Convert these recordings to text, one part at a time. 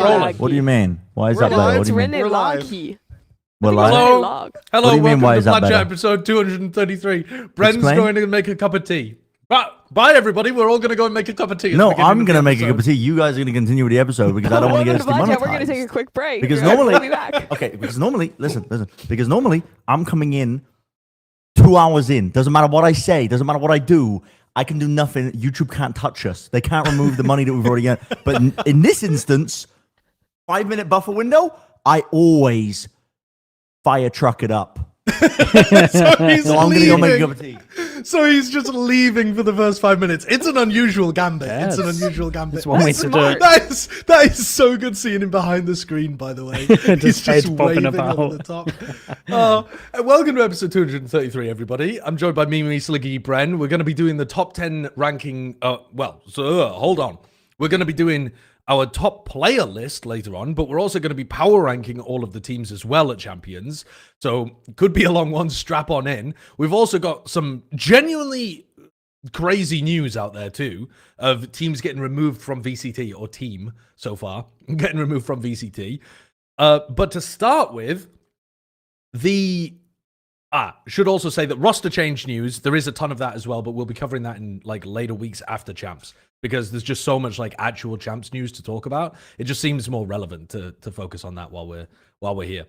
Rolling. What do you mean? Why is We're that live. there? What It's do you mean? René We're live. Loggy. We're I think live? it's Hello. René Log. Hello, What do you mean, welcome why to is that Plat Chat better? episode 233. Bren's Explain. going to make a cup of tea. Bye, everybody. We're all going to go and make a cup of tea. at the No, beginning I'm of going to the make a cup of episode. tea. You guys are going to continue with the episode because I don't want to get us Welcome to demonetized. We're going to take a quick break. Because We'll normally, be back. okay, because normally, listen, because normally I'm coming in 2 hours in. Doesn't matter what I say, doesn't matter what I do. I can do nothing. YouTube can't touch us. They can't remove the money that we've already got. But in this instance, 5-minute buffer window, I always fire truck it up. So he's So I'm going to go make a leaving. cup of tea. So he's just leaving for the first 5 minutes. It's an unusual gambit. Yes. It's an unusual gambit. It's one way to do it. That is so good seeing him behind the screen, by the way. He's head just bobbing waving about. over the top. Welcome to episode 233, everybody. I'm joined by Mimi, Sliggy, Bren. We're going to be doing the top 10 ranking. Hold on. We're going to be doing our top player list later on, but we're also going to be power ranking all of the teams as well at Champions. So could be a long one, strap on in. We've also got some genuinely crazy news out there too of teams getting removed from VCT, or team so far getting removed from VCT. But to start with, should also say that roster change news, there is a ton of that as well, but we'll be covering that in like later weeks after champs, because there's just so much like actual champs news to talk about. It just seems more relevant to focus on that while we're here.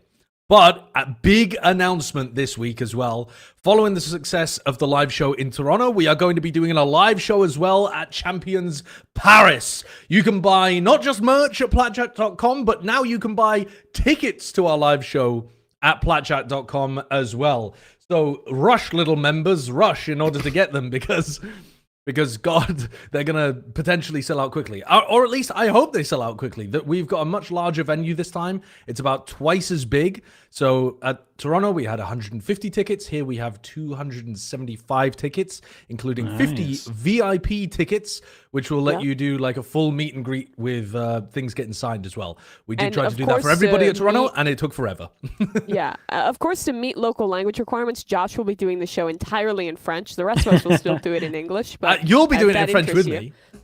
But a big announcement this week as well. Following the success of the live show in Toronto, we are going to be doing a live show as well at Champions Paris. You can buy not just merch at platchat.com, but now you can buy tickets to our live show at platchat.com as well. So rush, little members, rush in order to get them, because God, they're going to potentially sell out quickly. Or at least I hope they sell out quickly. That we've got a much larger venue this time. It's about twice as big. So at Toronto, we had 150 tickets. Here we have 275 tickets, including 50 VIP tickets, which will let you do like a full meet and greet with things getting signed as well. We did And try to of do that for course, everybody at Toronto, meet- and it took forever. Yeah. Of course, to meet local language requirements, Josh will be doing the show entirely in French. The rest of us will still do it in English. But You'll be if doing it that in French with interests me.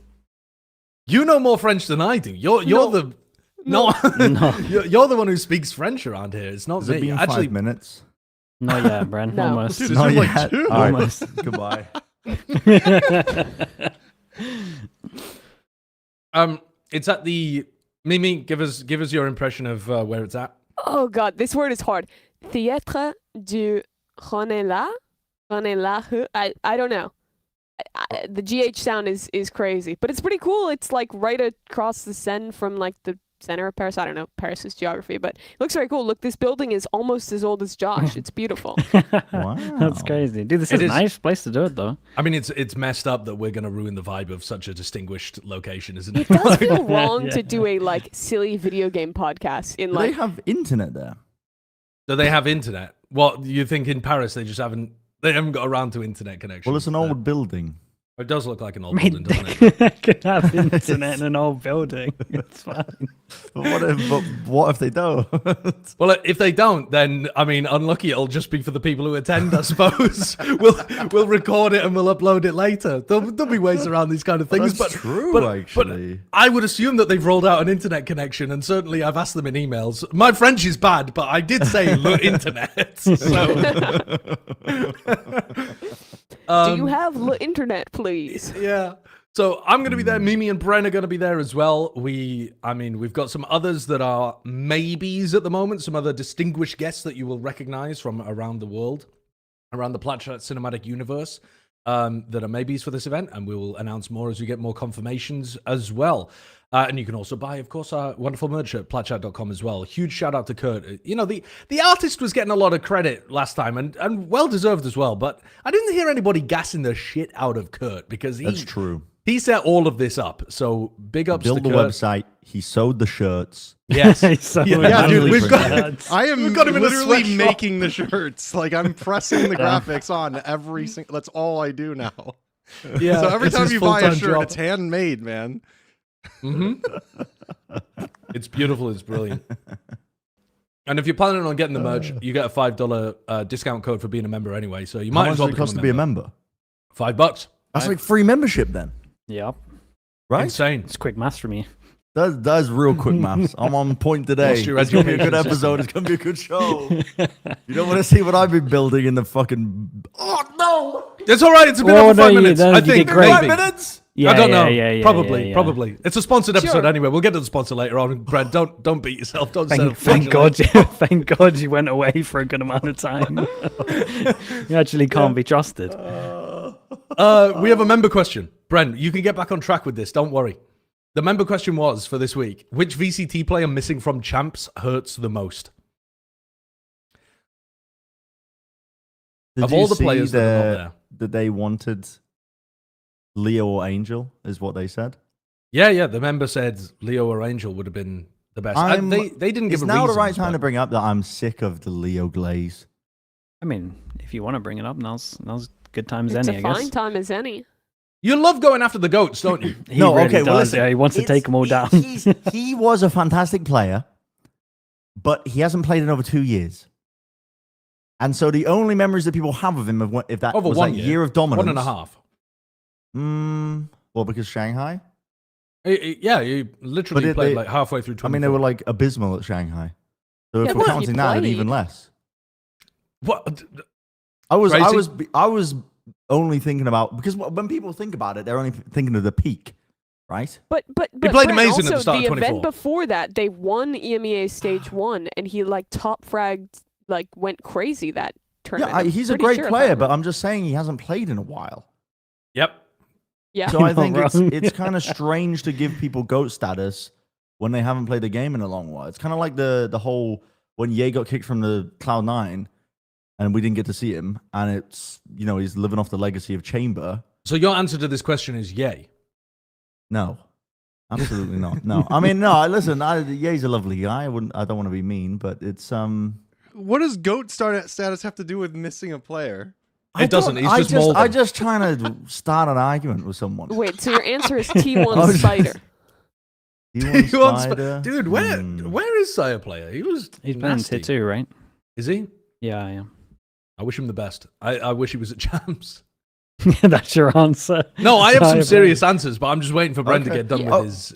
You know more French than I do. You're the you're the one who speaks French around here. It's not Has me. it been Actually, 5 minutes? Not yet, Bren. No. Almost. Dude, it's Not been like yet. 2. All right. Almost. Goodbye. it's at the Mimi. Give us your impression of where it's at. Oh God, this word is hard. Théâtre du Ronella. I don't know. The GH sound is crazy, but it's pretty cool. It's like right across the Seine from like the center of Paris. I don't know Paris's geography, but it looks very cool. Look, this building is almost as old as Josh. It's beautiful. Wow. That's crazy. Dude, this It is a is- nice place to do it, though. I mean, it's messed up that we're gonna ruin the vibe of such a distinguished location, isn't it? It does feel wrong Yeah. to do a like silly video game podcast in Do they like have internet there? Do they have internet? What you think in Paris? They haven't got around to internet connection. Well, it's an old building. It does look like an old Mate, building, doesn't it? could have internet in an old building. It's fine. But what if they don't? Well, if they don't, then I mean, unlucky. It'll just be for the people who attend, I suppose. we'll record it and we'll upload it later. There'll be ways around these kind of things. That's true, actually. But I would assume that they've rolled out an internet connection, and certainly I've asked them in emails. My French is bad, but I did say le internet. So. do you have the internet, please? Yeah. So I'm going to be there. Mimi and Bren are going to be there as well. We've got some others that are maybes at the moment, some other distinguished guests that you will recognize from around the world, around the Plat Chat cinematic universe, that are maybes for this event, and we will announce more as we get more confirmations as well. And you can also buy, of course, our wonderful merch at platchat.com as well. Huge shout out to Kurt. You know, the artist was getting a lot of credit last time, and well deserved as well. But I didn't hear anybody gassing the shit out of Kurt, because That's true. he set all of this up. So big ups Build to the Kurt. website. He sewed the shirts. Yes. So Yeah, dude, we've got- brilliant. I am We've got him in a literally sweatshop. making the shirts. Like, I'm pressing the graphics on every single. That's all I do now. Yeah. So every it's time his you buy a full-time shirt, job. it's handmade, man. It's beautiful. It's brilliant. And if you're planning on getting the merch, you get a $5 discount code for being a member anyway. So you How might much as well does it cost to be a member? $5. That's like free membership then, Yep. right? Insane. It's quick maths for me. That's real quick maths. I'm on point today. Lost your It's gonna be a good education episode. It's gonna be a good show. You don't want to see what I've been building in the fucking. Oh no! It's all right. It's a bit Oh, over no, 5 you minutes. don't. I You think get gravy. 5 minutes. Yeah, I don't know. Yeah, probably, yeah. probably. It's a sponsored episode Sure. anyway. We'll get to the sponsor later on. Brad, don't beat yourself. Don't Thank God, thank God you went away for a good amount of time. You actually can't be trusted. We have a member question. Bren, you can get back on track with this. Don't worry. The member question was for this week: which VCT player missing from champs hurts the most? Of all the players that are not there. that they wanted Leo or Angel is what they said. Yeah. The member said Leo or Angel would have been the best. They didn't give It's a now the right reasons, time to but- bring up that I'm sick of the Leo glaze. I mean, if you want to bring it up, now's good time as It's any, a I guess. fine time as any. You love going after the goats, don't you? He really well, does. listen, Yeah, he wants to it's- take them all down. He was a fantastic player, but he hasn't played in over 2 years. And so the only memories that people have of him, if that Over was 1 that year. year of dominance. 1.5. Well, because Shanghai? Yeah, you literally But played they- like halfway through. 24. I mean, they were like abysmal at Shanghai. So Yeah, if but we're he counting that, then played. even less. What? I Crazy. was only thinking about, because when people think about it, they're only thinking of the peak, right? But played Brent, amazing at the also, start of the 24. event before that, they won EMEA Stage 1, and he like top fragged, like went crazy that tournament. Yeah, I'm he's a pretty great sure if I player, but remember. I'm just saying he hasn't played in a while. Yep. Yeah. So I You're think not it's wrong. kind of strange to give people GOAT status when they haven't played the game in a long while. It's kind of like the whole when Ye got kicked from the Cloud9 and we didn't get to see him, and it's, you know, he's living off the legacy of Chamber. So your answer to this question is yay. No, absolutely not. No, I mean, no. Listen, Ye's a lovely guy. I don't want to be mean, but it's What does GOAT status have to do with missing a player? It doesn't. He's just I'm molding. just trying to start an argument with someone. Wait, so your answer is I T1 was- Spider. He wants Spider? Dude, where is Sire player? He was He's been in nasty. tier 2, right? Is he? Yeah. I wish him the best. I wish he was at champs. That's your answer. No, I have some Sorry, serious answers, but I'm just waiting for Bren to Okay. get done Yeah. with his.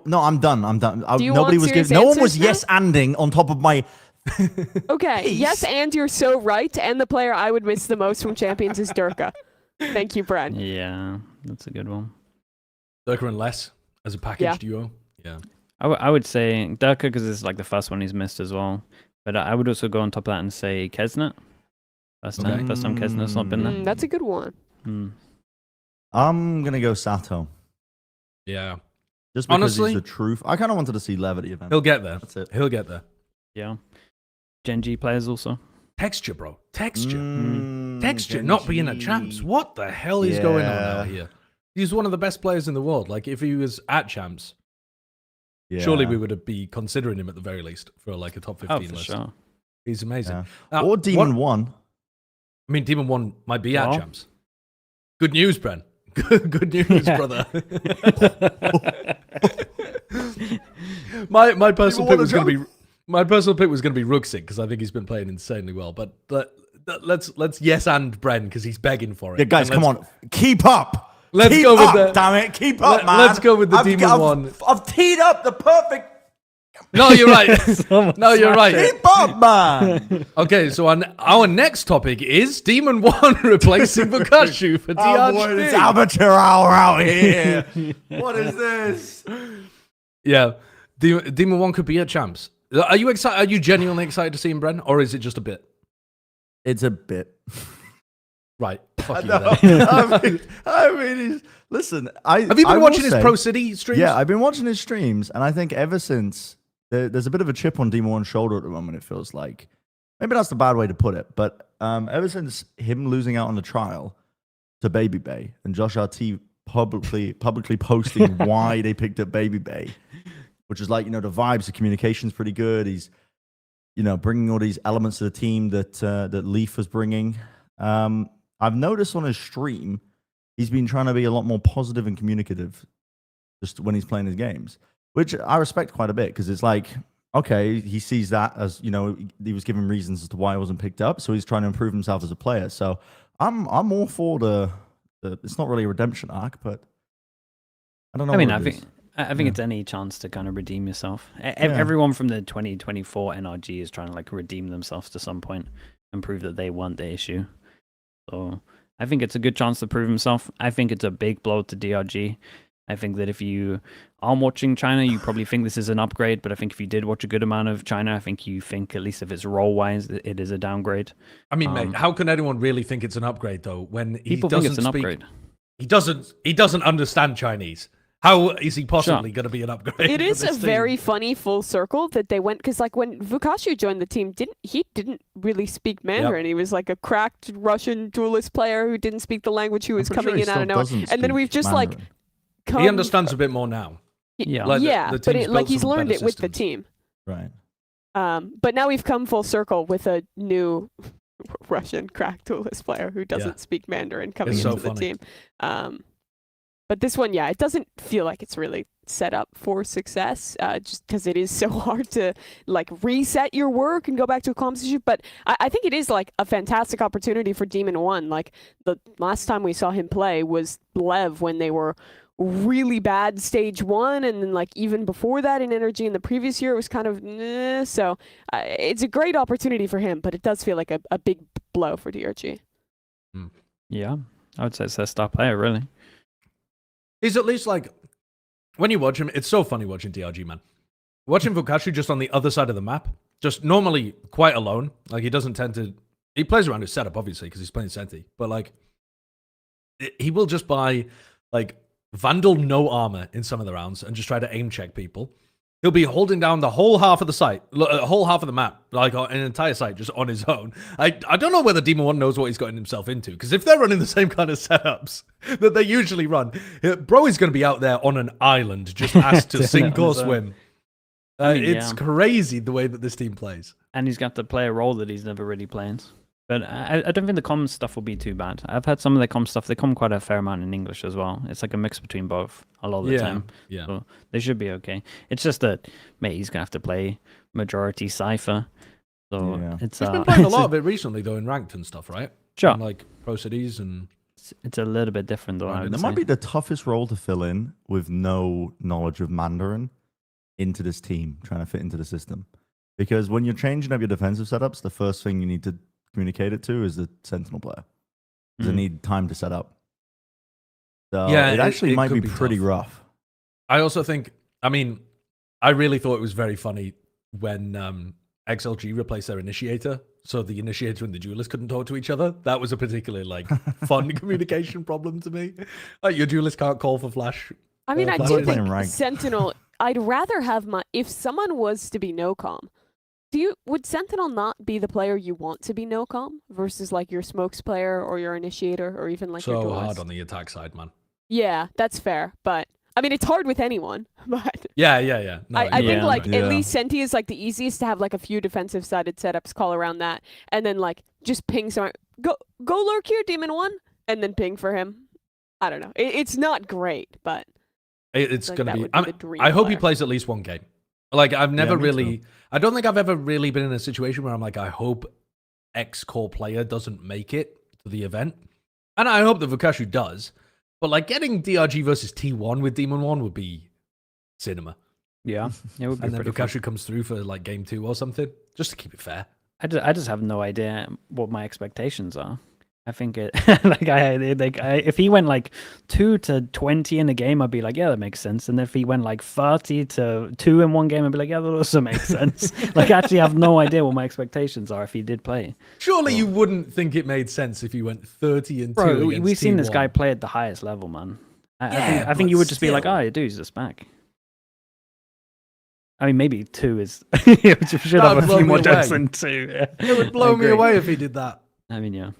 No, I'm done. Do you Nobody want was serious giving. No one was answers now? yes-anding on top of my. Okay, Peace. yes, and you're so right. And the player I would miss the most from Champions is Durka. Thank you, Bren. Yeah, that's a good one. Durka and Les as a package Yeah. duo. Yeah. I would say Durka because it's like the first one he's missed as well. But I would also go on top of that and say Kesnet. First time Kesnet's not been there. That's a good one. Hmm. I'm gonna go Sato. Yeah. Just because Honestly- he's the truth. I kind of wanted to see Levity event. He'll get there. That's it. He'll get there. Yeah. Gen.G players also. Texture, bro. Texture. Mm, Texture not being at champs. What the hell is going on out here? He's one of the best players in the world. Like, if he was at champs, Yeah. surely we would be considering him at the very least for like a top 15 Oh, for list. sure. He's amazing. Yeah. Now, Or Demon what- 1. I mean, Demon 1 might be at Well. champs. Good news, Bren. Good news, Yeah. brother. my personal pick was going to be Ruxic because I think he's been playing insanely well. But let's yes and Bren because he's begging for it. Yeah, guys, And come let's- on. Keep up. Let's Keep go with up, the- damn it. Keep up, man. let's go with the Demon 1. I've teed up the perfect. No, you're right. No, you're right. Keep up, man. Okay, so our next topic is Demon 1 replacing Bukashu for Oh, boy, DRG. it's amateur hour out here. What is this? Yeah, Demon 1 could be at champs. Are you excited? Are you genuinely excited to see him, Bren, or is it just a bit? It's a bit. Right. Fuck you No, then. I mean, listen. Have you been watching his Pro City streams? Yeah, I've been watching his streams, and I think ever since there's a bit of a chip on Demon 1's shoulder at the moment. It feels like maybe that's the bad way to put it, but ever since him losing out on the trial to Baby Bay and Josh RT publicly posting why they picked up Baby Bay, which is like, you know, the vibes, the communication's pretty good. He's, you know, bringing all these elements to the team that Leaf was bringing. I've noticed on his stream, he's been trying to be a lot more positive and communicative just when he's playing his games, which I respect quite a bit because it's like, okay, he sees that as, you know, he was given reasons as to why he wasn't picked up, so he's trying to improve himself as a player. So I'm all for the it's not really a redemption arc, but I don't know. I mean, what I it think is. I think it's any chance to kind of redeem yourself. Everyone from the 2024 NRG is trying to like redeem themselves to some point and prove that they weren't the issue. So I think it's a good chance to prove himself. I think it's a big blow to DRG. I think that if you are watching China, you probably think this is an upgrade. But I think if you did watch a good amount of China, I think you think, at least if it's role-wise, it is a downgrade. I mean, mate, how can anyone really think it's an upgrade though when he People doesn't think it's an speak? upgrade. He doesn't understand Chinese. How is he possibly going to be an upgrade? It is for a this very team? funny full circle that they went, because like when Vukashu joined the team, he didn't really speak Mandarin. He was like a cracked Russian duelist player who didn't speak the language, who was coming in out of nowhere. And then we've just like come. He understands a bit more now. Yeah, Like, yeah, the but team's like built he's some learned better it with the systems. team. Right. But now we've come full circle with a new Russian crack duelist player who doesn't speak Mandarin coming It's into so the funny. team. But this one, it doesn't feel like it's really set up for success, just because it is so hard to like reset your work and go back to a competition. But I think it is like a fantastic opportunity for Demon One. Like the last time we saw him play was Lev when they were really bad stage 1, and then like even before that in Energy in the previous year it was kind of so it's a great opportunity for him, but it does feel like a big blow for DRG. Yeah, I would say it's their star player, really. He's at least like, when you watch him, it's so funny watching DRG, man. Watching Vukashu just on the other side of the map, just normally quite alone. Like he doesn't tend to, he plays around his setup obviously because he's playing Senti, but like he will just buy like Vandal no armor in some of the rounds and just try to aim check people. He'll be holding down the whole half of the site, whole half of the map, like an entire site just on his own. I don't know whether Demon 1 knows what he's gotten himself into, because if they're running the same kind of setups that they usually run, bro is going to be out there on an island just asked to sink or swim. It's crazy the way that this team plays. And he's got to play a role that he's never really played. But I don't think the comm stuff will be too bad. I've had some of the comm stuff. They come quite a fair amount in English as well. It's like a mix between both a lot of the time. Yeah. So they should be okay. It's just that, mate, he's going to have to play majority Cypher. So it's... He's been playing a lot of it recently, though, in ranked and stuff, right? Sure. And, like Pro Cities and... It's a little bit different, though, I would That say. might be the toughest role to fill in with no knowledge of Mandarin into this team, trying to fit into the system. Because when you're changing up your defensive setups, the first thing you need to communicate it to is the Sentinel player. Because they need time to set up. So Yeah, it actually might could be be pretty tough. rough. I also think, I mean, I really thought it was very funny when XLG replaced their initiator, so the initiator and the duelist couldn't talk to each other. That was a particularly like fun communication problem to me. Like your duelist can't call for flash. I mean, I Flash do is playing think ranked. Sentinel, I'd rather have if someone was to be no-com, would Sentinel not be the player you want to be no-com versus like your smokes player or your initiator or even like your So duelist? hard on the attack side, man. Yeah, that's fair. But I mean, it's hard with anyone. But Yeah. No, I think like Yeah. at least Senti is like the easiest to have like a few defensive sided setups call around that, and then like just ping someone. Go lurk here, Demon 1, and then ping for him. I don't know. It's not great, but it's like going that to would be. be the dream I hope he player. plays at least one game. Like I've never me really. too. I don't think I've ever really been in a situation where I'm like, I hope X core player doesn't make it to the event, and I hope that Vukashu does. But like getting DRG versus T1 with Demon 1 would be cinema. Yeah, it would be And then pretty fun. Vukashu comes through for like game 2 or something, just to keep it fair. I just have no idea what my expectations are. I think it if he went like 2 to 20 in a game, I'd be like, yeah, that makes sense. And if he went like 30 to 2 in one game, I'd be like, yeah, that also makes sense. Like, I actually have no idea what my expectations are if he did play. Surely you wouldn't think it made sense if you went 30 and 2 Bro, against we've seen this T1. guy play at the highest level, man. Yeah, I think but you would just be like, still. oh, dude, he's just back. I mean, maybe 2 is. You should have That'd a blow few me more away. jokes than 2. Yeah. It would blow I me agree. away if he did that. I mean, yeah.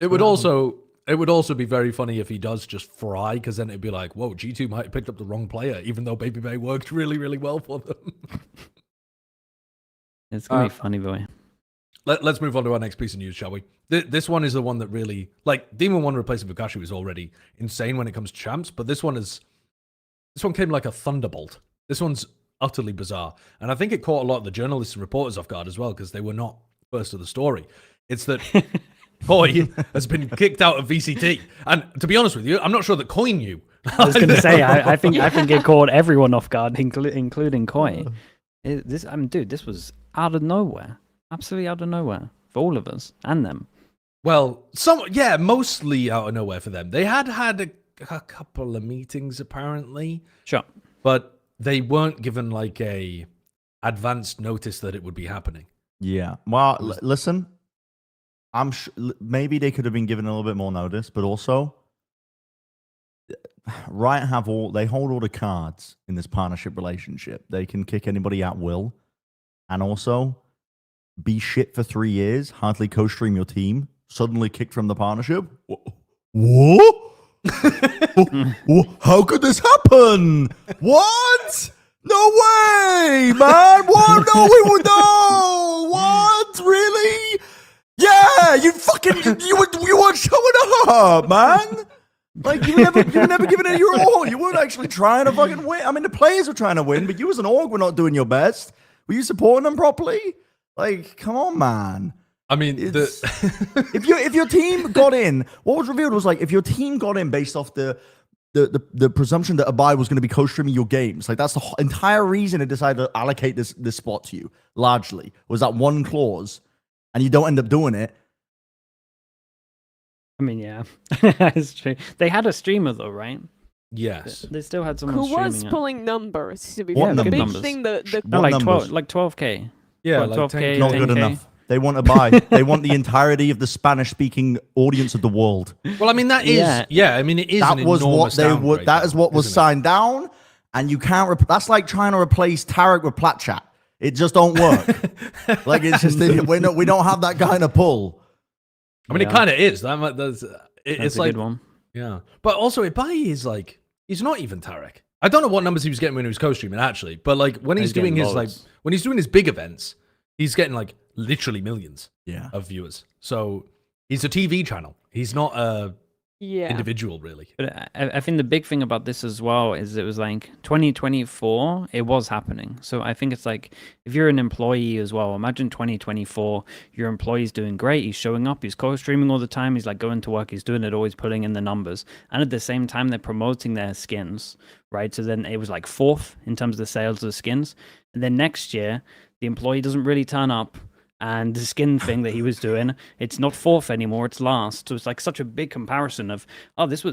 It would also be very funny if he does just fry, because then it'd be like, whoa, G2 might have picked up the wrong player, even though Baby Bay worked really, really well for them. It's going to be funny, boy. Let's move on to our next piece of news, shall we? This one is the one that really, like, Demon 1 replacing Vukashu is already insane when it comes to champs, but this one came like a thunderbolt. This one's utterly bizarre. And I think it caught a lot of the journalists and reporters off guard as well, because they were not first to the story. It's that Boy has been kicked out of VCT. And to be honest with you, I'm not sure that Coin knew I was going to say, I think it caught everyone off guard, including Koi. Dude, this was out of nowhere, absolutely out of nowhere for all of us and them. Well, mostly out of nowhere for them. They had a couple of meetings apparently, Sure. but they weren't given like a advanced notice that it would be happening. Yeah. Well, listen, maybe they could have been given a little bit more notice, but also, Riot they hold all the cards in this partnership relationship. They can kick anybody at will, and also be shit for 3 years, hardly co-stream your team, suddenly kicked from the partnership. What? How could this happen? What? No way, man! What? No, we would know. What? Really? Yeah, you weren't showing up, man. Like you were never giving it your all. You weren't actually trying to fucking win. I mean, the players were trying to win, but you as an org were not doing your best. Were you supporting them properly? Like, come on, man. I mean, if your team got in, what was revealed was like if your team got in based off the presumption that Abai was going to be co-streaming your games, like that's the entire reason it decided to allocate this spot to you. Largely was that one clause, and you don't end up doing it. I mean, yeah, it's true. They had a streamer though, right? yes. They still had someone Who streaming was it. pulling numbers, to be What fair. The big numbers? thing, the No, What like numbers? 12k. Yeah, What, like 12K, 10K. Not good 10K? enough. They want to buy. They want the entirety of the Spanish-speaking audience of the world. Well, I mean that is I mean it is That an was what enormous they would. downgrade, That is what was isn't it? signed down, and you can't. That's like trying to replace Tarek with Plat chat. It just don't work. Like it's just we don't have that kind of pull. I mean, it Yeah. kind of is. That's It's a like good one. yeah, but also Ibai is like he's not even Tarek. I don't know what numbers he was getting when he was co-streaming actually, but like when he's doing getting his like loads. when he's doing his big events, he's getting like literally millions Yeah. of viewers. So he's a TV channel. He's not a individual really. But I think the big thing about this as well is it was like 2024, it was happening. So I think it's like if you're an employee as well, imagine 2024, your employee's doing great. He's showing up, he's co-streaming all the time, he's like going to work, he's doing it, always pulling in the numbers. And at the same time, they're promoting their skins, right? So then it was like fourth in terms of the sales of the skins. And then next year, the employee doesn't really turn up. And the skin thing that he was doing, it's not fourth anymore, it's last. So it's like such a big comparison of, oh, these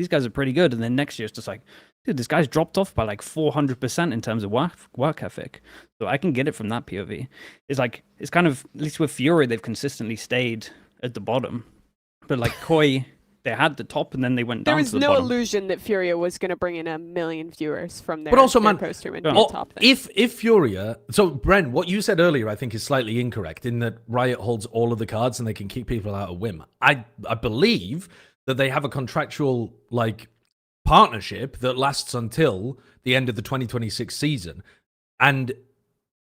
guys are pretty good. And then next year it's just like, dude, this guy's dropped off by like 400% in terms of work ethic. So I can get it from that POV. It's like, it's kind of, at least with Fury, they've consistently stayed at the bottom. But like Koi, they had the top and then they went There down was to the no bottom. illusion that Furia was going to bring in 1 million viewers from their, But also, their man, co-stream and yeah. be a top thing. If Furia, so Bren, what you said earlier, I think is slightly incorrect in that Riot holds all of the cards and they can keep people out of whim. I believe that they have a contractual like partnership that lasts until the end of the 2026 season, and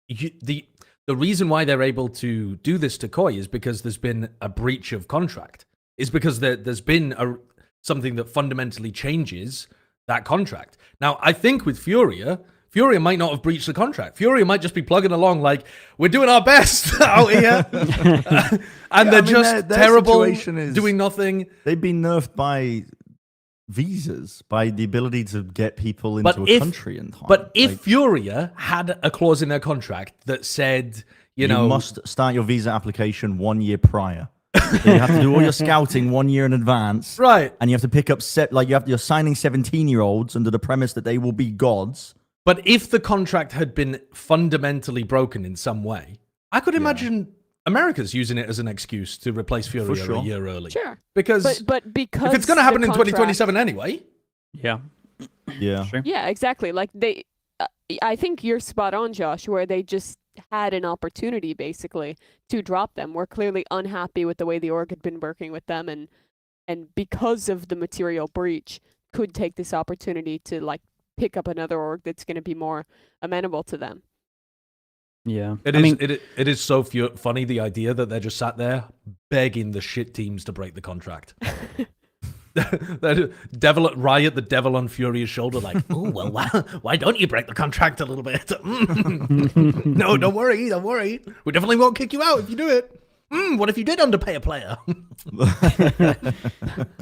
the reason why they're able to do this to Koi is because there's been a breach of contract. Is because there's been something that fundamentally changes that contract. Now, I think with Furia might not have breached the contract. Furia might just be plugging along like, we're doing our best out here. And they're just their terrible, situation is- doing nothing. They've been nerfed by visas, by the ability to get people But into a if- country in time. But if Like, Furia had a clause in their contract that said, you know, must start your visa application 1 year prior. So you have to do all your scouting 1 year in advance. right. And you have to pick up you're signing 17-year-olds under the premise that they will be gods. But if the contract had been fundamentally broken in some way, I could imagine America's using it as an excuse to replace Furia sure. a year early. Sure. Because But because if it's going to happen the in contract- 2027 anyway, Yeah. Yeah. True. Yeah, exactly. Like I think you're spot on, Josh, where they just had an opportunity basically to drop them. We're clearly unhappy with the way the org had been working with them, and because of the material breach, could take this opportunity to like pick up another org that's going to be more amenable to them. Yeah. it is so funny, the idea that they're just sat there begging the shit teams to break the contract. Devil at Riot, the devil on Furia's shoulder, like, oh, well, why don't you break the contract a little bit? No, don't worry. We definitely won't kick you out if you do it. What if you did underpay a player?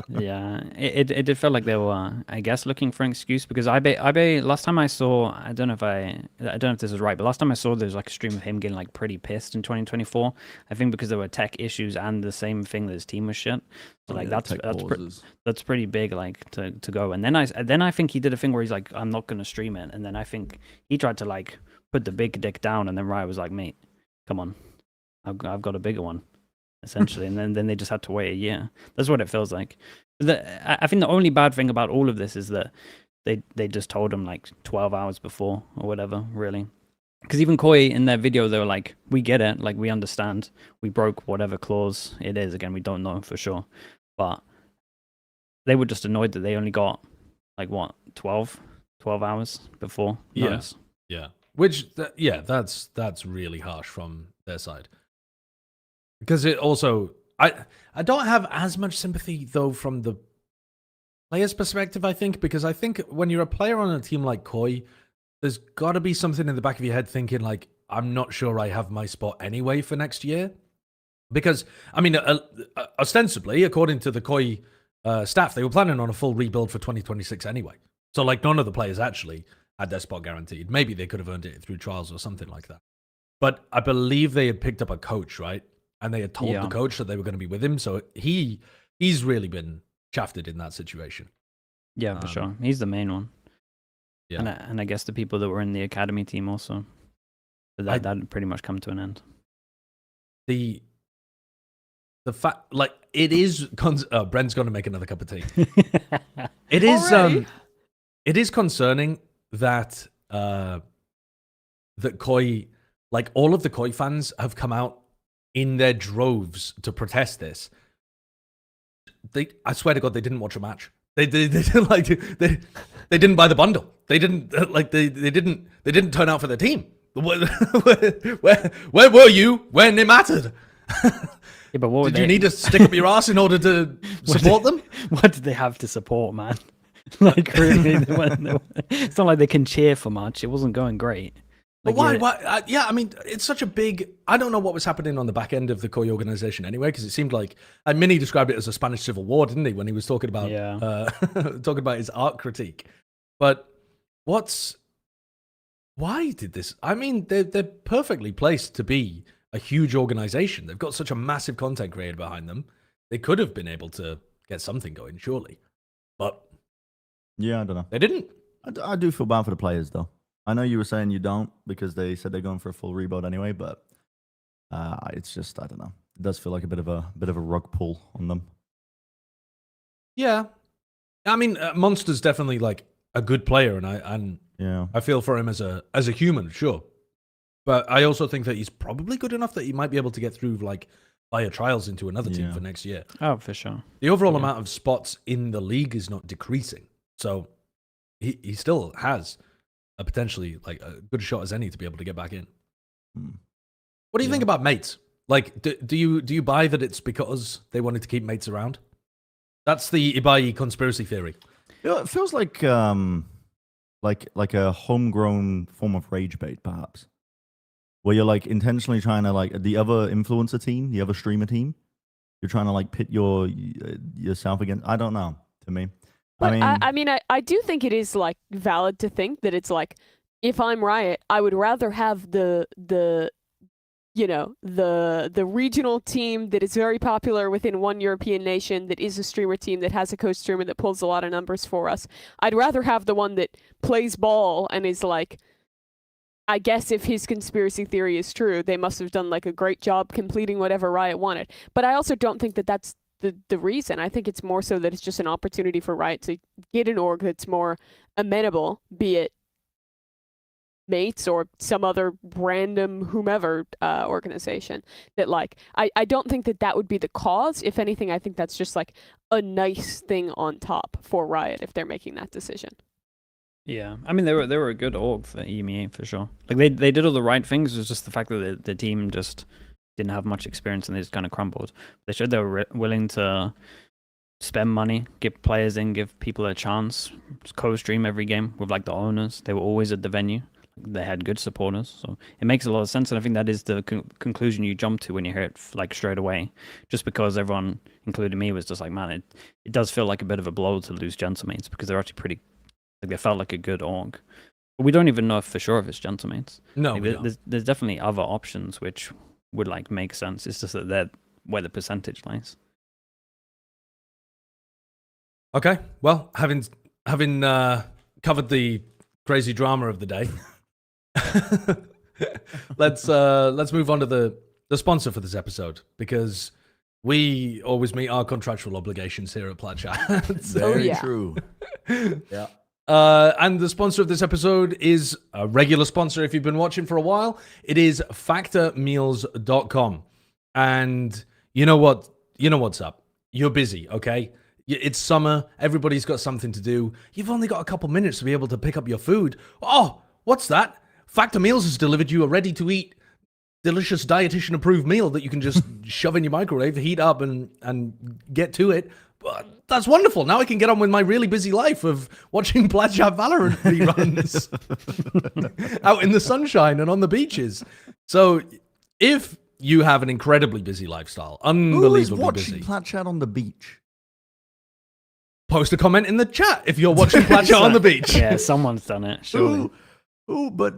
Yeah, it did feel like they were, I guess, looking for an excuse because IB last time I saw, I don't know if this is right, but last time I saw there was like a stream of him getting like pretty pissed in 2024. I think because there were tech issues and the same thing that his team was shit. So like that's pretty big like to go. And then I think he did a thing where he's like, I'm not gonna stream it. And then I think he tried to like put the big dick down, and then Riot was like, mate, come on, I've got a bigger one, essentially. And then they just had to wait a year. That's what it feels like. I think the only bad thing about all of this is that they just told him like 12 hours before or whatever, really. Because even Koi in their video, they were like, we get it, like we understand, we broke whatever clause it is. Again, we don't know for sure, but they were just annoyed that they only got like what 12 hours before notice. Yeah. Which that's really harsh from their side. Because it also, I don't have as much sympathy though from the player's perspective, I think, because I think when you're a player on a team like Koi, there's got to be something in the back of your head thinking like, I'm not sure I have my spot anyway for next year. Because, I mean, ostensibly, according to the Koi staff, they were planning on a full rebuild for 2026 anyway. So like none of the players actually had their spot guaranteed. Maybe they could have earned it through trials or something like that. But I believe they had picked up a coach, right? And they had told the coach that they were going to be with him. So he's really been shafted in that situation. Yeah, for sure. He's the main one. Yeah. And I guess the people that were in the academy team also. That had pretty much come to an end. The fact, like, it is... Bren's going to make another cup of tea. It is... it is concerning that that Koi... Like, all of the Koi fans have come out in their droves to protest this. I swear to God, they didn't watch a match. They didn't like they didn't buy the bundle. They didn't like they didn't turn out for their team. Where were you when it mattered? Yeah, but what did you need to stick up your ass in order to support them? What did they have to support, man? Like really, it's not like they can cheer for much. It wasn't going great. But why? Yeah, I mean, it's such a big... I don't know what was happening on the back end of the Koi organization anyway, because it seemed like... Minnie described it as a Spanish Civil War, didn't he, when he was talking about talking about his art critique. But why did this... I mean, they're perfectly placed to be a huge organization. They've got such a massive content creator behind them. They could have been able to get something going, surely. But... Yeah, I don't know. They didn't. I do feel bad for the players, though. I know you were saying you don't because they said they're going for a full rebuild anyway, but it's just, I don't know. It does feel like a bit of a rug pull on them. Yeah, I mean, Monster's definitely like a good player, and I feel for him as a human, sure. But I also think that he's probably good enough that he might be able to get through like via trials into another team for next year. Oh, for sure. The overall amount of spots in the league is not decreasing, so he still has a potentially like a good shot as any to be able to get back in. What do you think about mates? Like, do you buy that it's because they wanted to keep mates around? That's the Ibai conspiracy theory. It feels like a homegrown form of rage bait, perhaps, where you're like intentionally trying to like the other influencer team, the other streamer team. You're trying to like pit yourself against. I don't know. To me. But I do think it is like valid to think that it's like, if I'm Riot, I would rather have the regional team that is very popular within one European nation, that is a streamer team that has a co-streamer that pulls a lot of numbers for us. I'd rather have the one that plays ball and is like, I guess if his conspiracy theory is true, they must have done like a great job completing whatever Riot wanted. But I also don't think that that's the reason. I think it's more so that it's just an opportunity for Riot to get an org that's more amenable, be it mates or some other random whomever organization. That like I don't think that would be the cause. If anything, I think that's just like a nice thing on top for Riot if they're making that decision. Yeah, I mean they were a good org for EMEA for sure. Like they did all the right things. It was just the fact that the team just didn't have much experience and they just kind of crumbled. They showed they were willing to spend money, get players in, give people a chance, co-stream every game with like the owners. They were always at the venue. they had good supporters, so it makes a lot of sense. And I think that is the conclusion you jump to when you hear it like straight away, just because everyone, including me, was just like, man, it does feel like a bit of a blow to lose Gentlemates, because they're actually pretty, like they felt like a good org. But we don't even know for sure if it's Gentlemates. No, like, we don't. there's definitely other options which would like make sense. It's just that they're where the percentage lies. Okay, well, having covered the crazy drama of the day, let's move on to the sponsor for this episode, because we always meet our contractual obligations here at Plat Chat. Very yeah. true. Yeah. And the sponsor of this episode is a regular sponsor if you've been watching for a while. It is factormeals.com. And you know what? You know what's up. You're busy, okay? It's summer. Everybody's got something to do. You've only got a couple minutes to be able to pick up your food. Oh, what's that? Factor Meals has delivered you a ready-to-eat, delicious dietitian-approved meal that you can just shove in your microwave, heat up, and get to it. That's wonderful. Now I can get on with my really busy life of watching Plat Chat Valorant reruns out in the sunshine and on the beaches. So if you have an incredibly busy lifestyle, Who is unbelievably watching busy, Plat Chat on the beach? post a comment in the chat if you're watching Plat Chat on the beach. Yeah, someone's done it. Surely. Ooh, but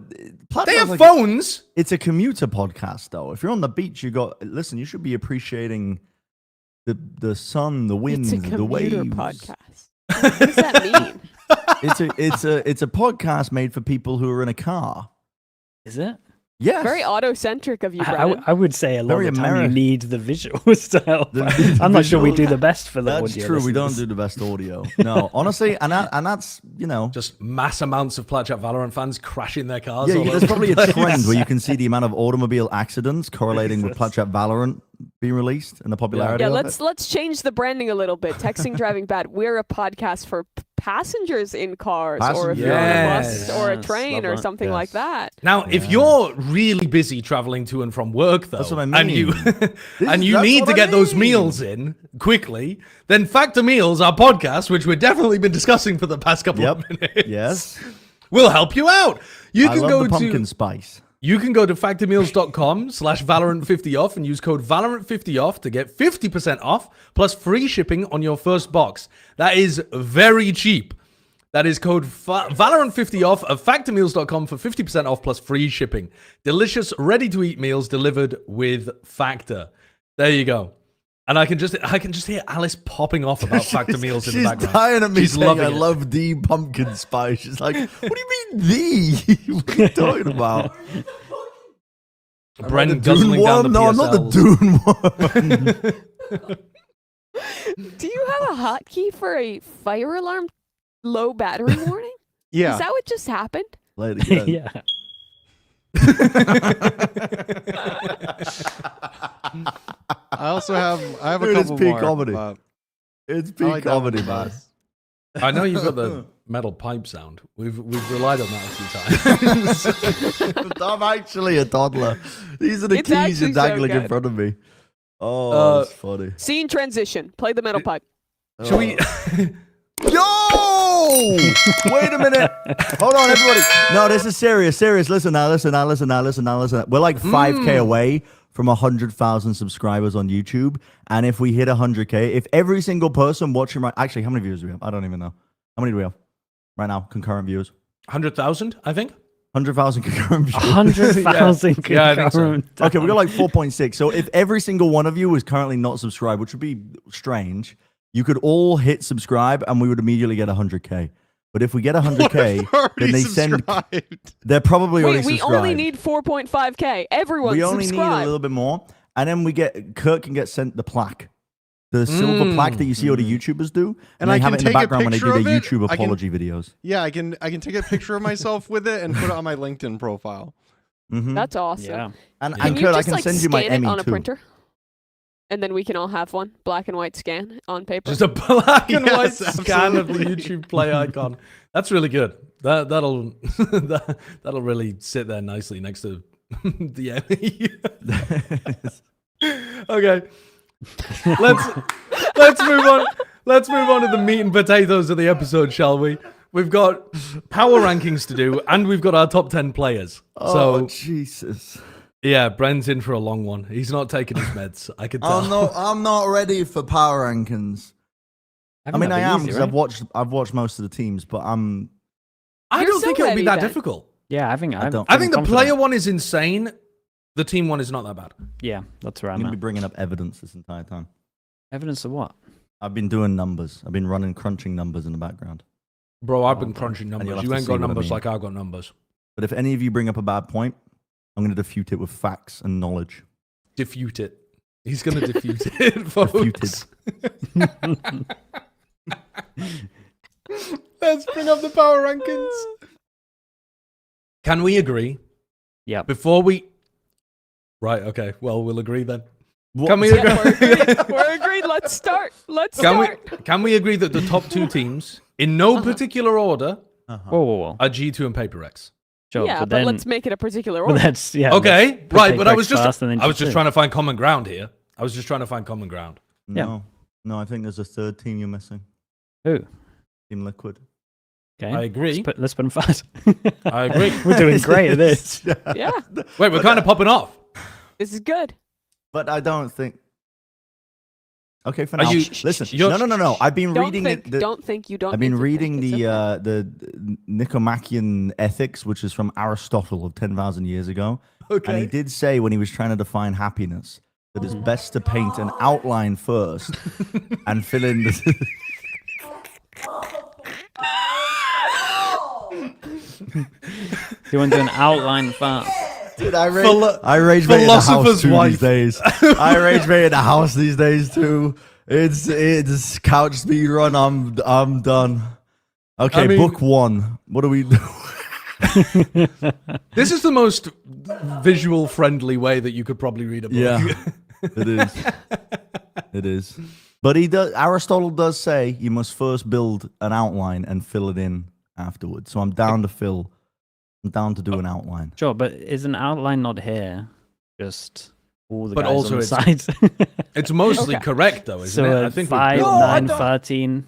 Plat They Chat's have like phones. it's a commuter podcast, though. If you're on the beach, listen. You should be appreciating the sun, the wind, It's a the commuter waves. podcast. What does that mean? It's a podcast made for people who are in a car. Is it? Yes. Very auto-centric of you, I Brennan. would say a lot Very of the time American. you need the visuals to help. The I'm not sure we visual- do the best for the That's audio. true. We don't listeners. do the best audio. No, honestly, and that's Just mass amounts of Plat Chat Valorant fans crashing their cars. yeah. all There's over probably the a place. trend where you can see the amount of automobile accidents correlating with Plat Chat Valorant being released and the popularity. Yeah, of let's change the branding a little bit. Texting Driving Bad. We're a podcast for passengers in cars, or if you're on a bus or a Yes, train love or that. something like that. Now, if you're really busy traveling to and from work, though, That's what I and you mean. and you That's need what to I get those mean. meals in quickly, then Factor Meals, our podcast, which we've definitely been discussing for the past couple Yep. of minutes, Yes. will help you out. You I can love go the pumpkin to spice. you can go to factormeals.com/Valorant50off and use code Valorant50off to get 50% off plus free shipping on your first box. That is very cheap. That is code Valorant50off at factormeals.com for 50% off plus free shipping. Delicious, ready-to-eat meals delivered with Factor. There you go. And I can just hear Alice popping off about Factor Meals in the She's background. dying at me She's saying loving I it. love the pumpkin spice. She's like, what do you mean the? What are you talking about? Bren Dune guzzling down the worm? No, I'm not the PSLs. Dune worm. Do you have a hotkey for a fire alarm low battery warning? Yeah. Is that what just happened? Later, yeah. Yeah. I also have a Dude, it's couple peak more. comedy. but It's I peak like that one comedy, the man. most. I know you've got the metal pipe sound. We've relied on that a few times. I'm actually a toddler. These are the It's keys actually you're so dangling in good. front of me. Oh, that's funny. Scene transition. Play the metal pipe. Should we? Yo! Wait a minute. Hold on, everybody. No, this is serious. Serious. Listen now. Listen. We're like 5K away from 100,000 subscribers on YouTube. And if we hit 100K, if every single person watching actually, how many viewers do we have? I don't even know. How many do we have right now? Concurrent viewers. 100,000, I think. 100,000 concurrent viewers. 100,000 Yeah, I think so. concurrent. Okay, we got like 4.6. So if every single one of you is currently not subscribed, which would be strange, you could all hit subscribe and we would immediately get 100K. But if we get 100K, then they send. subscribed. They're probably already Wait, we subscribed. only need 4.5k. Everyone We only need a subscribe. little bit more, and then Kurt can get sent the plaque, the silver plaque that you see all the YouTubers do, And they I have can it in the take a background when they do picture their of it. YouTube I can- apology videos. Yeah, I can take a picture of myself with it and put it on my LinkedIn profile. Mhm. That's awesome. Yeah. And Can you Kurt, I just can like send you my scan it Emmy on a too. printer? And then we can all have one black and white scan on paper. Just a black and white Yes, scan of the absolutely. YouTube play icon. That's really good. That'll that'll really sit there nicely next to the Emmy. Okay, let's move on. Let's move on to the meat and potatoes of the episode, shall we? we've got power rankings to do, and we've got our top 10 players. Oh, So Jesus. yeah, Bren's in for a long one. He's not taking his meds. I can tell. I'm not ready for power rankings. I mean, I am because I've watched most of the teams, but I You're don't so think it'll be ready, that then. difficult. Yeah, I think I don't- I think the player one is insane. The team one is not that bad. Yeah, that's where I'm I'm going to at. be bringing up evidence this entire time. Evidence of what? I've been doing numbers. I've been crunching numbers in the background. Bro, I've been Okay. crunching And you'll numbers. have You to ain't see got what I numbers mean. like I've got numbers. But if any of you bring up a bad point, I'm going to defute it with facts and knowledge. Defute it. He's going to defute it, folks. Defuted. Let's bring up the power rankings. Can we agree? Yeah. Before we... Right, okay. Well, we'll agree then. What- Can we Yeah, agree? we're agreed. Let's start. Let's Can start. can we agree that the top two teams, in no particular order, Uh-huh. Whoa. are G2 and Paper X? Sure, Yeah, but then, let's make it a particular but order. that's yeah. Okay, let's put right, but I Paper was X first and then I was just G2. trying to find common ground here. I was just trying to find common ground. No. No, I think there's a third team you're missing. Who? Team Liquid. Okay. I agree. Let's put them first. I agree. We're doing great at this. Yeah, Wait, we're kind of popping off. this is good. But I don't think. Okay, for Are now. you- Listen, you're- no. I've been Don't reading think. it. the- Don't think. You don't. I've been need to reading think. It's okay. the Nicomachean Ethics, which is from Aristotle of 10,000 years ago. Okay. And he did say when he was trying to define happiness that it's best to paint an outline first and fill in the. You want to do an outline first? Dude, I Philo- rage bait in the house philosopher's too wife. these days. I rage bait in the house these days too. It's couch speed run. I'm done. Okay, I mean- book one. What do we do? This is the most visual friendly way that you could probably read a book. Yeah, it is. It is. But Aristotle does say you must first build an outline and fill it in afterwards. So I'm down to fill. I'm down to do an outline. Sure, but is an outline not here? Just all the But guys also on the it's- sides. It's mostly Okay. correct though, isn't so it? I think 5, we No, I 9, don't- 13,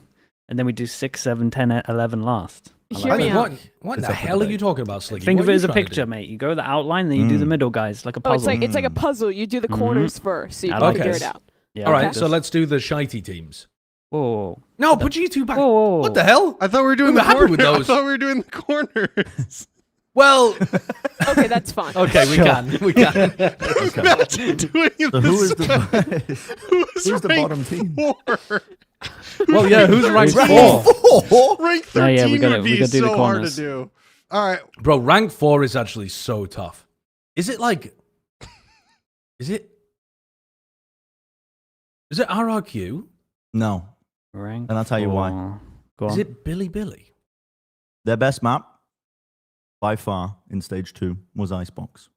and then we do 6, 7, 10, 11 last. I Hear like me that. out. What It's the up for hell are debate. you talking about, Sliggy? Think What of are it you as a trying to picture, do? mate. You go the outline, then you do the Mm. middle guys, like a Oh, puzzle. it's like a puzzle. You do the corners first, so you I can like figure this. it out. Yeah, All I right, like so this. let's do the shitey teams. Whoa. No, put G2 back. Whoa, whoa, What the hell? I thought we were doing We the were happy with corners. I those. thought we were doing the corners. Well, Okay, that's fine. okay, we can. We can. Imagine doing So who is the who's who's the ranked bottom team? 4? Well, yeah, who's ranked Rank 4? 4? Rank Yeah, 13 yeah, we gotta- would we be gotta do the so hard to corners. do. All right. Bro, rank 4 is actually so tough. Is it like... Is it RRQ? No, Rank and I'll tell you why. 4. Go Is on. it Billy Billy? Their best map, by far, in stage 2, was Icebox.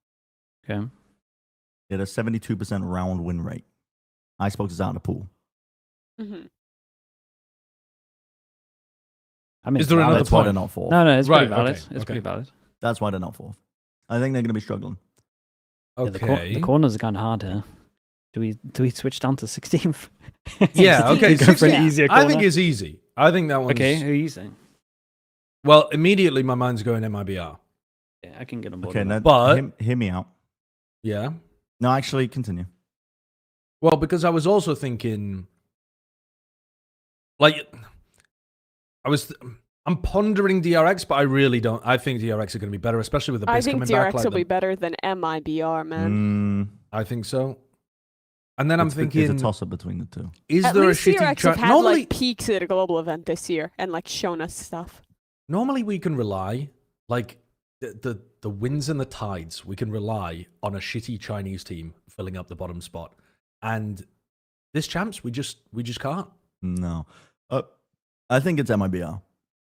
Okay. It had a 72% round win rate. Icebox is out of the pool. Mhm. I mean, Is there it's valid. another That's why point? they're not fourth. No, it's Right, pretty valid. okay, It's okay. pretty valid. That's why they're not fourth. I think they're going to be struggling. Yeah, Okay. the corners are kind of hard here. Do we switch down to 16th? Yeah, okay. Go for an 16th. easier I corner? think it's easy. I think that one's... Okay, who are you saying? Well, immediately my mind's going MIBR. Yeah, I can get on board. Okay, with now that. But- hear me out. Yeah. No, actually, continue. Well, because I was also thinking... Like... I'm pondering DRX, but I really don't. I think DRX are going to be better, especially with the I base think coming back. DRX Like will be them. better than MIBR, man. I think so. And then I'm It's thinking, a toss-up between the two. is At there a least shitty DRX have had normally, like peaks at a global event this year and like shown us stuff. normally we can rely, like the winds and the tides, we can rely on a shitty Chinese team filling up the bottom spot. And this champs, we just can't. No. I think it's MIBR.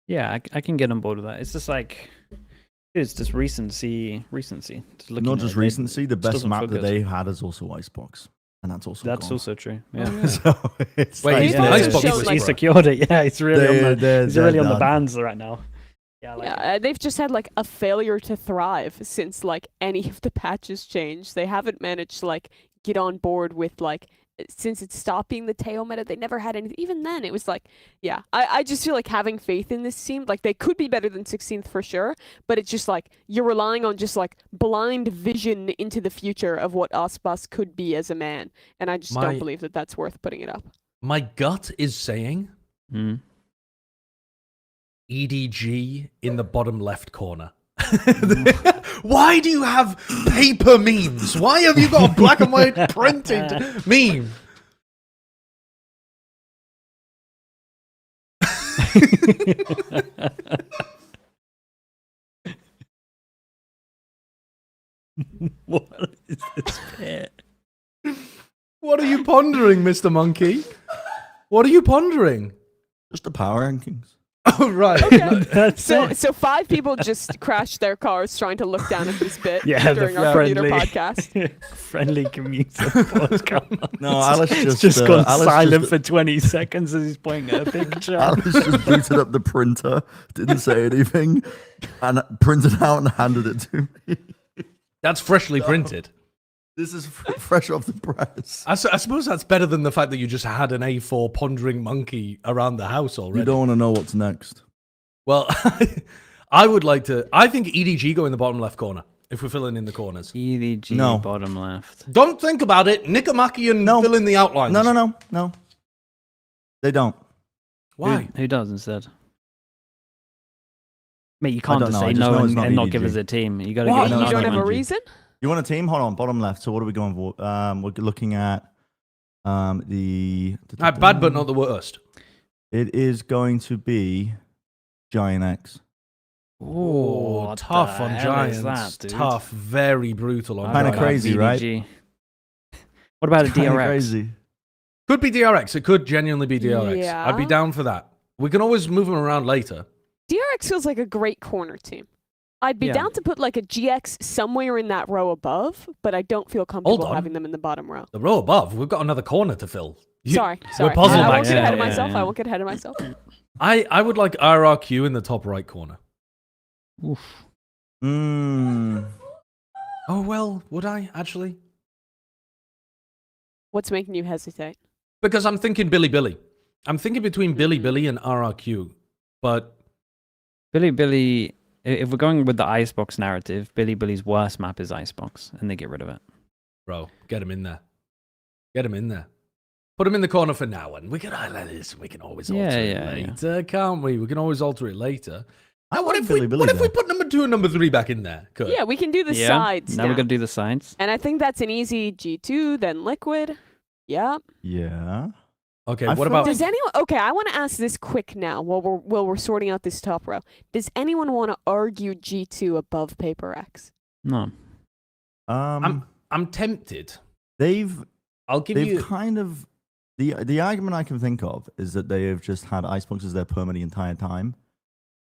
Yeah, I can get on board with that. It's just like it's just recency. Just looking Not at just it, recency, the best doesn't map feel that good. they've had is also Icebox. And that's also That's gone. also true. Yeah. So it's Wait, like, he's They've the also Icebox shown, whisperer. like- He secured it. Yeah, it's really on the he's really on the done. bands right now. Yeah, like Yeah, they've just had like a failure to thrive since like any of the patches changed. They haven't managed to like get on board with like since it stopped being the Teo meta, they never had anything. Even then, it was like, yeah, I just feel like having faith in this team. Like, they could be better than 16th for sure, but it's just like you're relying on just like blind vision into the future of what Aspas could be as a man, and I just don't believe that that's worth putting it up. My gut is saying Mm. EDG in the bottom left corner. Why do you have paper memes? Why have you got a black and white printed meme? What is this bit? What are you pondering, Mr. Monkey? What are you pondering? Just the power rankings. Oh, right. Okay. That's So, it. so 5 people just crashed their cars trying to look down at this bit Yeah, during the our computer friendly- podcast. Friendly commuter podcast. No, Alice It's just gone Alice silent just- for 20 seconds as he's pointing at a picture. Alice just booted up the printer, didn't say anything, and printed out and handed it to me. That's freshly printed. This is fresh off the press. I suppose that's better than the fact that you just had an A4 pondering monkey around the house already. You don't want to know what's next. Well, I would like to. I think EDG go in the bottom left corner if we're filling in the corners. EDG No. bottom left. Don't think about it. Nikamaki and No. fill in the outlines. No. They don't. Why? Who does instead? Mate, you can't don't just know. I say just no know it's and, not and not give EDG. us a team. You got to Why? give You us don't an have a argument. reason? You want a team? Hold on, bottom left. So what are we going for? We're looking at the. Bad, but not the worst. It is going to be Giant X. Oh, what tough the on hell is Giants. that, dude? Tough, very brutal on Kinda Giants. crazy, right? VDG. What about a Kinda DRX? Crazy. Could be DRX. It could genuinely be DRX. Yeah. I'd be down for that. We can always move them around later. DRX feels like a great corner team. I'd be Yeah. down to put like a GX somewhere in that row above, but I don't feel comfortable on. having them in the bottom row. The row above, we've got another corner to fill. Sorry. puzzle I won't backs. get ahead of Yeah, myself. yeah. I won't get ahead of myself. I would like RRQ in the top right corner. Oof. Mm. Oh, well, would I actually? What's making you hesitate? Because I'm thinking Billy. I'm thinking between Billy and RRQ. But Billy, if we're going with the Icebox narrative, Billy's worst map is Icebox, and they get rid of it. bro, get him in there. Get him in there. Put him in the corner for now, and we can highlight this. We can always alter it later, can't we? We can always alter it later. Now, what like if we Billy what if we though. put number 2 and number 3 back in there? Good. Yeah, we can do the Yeah. sides Now now. we're gonna do the sides. And I think that's an easy G2, then Liquid. Yeah. Yeah. Okay. I What feel about? Does anyone? Okay, I want to ask this quick now while we're sorting out this top row. Does anyone want to argue G2 above Paper X? No. I'm. I'm tempted. They've I'll give they've you. kind of the argument I can think of is that they have just had Icebox as their perma the entire time,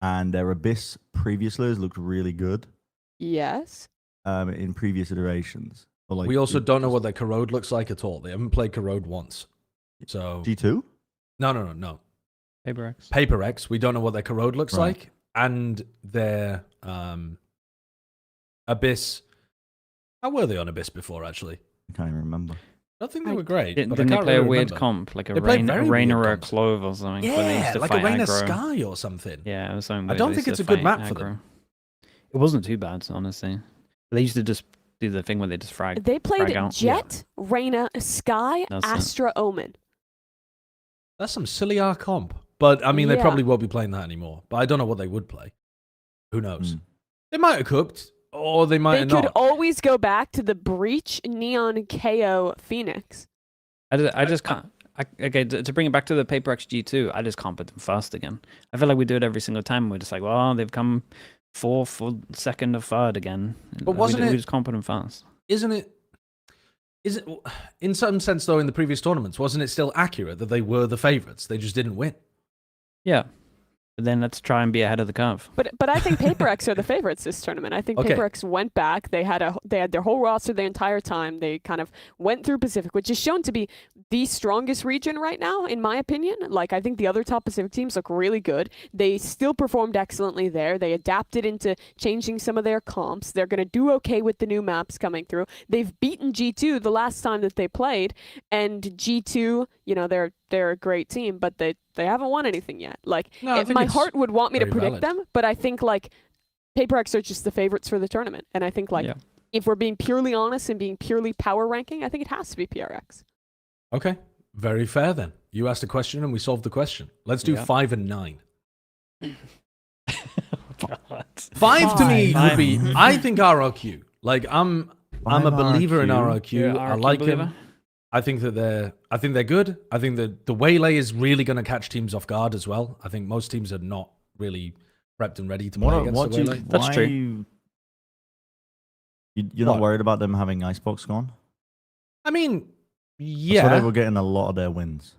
and their Abyss previously has looked really good Yes. in previous iterations. But like We also it don't know just- what their corrode looks like at all. They haven't played corrode once. So G2. no. Paper X. Paper X. We don't know what their corrode looks Right. like, and their Abyss. How were they on Abyss before? Actually, I can't even remember. I don't think they were great. but I Didn't they can't play a really weird remember. comp, like a They played very Rain weird or a comps. Clove or something? where they used Yeah, to like a fight Rain of aggro. Sky or something. Yeah, it was something I weird. don't They think used it's to a good fight map for them. aggro. It wasn't too bad, honestly. They used to just do the thing where they just frag. They played frag out. Jet, Reyna, Sky, That's it. Astra, Omen. That's some silly R comp. But I mean, they Yeah. probably won't be playing that anymore. But I don't know what they would play. Who knows? Hmm. They might have cooked, or they might They have could not. always go back to the Breach, Neon, KO, Phoenix. I just can't. Okay, to bring it back to the Paper X G2, I just can't put them first again. I feel like we do it every single time. We're just like, well, they've come fourth, or second, or third again. But wasn't we it- just can't put them first. Isn't it? Is it? In some sense, though, in the previous tournaments, wasn't it still accurate that they were the favorites? They just didn't win. Yeah. But then let's try and be ahead of the curve. But I think PaperX are the favorites this tournament. I think Okay. PaperX went back. They had their whole roster the entire time. They kind of went through Pacific, which is shown to be the strongest region right now, in my opinion. Like, I think the other top Pacific teams look really good. They still performed excellently there. They adapted into changing some of their comps. They're going to do okay with the new maps coming through. They've beaten G2 the last time that they played, and G2, you know, they're a great team, but they haven't won anything yet. Like, No, I think my it's heart would want me to very predict valid. them, but I think like PaperX are just the favorites for the tournament. And I think like Yeah. if we're being purely honest and being purely power ranking, I think it has to be PRX. Okay, very fair then. You asked a question and we solved the question. Let's do Yeah. 5 and 9. God. 5 to me Five. would be. I think RRQ. Like I'm a believer in RRQ. You're an I RRQ like believer? him. I think that they're good. I think that the Waylay is really going to catch teams off guard as well. I think most teams are not really prepped and ready to play against the Waylay. That's true. You're not What? worried about them having Icebox gone? I mean, That's why yeah. they were getting a lot of their wins.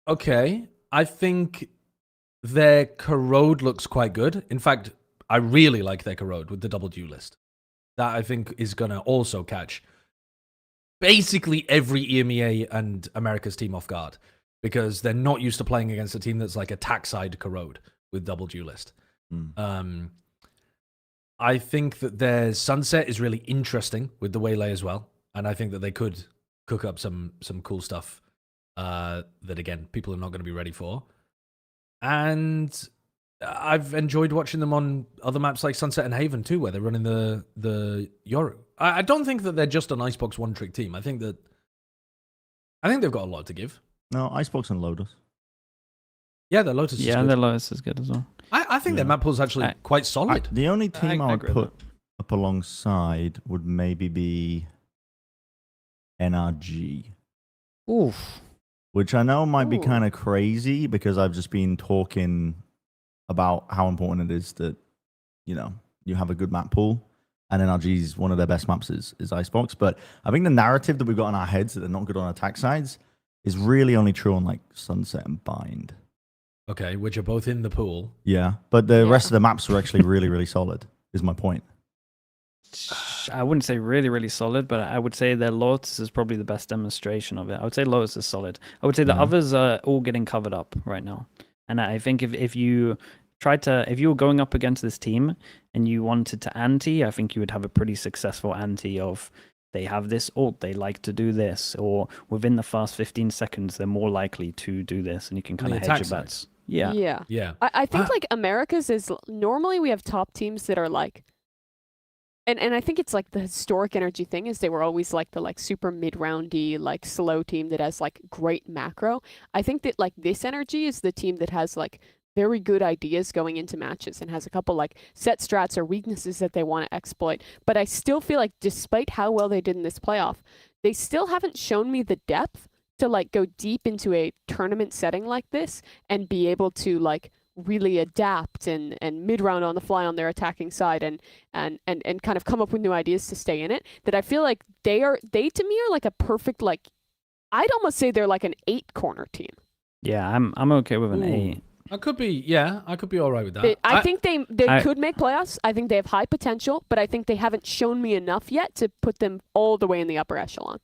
Okay. I think their Corrode looks quite good. In fact, I really like their Corrode with the double duelist. That I think is going to also catch basically every EMEA and America's team off guard because they're not used to playing against a team that's like attack side Corrode with double duelist. Mm. I think that their Sunset is really interesting with the Waylay as well. And I think that they could cook up some cool stuff that, again, people are not going to be ready for. And I've enjoyed watching them on other maps like Sunset and Haven too, where they're running the Yoru. I don't think that they're just an Icebox one-trick team. I think they've got a lot to give. No, Icebox and Lotus. Yeah, their Lotus is Yeah, good. their Lotus is good as well. I think their Yeah. map pool is actually quite solid. The only team I would agree with put up alongside would maybe be NRG, Oof. which I know might be Ooh. kind of crazy because I've just been talking about how important it is that, you know, you have a good map pool. And NRG's one of their best maps is Icebox. But I think the narrative that we've got in our heads that they're not good on attack sides is really only true on like Sunset and Bind. Okay, which are both in the pool. Yeah. But the Yeah. rest of the maps are actually really, really solid, is my point. I wouldn't say really, really solid, but I would say their Lotus is probably the best demonstration of it. I would say Lotus is solid. I would say the Yeah. others are all getting covered up right now. And I think if you were going up against this team and you wanted to anti, I think you would have a pretty successful anti of they have this ult, they like to do this, or within the first 15 seconds, they're more likely to do this, and you can kind The of attack hedge your side. bets. Yeah. Yeah. Yeah. I think Ah. like America's is normally we have top teams that are like, and I think it's like the historic energy thing is they were always like the like super mid-roundy like slow team that has like great macro. I think that like this energy is the team that has like very good ideas going into matches and has a couple like set strats or weaknesses that they want to exploit. But I still feel like despite how well they did in this playoff, they still haven't shown me the depth to like go deep into a tournament setting like this and be able to like really adapt and mid-round on the fly on their attacking side and kind of come up with new ideas to stay in it. That I feel like they to me are like a perfect like I'd almost say they're like an 8 corner team. Yeah, I'm okay with an Ooh. 8. I could be all right with that. I think they I- could make playoffs. I think they have high potential, but I think they haven't shown me enough yet to put them all the way in the upper echelon.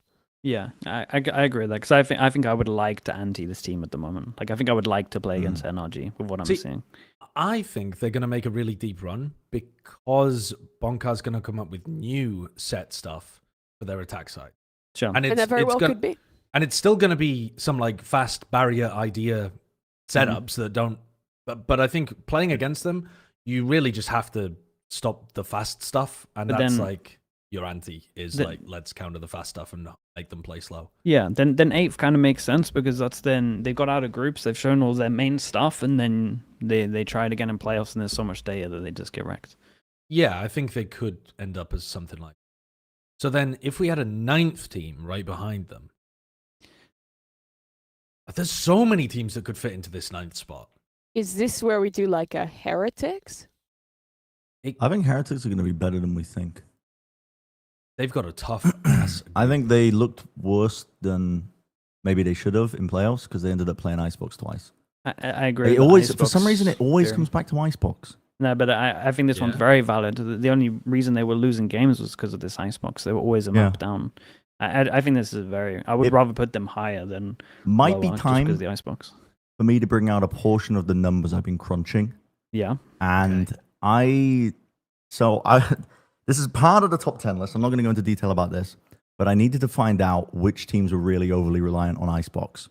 Yeah, I agree with that because I think I would like to anti this team at the moment. Like I think I would like to play against NRG with what I'm See, seeing. I think they're going to make a really deep run because Bonkar's going to come up with new set stuff for their attack side. Sure. And And that very well could be. And it's still going to be some like fast barrier idea setups that don't. But I think playing against them, you really just have to stop the fast stuff, and But that's then- like your anti is then- like let's counter the fast stuff and not make them play slow. Yeah, then 8th kind of makes sense because that's then they've got out of groups, they've shown all their main stuff, and then they try it again in playoffs, and there's so much data that they just get wrecked. Yeah, I think they could end up as something like. So then, if we had a 9th team right behind them, there's so many teams that could fit into this 9th spot. Is this where we do like a Heretics? I think Heretics are going to be better than we think. They've got a tough ass. I think they looked worse than maybe they should have in playoffs because they ended up playing Icebox twice. I agree. It with always, for Icebox some reason, it always theory. comes back to Icebox. No, but I think this one's Yeah. very valid. The only reason they were losing games was because of this Icebox. They were always a map down. I think this is very. I would rather put them higher than Might lower, be just time because the Icebox. for me to bring out a portion of the numbers I've been crunching. Yeah. And this is part of the top 10 list. I'm not going to go into detail about this, but I needed to find out which teams were really overly reliant on Icebox.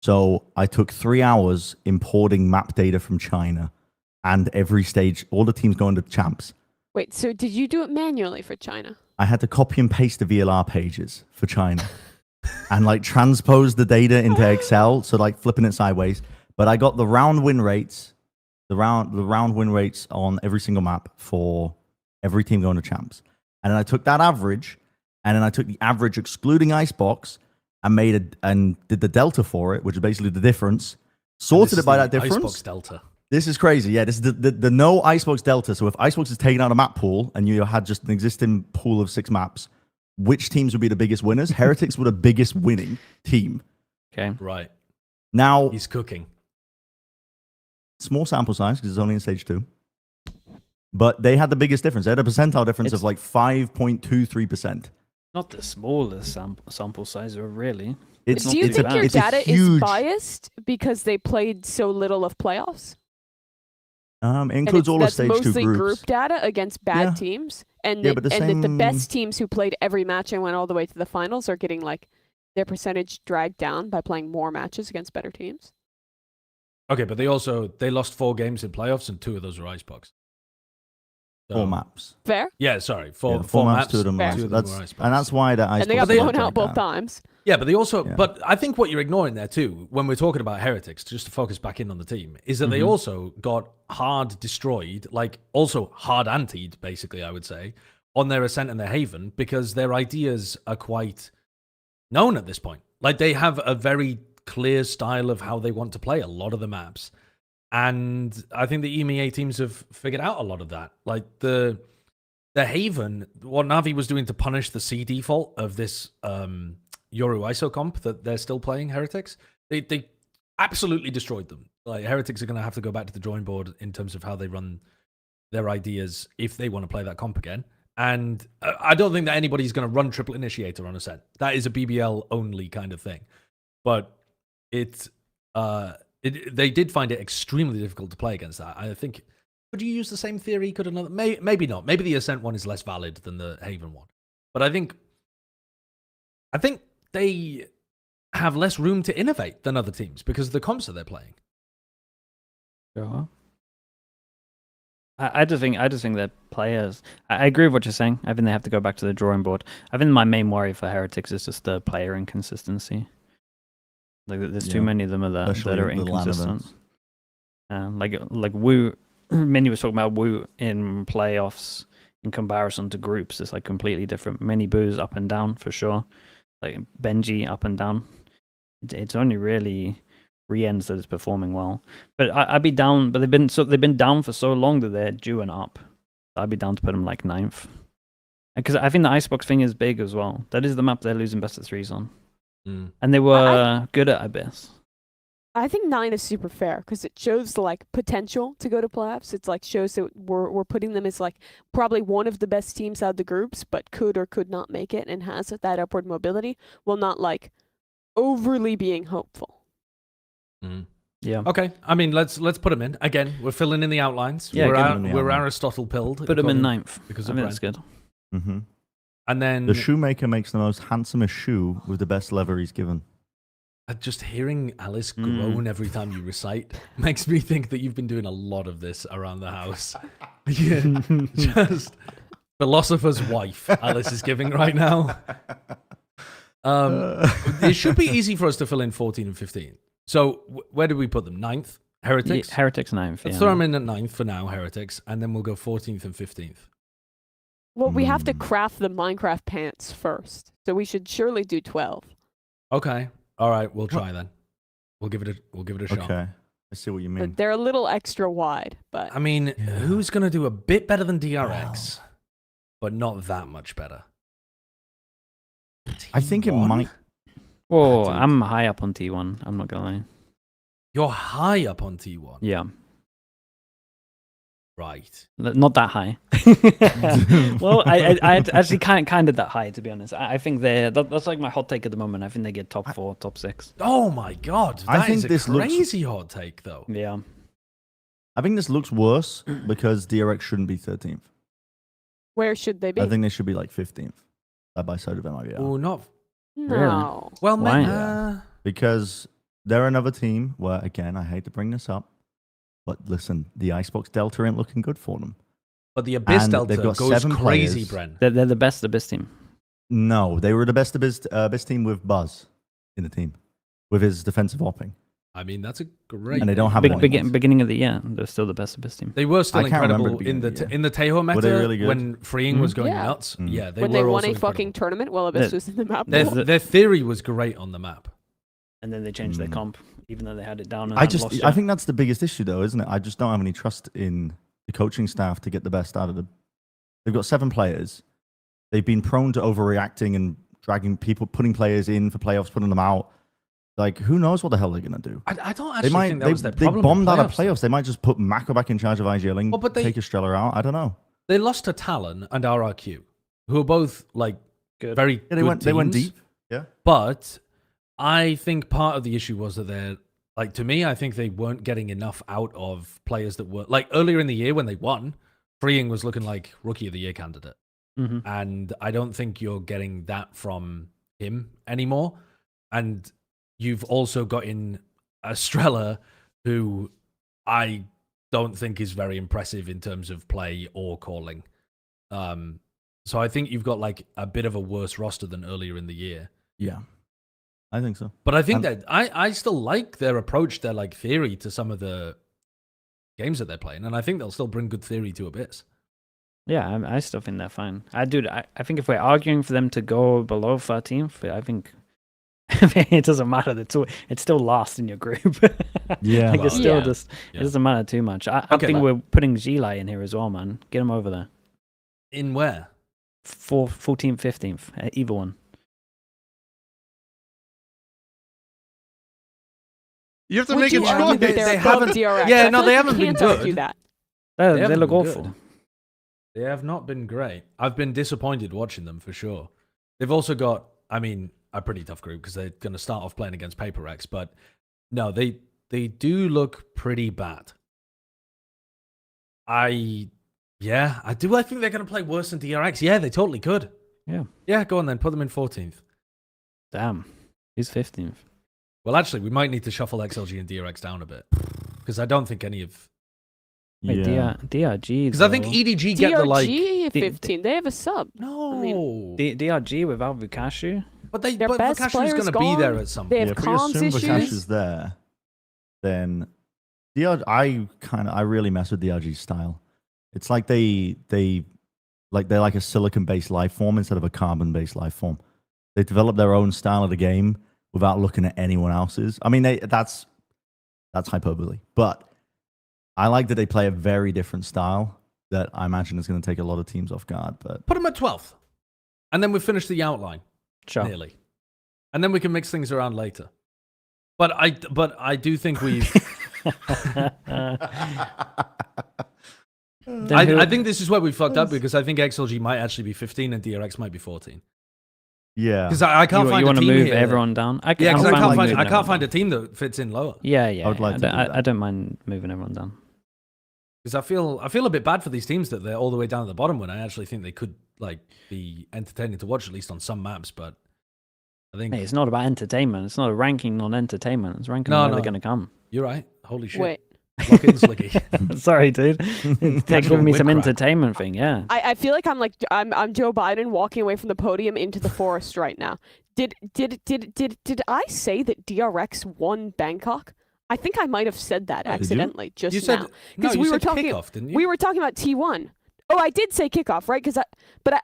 So I took 3 hours importing map data from China and every stage, all the teams going to champs. Wait, so did you do it manually for China? I had to copy and paste the VLR pages for China and like transpose the data into Excel. So like flipping it sideways, but I got the round win rates, the round win rates on every single map for every team going to champs. And then I took that average and then I took the average excluding Icebox and did the delta for it, which is basically the difference, sorted it by that difference. Icebox delta. This is crazy. Yeah, this is the no Icebox delta. So if Icebox is taken out of map pool and you had just an existing pool of 6 maps, which teams would be the biggest winners? Heretics were the biggest winning team. Okay. Right. Now, He's cooking. small sample size because it's only in stage 2. But they had the biggest difference. They had a percentile difference of like 5.23%. Not the smallest sample size, really. Do you think your it's a data is huge- biased because they played so little of playoffs? It And includes all the that's stage 2 mostly groups. group data against bad Yeah. teams, and Yeah, that but the the same- best teams who played every match and went all the way to the finals are getting like their percentage dragged down by playing more matches against better teams. Okay, but they lost 4 games in playoffs and 2 of those were Icebox. So- 4 maps. Fair, Yeah, sorry. Yeah, 4 maps. 2 of them. Fair. Were, 2 of them that's, were Icebox. and that's why the Icebox. and they got they- blown got out dragged both down. times. Yeah, but they also, Yeah. but I think what you're ignoring there too, when we're talking about Heretics, just to focus back in on the team, is that they also got hard destroyed, like also hard antied, basically, I would say, on their Ascent and their Haven, because their ideas are quite known at this point. Like they have a very clear style of how they want to play a lot of the maps. And I think the EMEA teams have figured out a lot of that. Like the Haven, what Navi was doing to punish the C default of this Yoru ISO comp that they're still playing Heretics, they absolutely destroyed them. Like Heretics are going to have to go back to the drawing board in terms of how they run their ideas if they want to play that comp again. And I don't think that anybody's going to run triple initiator on Ascent. That is a BBL only kind of thing. But they did find it extremely difficult to play against that. I think, could you use the same theory? Could another? Maybe not. Maybe the Ascent one is less valid than the Haven one. But I think they have less room to innovate than other teams because of the comps that they're playing. Sure. I just think that players. I agree with what you're saying. I think they have to go back to the drawing board. I think my main worry for Heretics is just the player inconsistency. Like there's too many of them that Especially are the LAN inconsistent. events. Like Wu, Many was talking about Wu in playoffs in comparison to groups. It's like completely different. Many boos up and down for sure. Like Gen.G up and down. It's only really Rien's that is performing well. But I'd be down. But they've been down for so long that they're due and up. I'd be down to put them like 9th. Because I think the Icebox thing is big as well. That is the map they're losing best of 3s on. And they were good at Abyss. I think 9 is super fair because it shows the like potential to go to playoffs. It's like shows that we're putting them as like probably one of the best teams out of the groups, but could or could not make it and has that upward mobility while not like overly being hopeful. Yeah. Okay. I mean, let's put them in again. We're filling in the outlines. Yeah, we're give them the we're outline. Aristotle pilled. Put them in 9th. because I of think that's Bren. good. Mm-hmm. And then The shoemaker makes the most handsomest shoe with the best leather he's given. just hearing Alice groan every time you recite makes me think that you've been doing a lot of this around the house. Yeah, just philosopher's wife Alice is giving right now. It should be easy for us to fill in 14 and 15. So where do we put them? 9th? Heretics? Heretics 9th. Let's Yeah. throw them in at 9th for now, Heretics, and then we'll go 14th and 15th. Well, we have to craft the Minecraft pants first, so we should surely do 12. Okay. All right, we'll try then. We'll give it a shot. Okay. I see what you mean. But they're a little extra wide, but I mean, who's going to do a bit better than DRX, but not that much better? I think it T1? might. Oh, dude. I'm high up on T1. I'm not gonna lie. You're high up on T1. Yeah, Right. not that high. Well, I actually kind of that high, to be honest. I think that's like my hot take at the moment. I think they get top 4, top 6. Oh my god. I That think is a this looks- crazy hot take though. Yeah. I think this looks worse because DRX shouldn't be 13th. Where should they be? I think they should be like 15th, side by side with MIBR. Oh, not no. well. Why? Man, Because they're another team where, again, I hate to bring this up, but listen, the Icebox Delta ain't looking good for them. but the Abyss And Delta they've got goes 7 crazy, players. Bren. They're the best Abyss team. No, they were the best Abyss team with Buzz in the team, with his defensive opping. I mean, that's a great. And they don't have Big, one. beginning of the year, they're still the best Abyss team. They were still I can't remember incredible the in the beginning of the in the Tejo meta Were they really good? when freeing was going Yeah. nuts. Mm. Yeah, they When were they won also a fucking incredible. tournament while Abyss The- was in the map. Their, pool. their theory was great on the map. And then they changed their Mm. comp, even though they had it down. And I then lost I it. think that's the biggest issue, though, isn't it? I just don't have any trust in the coaching staff to get the best out of them. They've got 7 players. They've been prone to overreacting and dragging people, putting players in for playoffs, putting them out. Like, who knows what the hell they're gonna do? I don't They actually might. think that They, was their they problem. in bombed out of though. playoffs. They might just put Mako back in charge of IGLing, Well, but they- take Estrella out. I don't know. They lost to Talon and RRQ, who are both like Good. very Yeah, good they went teams. deep. Yeah. But I think part of the issue was that they're like, to me, I think they weren't getting enough out of players that were like earlier in the year when they won. Freeing was looking like rookie of the year candidate, Mhm. and I don't think you're getting that from him anymore. And you've also got in Estrella, who I don't think is very impressive in terms of play or calling. So I think you've got like a bit of a worse roster than earlier in the year. Yeah. I think so. But I think And- that I still like their approach, their like theory to some of the games that they're playing, and I think they'll still bring good theory to Abyss. Yeah, I still think they're fine. I think if we're arguing for them to go below 13th, I think it doesn't matter. It's still last in your group. Yeah. Like, it's Well, still yeah. just Yeah. it doesn't matter too much. I Okay, think but- we're putting Gilai in here as well, man. Get him over there. In where? 14th, 15th, either one. You have to Would make a you argue choice. that they're They above haven't- DRX? yeah, I no, feel they like haven't you been can't argue good. that. They haven't look been awful. good. They have not been great. I've been disappointed watching them for sure. They've also got, I mean, a pretty tough group because they're going to start off playing against Paper X, but no, they do look pretty bad. I do. I think they're going to play worse than DRX. Yeah, they totally could. Yeah. Yeah, go on then. Put them in 14th. Damn. He's 15th. Well, actually, we might need to shuffle XLG and DRX down a bit because I don't think any of. Wait, Yeah. DRG. Because I think though. EDG get the like. DRG 15. They have a sub. No, DRG without Vukashu. but their but best Vakashu's player's going to be there gone. at some They point. have if we comms assume Vakash issues. is there, then I really mess with DRG's style. It's like they're like a silicon-based life form instead of a carbon-based life form. They develop their own style of the game without looking at anyone else's. I mean, that's hyperbole, but I like that they play a very different style that I imagine is going to take a lot of teams off guard. But Put them at 12th, and then we finish the outline Sure. nearly, and then we can mix things around later. But I do think we've. I think this is where we fucked up because I think XLG might actually be 15 and DRX might be 14. yeah, Because I can't you find want a to team move here. everyone down? Yeah, because I'm I fine can't with find moving I can't everyone find a down. team that fits in lower. Yeah, yeah. I would like to do that. I don't mind moving everyone down. Because I feel a bit bad for these teams that they're all the way down at the bottom when I actually think they could like be entertaining to watch at least on some maps. But I think Hey, it's not about entertainment. It's not a ranking on entertainment. It's ranking No, on where no. they're going to come. you're right. Holy shit! Wait. Lock in Sliggy. Sorry, dude. They're Actual giving me some whip crack. entertainment thing. Yeah. I feel like I'm Joe Biden walking away from the podium into the forest right now. Did I say that DRX won Bangkok? I think I might have said that Oh, did you? accidentally just You said now. no. we You were said talking- kickoff, didn't you? We were talking about T1. Oh, I did say kickoff, right? Because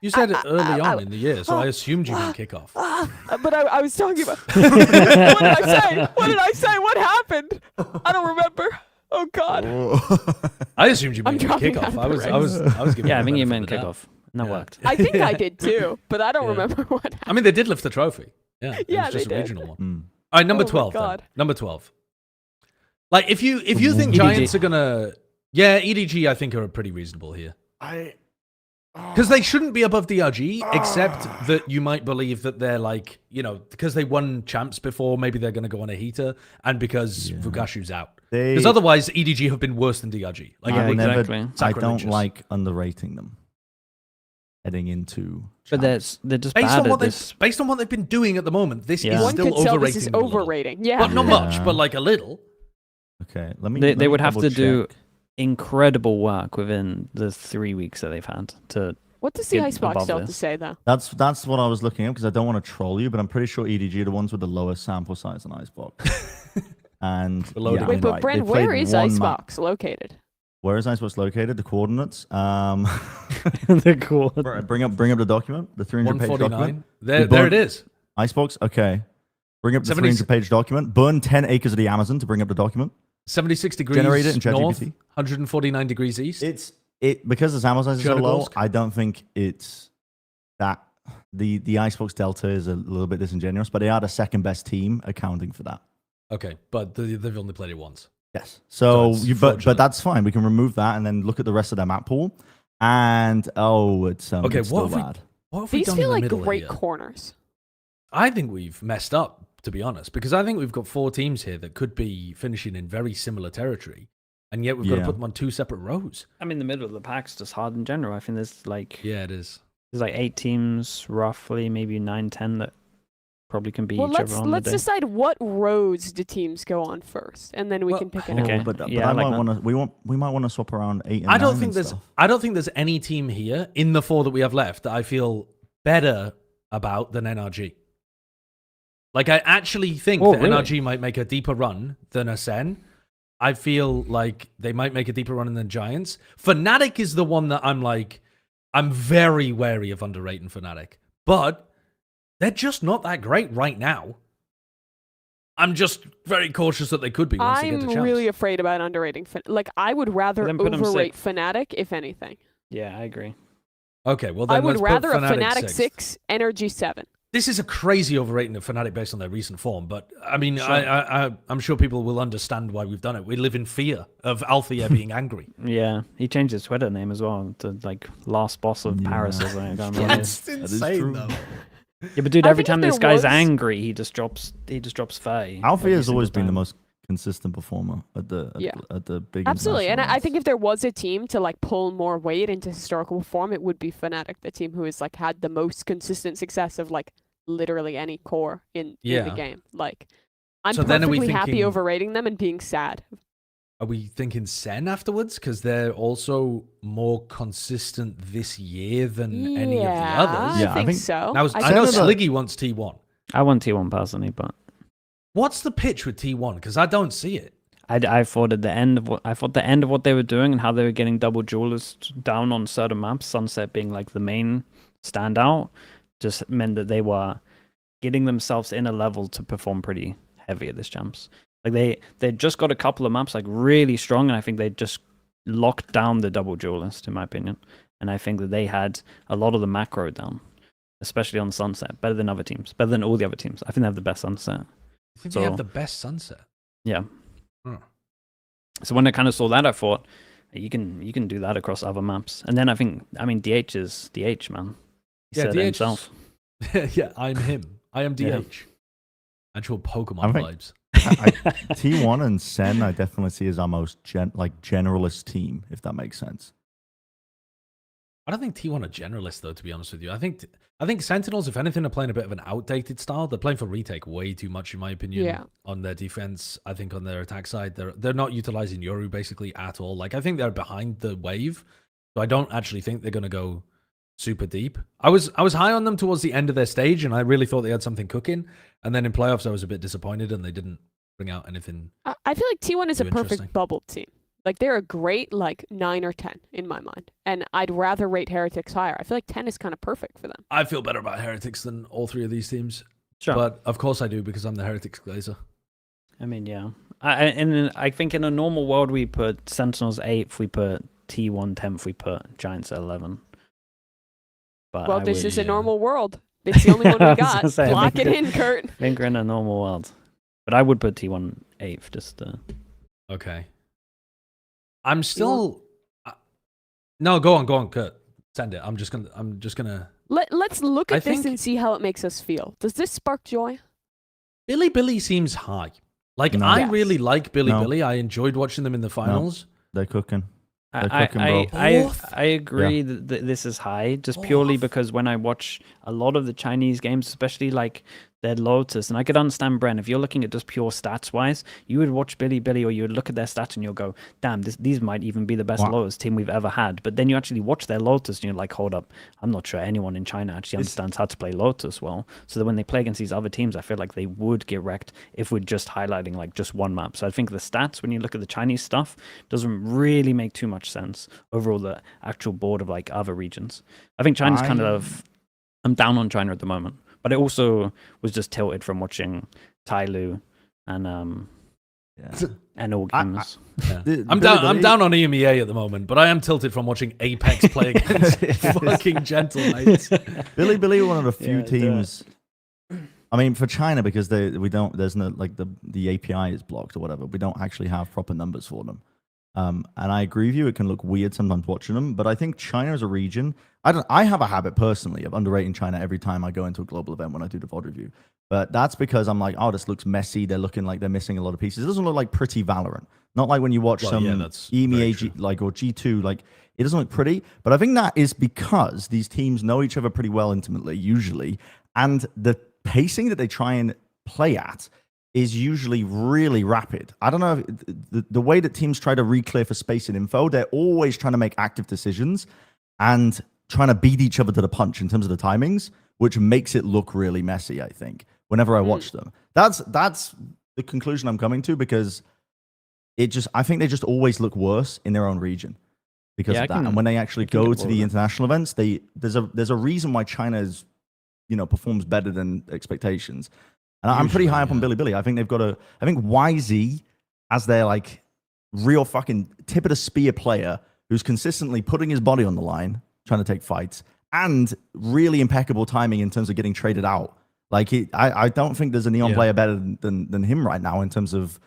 You said it early on in the year, so I assumed you meant kickoff. but I was talking about. What did I say? What did I say? What happened? I don't remember. Oh God. I assumed you I'm meant dropping kickoff. out I was giving. Yeah, you I think the you benefit meant of the doubt. kickoff. And that Yeah. worked. I think I did too, but I don't Yeah. remember what happened. I mean, they did lift the trophy. Yeah, Yeah, it was just they a did. regional one. Mm. All right, number Oh my 12. Then. God. Number 12. Like if you think EDG. Giants are gonna, yeah, EDG I think are pretty reasonable here because they shouldn't be above DRG, except that you might believe that they're like, you know, because they won champs before, maybe they're gonna go on a heater, and because Vugashu's out. Because otherwise, EDG have been worse than DRG. Like, Yeah, it would be exactly. I don't sacrilegious. like underrating them heading into. But champs. they're just based bad on at what this. based on what they've been doing at the moment. This Yeah. is One still could tell overrating. this is them a little. overrating. Yeah. But not much, Yeah. but like a little. Okay, let me. They let me would have to do double-check. incredible work within the 3 weeks that they've had to. What does the Get Icebox above still have to this. say, though? That's what I was looking at because I don't want to troll you, but I'm pretty sure EDG are the ones with the lowest sample size on Icebox. And Below the yeah, Wait, I'm But right. Bren, They where played is one Icebox located? Where is Icebox located? The coordinates. They're cool. Bring up the document, the 300-page 149. document. There it is. Icebox. Okay. Bring up the 70 300-page document. Burn 10 acres of the Amazon to bring up the document. 76 degrees Generate it in north, ChatGPT. 149 degrees east. It because the sample size is so low. Chernigorsk. I don't think it's that the Icebox Delta is a little bit disingenuous, but they are the second best team accounting for that. Okay, but they've only played it once. Yes. So it's you but fraudulent. that's fine. We can remove that and then look at the rest of their map pool. And it's Okay, it's still bad. What have we These done feel in the like middle great here? corners. I think we've messed up, to be honest, because I think we've got 4 teams here that could be finishing in very similar territory, and yet we've got to Yeah. put them on 2 separate rows. I mean, the middle of the pack's just hard in general. I think there's like Yeah, it is. 8 teams roughly, maybe 9, 10 that probably can beat Well, each other on let's the day. decide what rows do teams go on first, and then we Well, can pick an Okay. order. But Yeah, I I like might that. want to. We might want to swap around 8 and I don't 9 think and there's stuff. I don't think there's any team here in the 4 that we have left that I feel better about than NRG. Like, I actually think Oh, that really? NRG might make a deeper run than Ascen. I feel like they might make a deeper run than Giants. Fnatic is the one that I'm very wary of underrating Fnatic. But they're just not that great right now. I'm just very cautious that they could be once they get to I'm champs. really afraid about underrating. Like, I would rather then put 'em overrate sixth. Fnatic, if anything. Yeah, I agree. Okay, well then I would let's put rather a Fnatic Fnatic 6, Energy 7. This is a crazy overrating of Fnatic based on their recent form, but I mean, Sure. I'm sure people will understand why we've done it. We live in fear of Althea being angry. Yeah, he changed his Twitter name as well to like last boss of Paris or something. I can't remember. That is true. Yeah, but dude, I every think if time there this guy's was- angry, he just drops 30. Alfie every has always single been the time. most consistent performer at the Yeah. at the big. Absolutely, and international I think events. if there was a team to like pull more weight into historical form, it would be Fnatic, the team who has like had the most consistent success of like literally any core in the Yeah. game. Like, I'm So then are we perfectly happy thinking- overrating them and being sad. Are we thinking Sen afterwards? Because they're also more consistent this year than any of the others. Yeah, I I think think- so. Now, I Sen know are the- Sliggy wants T1. I want T1 personally, but What's the pitch with T1? Because I don't see it. I thought at the end of what they were doing and how they were getting double jewelers down on certain maps, Sunset being like the main standout, just meant that they were getting themselves in a level to perform pretty heavy at this champs. Like they just got a couple of maps like really strong, and I think they just locked down the double duelist, in my opinion. And I think that they had a lot of the macro down, especially on Sunset, better than other teams, better than all the other teams. I think they have the best Sunset. I think So- they have the best Sunset. Yeah. Hmm. So when I kind of saw that, I thought you can do that across other maps. And then I mean DH is DH, man. He said it DH 's- himself. yeah, I'm him. I am DH. Yeah. Actual Pokemon I think- vibes. T1 and Sen, I definitely see as our most generalist team, if that makes sense. I don't think T1 are generalists, though, to be honest with you. I think Sentinels, if anything, are playing a bit of an outdated style. They're playing for retake way too much, in my opinion, Yeah. on their defense. I think on their attack side, they're not utilizing Yoru basically at all. Like, I think they're behind the wave, so I don't actually think they're going to go super deep. I was high on them towards the end of their stage, and I really thought they had something cooking. And then in playoffs, I was a bit disappointed, and they didn't bring out anything. I feel like T1 is a Too perfect interesting. bubble team. Like, they're a great like 9 or 10 in my mind, and I'd rather rate Heretics higher. I feel like 10 is kind of perfect for them. I feel better about Heretics than all 3 of these teams. Sure. But of course I do, because I'm the Heretics Glazer. I mean, yeah. I think in a normal world, we put Sentinels 8th, we put T1 10th, we put Giants at 11. But Well, I this would- is a yeah. normal world. It's the only one I we was got. gonna say, I Lock think it in, Kurt. I think we're in a normal world. But I would put T1 8th, just Okay. I'm still. No, go on, Kurt. Send it. I'm just gonna. Let's look at I this think- and see how it makes us feel. Does this spark joy? Billy seems high. Like No. I Yes. really like Billy. No. I enjoyed watching them in the finals. They're cooking. They're I, cooking, bro. I agree that this is high, just purely because when I watch a lot of the Chinese games, especially like their Lotus, and I could understand Bren, if you're looking at just pure stats wise, you would watch Billy, or you would look at their stats and you'll go, damn, these might even be the best Wow. Lotus team we've ever had. But then you actually watch their Lotus and you're like, hold up, I'm not sure anyone in China actually understands how to play Lotus well. So that when they play against these other teams, I feel like they would get wrecked if we're just highlighting like just one map. So I think the stats, when you look at the Chinese stuff, doesn't really make too much sense over all the actual board of like other regions. I think China's kind of, I'm down on China at the moment. But it also was just tilted from watching Tyloo and all games. I'm down on EMEA at the moment, but I am tilted from watching Apex play against fucking Gentle mates. Billy, one of the few Yeah, teams. I mean, for China, because there's no like the API is blocked or whatever. We don't actually have proper numbers for them. And I agree with you. It can look weird sometimes watching them, but I think China as a region. I have a habit personally of underrating China every time I go into a global event when I do the VOD review. But that's because I'm like, oh, this looks messy. They're looking like they're missing a lot of pieces. It doesn't look like pretty Valorant. Not like when you watch some that's very EMEA true. like or G2. Like it doesn't look pretty. But I think that is because these teams know each other pretty well intimately, usually, and the pacing that they try and play at is usually really rapid. I don't know if the way that teams try to re-clear for space and info, they're always trying to make active decisions and trying to beat each other to the punch in terms of the timings, which makes it look really messy, I think, whenever I watch them. That's the conclusion I'm coming to, because I think they just always look worse in their own region because of that. And when they actually go to the international events, there's a reason why China's, performs better than expectations. And I'm pretty high up on Billy. I think they've got I think YZ as their like real fucking tip of the spear player who's consistently putting his body on the line, trying to take fights, and really impeccable timing in terms of getting traded out. Like I don't think there's a Neon player better than him right now in terms of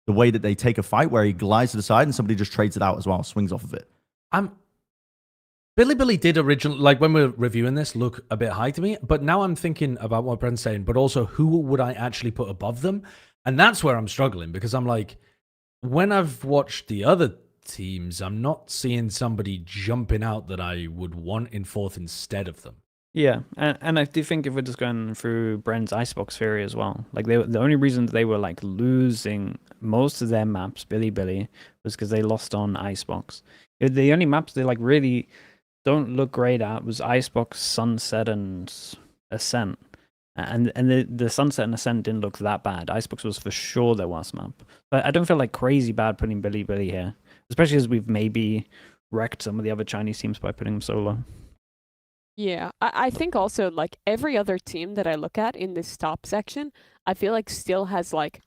the way that they take a fight where he glides to the side and somebody just trades it out as well, swings off of it. Billy did originally, like when we're reviewing this, look a bit high to me, but now I'm thinking about what Bren's saying, but also who would I actually put above them? And that's where I'm struggling, because I'm like, when I've watched the other teams, I'm not seeing somebody jumping out that I would want in fourth instead of them. Yeah, and I do think if we're just going through Bren's Icebox theory as well, like the only reason they were like losing most of their maps, Billy, was because they lost on Icebox. The only maps they like really don't look great at was Icebox, Sunset, and Ascent. And the Sunset and Ascent didn't look that bad. Icebox was for sure their worst map. But I don't feel like crazy bad putting Billy here, especially as we've maybe wrecked some of the other Chinese teams by putting them so low. Yeah, I think also like every other team that I look at in this top section, I feel like still has like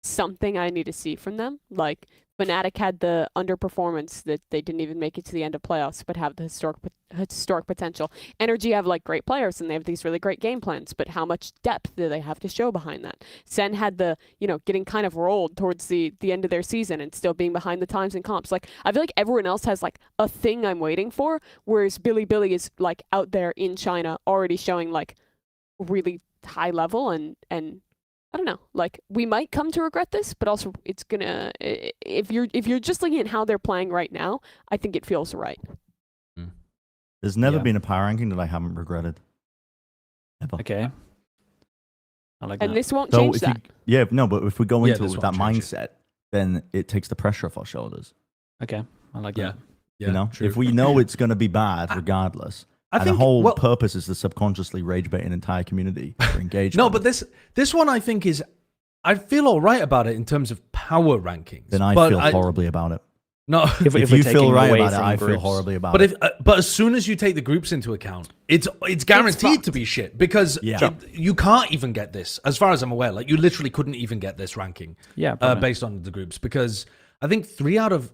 something I need to see from them. Like Fnatic had the underperformance that they didn't even make it to the end of playoffs, but have the historic potential. Energy have like great players and they have these really great game plans, but how much depth do they have to show behind that? Sen had the, getting kind of rolled towards the end of their season and still being behind the times in comps. Like I feel like everyone else has like a thing I'm waiting for, whereas Billy is like out there in China already showing like really high level and I don't know. Like we might come to regret this, but also it's gonna. If you're just looking at how they're playing right now, I think it feels right. There's never been a power ranking that I haven't regretted. Ever. Okay. I like that. And this won't change that. But if we go into it this with that won't change mindset, then it takes the pressure off our shoulders. Okay, I like that. Yeah, true. If we know it's going to be bad, regardless. I and think the whole purpose is to subconsciously rage bait an entire community for engagement. No, but this one I think is, I feel all right about it in terms of power rankings. Then I feel horribly about it. No, if you feel right away about it, from I feel groups. horribly about it. But as soon as you take the groups into account, it's guaranteed to be shit, because you can't even get this, as far as I'm aware. Like you literally couldn't even get this ranking, Yeah, based on the groups, because I think 3 out of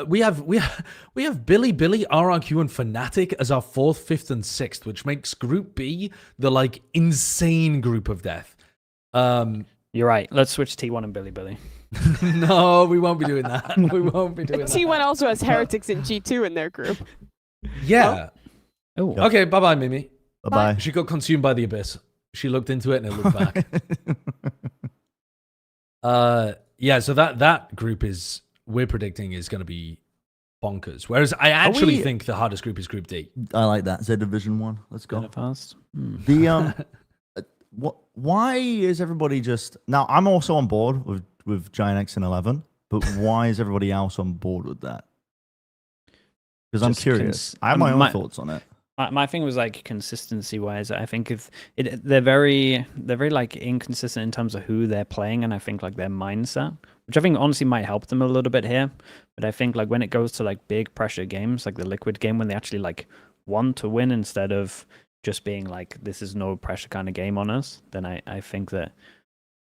We have Billy, RRQ, and Fnatic as our 4th, 5th, and 6th, which makes Group B the like insane group of death. You're right. Let's switch T1 and Billy. No, we won't be doing that. We won't be doing that. T1 also has Heretics and G2 in their group. Yeah. Oh, Okay. Bye, bye, Mimi. Bye She got consumed by the abyss. She looked into it and it looked back. Yeah. So that group we're predicting is going to be bonkers. Whereas I actually think the hardest group is Group D. I like that. Z Division 1. Let's go. fast. The why is everybody just now? I'm also on board with Giant X and 11, but why is everybody else on board with that? Because I'm Just curious. I have my own thoughts on it. My thing was like consistency wise. I think if they're very like inconsistent in terms of who they're playing, and I think like their mindset, which I think honestly might help them a little bit here. But I think like when it goes to like big pressure games, like the Liquid game, when they actually like want to win instead of just being like this is no pressure kind of game on us, then I think that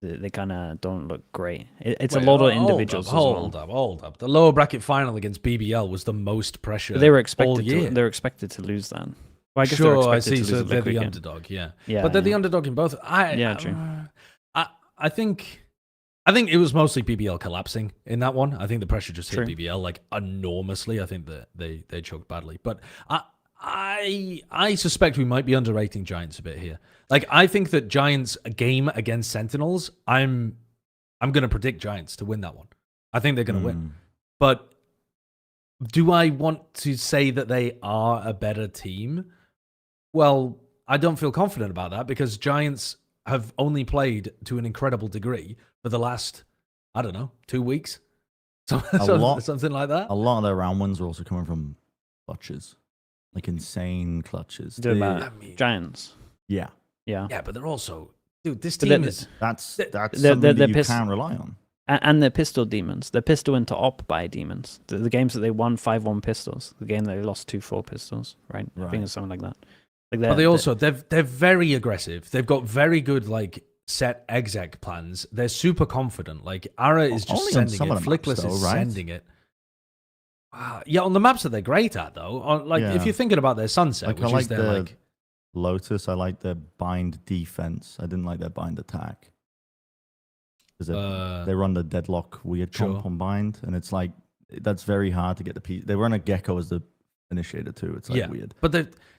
they kind of don't look great. It's a lot of individuals. Hold up. The lower bracket final against BBL was the most pressure. They were expected all year. they're expected to lose that. Well, I guess Sure, they're I expected see. to So lose they're Liquid the game. underdog, yeah. Yeah, But they're the yeah. underdog in both. True. I think it was mostly BBL collapsing in that one. I think the pressure just hit True. BBL like enormously. I think that they choked badly. But I suspect we might be underrating Giants a bit here. Like I think that Giants a game against Sentinels, I'm going to predict Giants to win that one. I think they're going to win. But do I want to say that they are a better team? Well, I don't feel confident about that because Giants have only played to an incredible degree for the last, I don't know, 2 weeks. Something like that. A lot of their round wins are also coming from clutches, like insane clutches. Giants. Yeah. Yeah, but they're also, dude, this But team is... That's something that you pissed- can't rely on. And they're pistol demons. They're pistol into op by demons. The games that they won 5-1 pistols. The game that they lost 2-4 pistols. Right. I think it's something like that. Like But they're very aggressive. They've got very good like set exec plans. They're super confident. Like Ara is just Only on sending some it. of the maps, Flickless though, is right? sending it. Yeah, on the maps that they're great at though. If you're thinking about their sunset, Like, I which like is their the like Lotus. I like their bind defense. I didn't like their bind attack. Because they run the deadlock weird comp on bind, and it's like that's very hard to get the piece. They run a gecko as the initiator too. It's like weird. But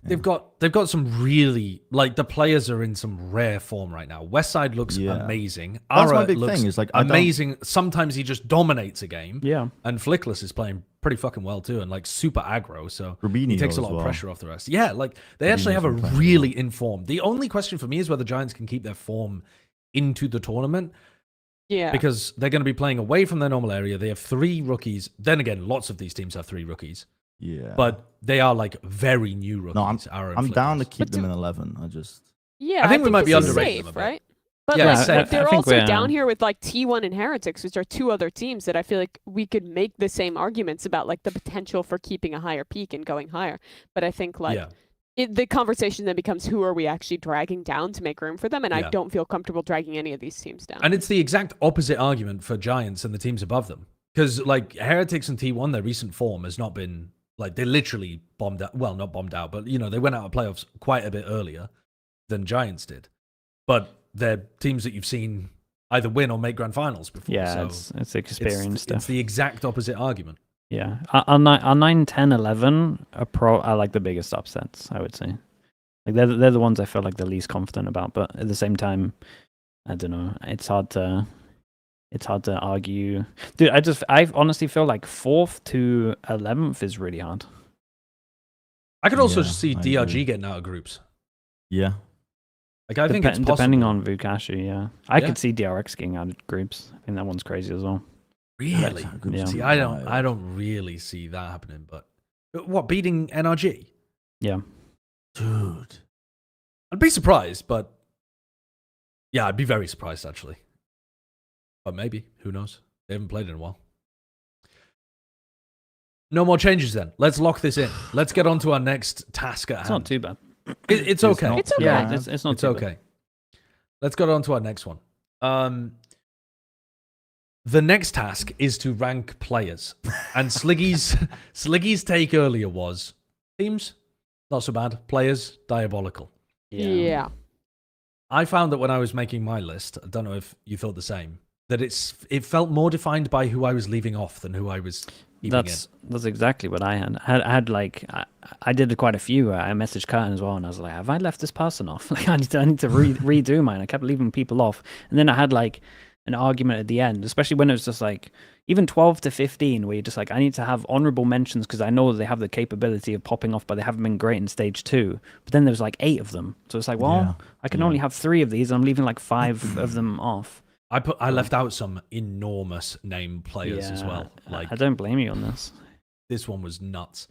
they've got some really like the players are in some rare form right now. Westside looks amazing. That's my Ara big looks thing. Is like amazing. Sometimes he just dominates a game. Yeah. And Flickless is playing pretty fucking well too, and like super aggro. So Rubinho he takes a as lot of well. pressure off the rest. Yeah, like they actually have a really informed. The only question for me is whether Giants can keep their form into the tournament. Yeah. Because they're going to be playing away from their normal area. They have 3 rookies. Then again, lots of these teams have 3 rookies. Yeah. But they are like very new rookies. No, Ara and I'm down to Flickless. keep them in 11. Yeah, I think we might be this is underrating safe, them a bit. right? But Yeah, like, safe. they're I think also we're- down here with like T1 and Heretics, which are 2 other teams that I feel like we could make the same arguments about like the potential for keeping a higher peak and going higher. But I think like the conversation then becomes who are we actually dragging down to make room for them, and I don't feel comfortable dragging any of these teams down. And it's the exact opposite argument for Giants and the teams above them. Because like Heretics and T1, their recent form has not been like they literally bombed out. Well, not bombed out, but you know they went out of playoffs quite a bit earlier than Giants did. But they're teams that you've seen either win or make grand finals before. Yeah, so it's experience stuff. It's the exact opposite argument. Yeah. On 9, 10, 11 are like the biggest upsets, I would say. Like they're the ones I feel like the least confident about, but at the same time, I don't know. It's hard to argue. Dude, I honestly feel like 4th to 11th is really hard. I could also Yeah, just see I DRG agree. getting out of groups. Yeah. Like I think it's possible. Depending on Vukashi, yeah. I could see DRX getting out of groups. I think that one's crazy as well. Really? Yeah. See, I don't really see that happening. But what, beating NRG? Yeah. Dude. I'd be surprised, but yeah, I'd be very surprised actually. But maybe, who knows? They haven't played in a while. No more changes then. Let's lock this in. Let's get on to our next task at hand. It's not too bad. It's okay. not It's okay. Yeah, it's not It's too okay. Let's get on to our next one. The next task is to rank players. And Sliggy's take earlier was teams, not so bad. Players, diabolical. Yeah. I found that when I was making my list, I don't know if you thought the same, that it felt more defined by who I was leaving off than who I was keeping in. That's exactly what I had. I had like I did quite a few. I messaged Curtin as well, and I was like, "Have I left this person off? Like, I need to redo mine." I kept leaving people off, and then I had like an argument at the end, especially when it was just like even 12 to 15, where you're just like, I need to have honorable mentions because I know they have the capability of popping off, but they haven't been great in stage 2. But then there's like 8 of them, so it's like, well, I can only have 3 of these, and I'm leaving like 5 of them off. I left out some enormous name players as well. Like, I don't blame you on this. This one was nuts.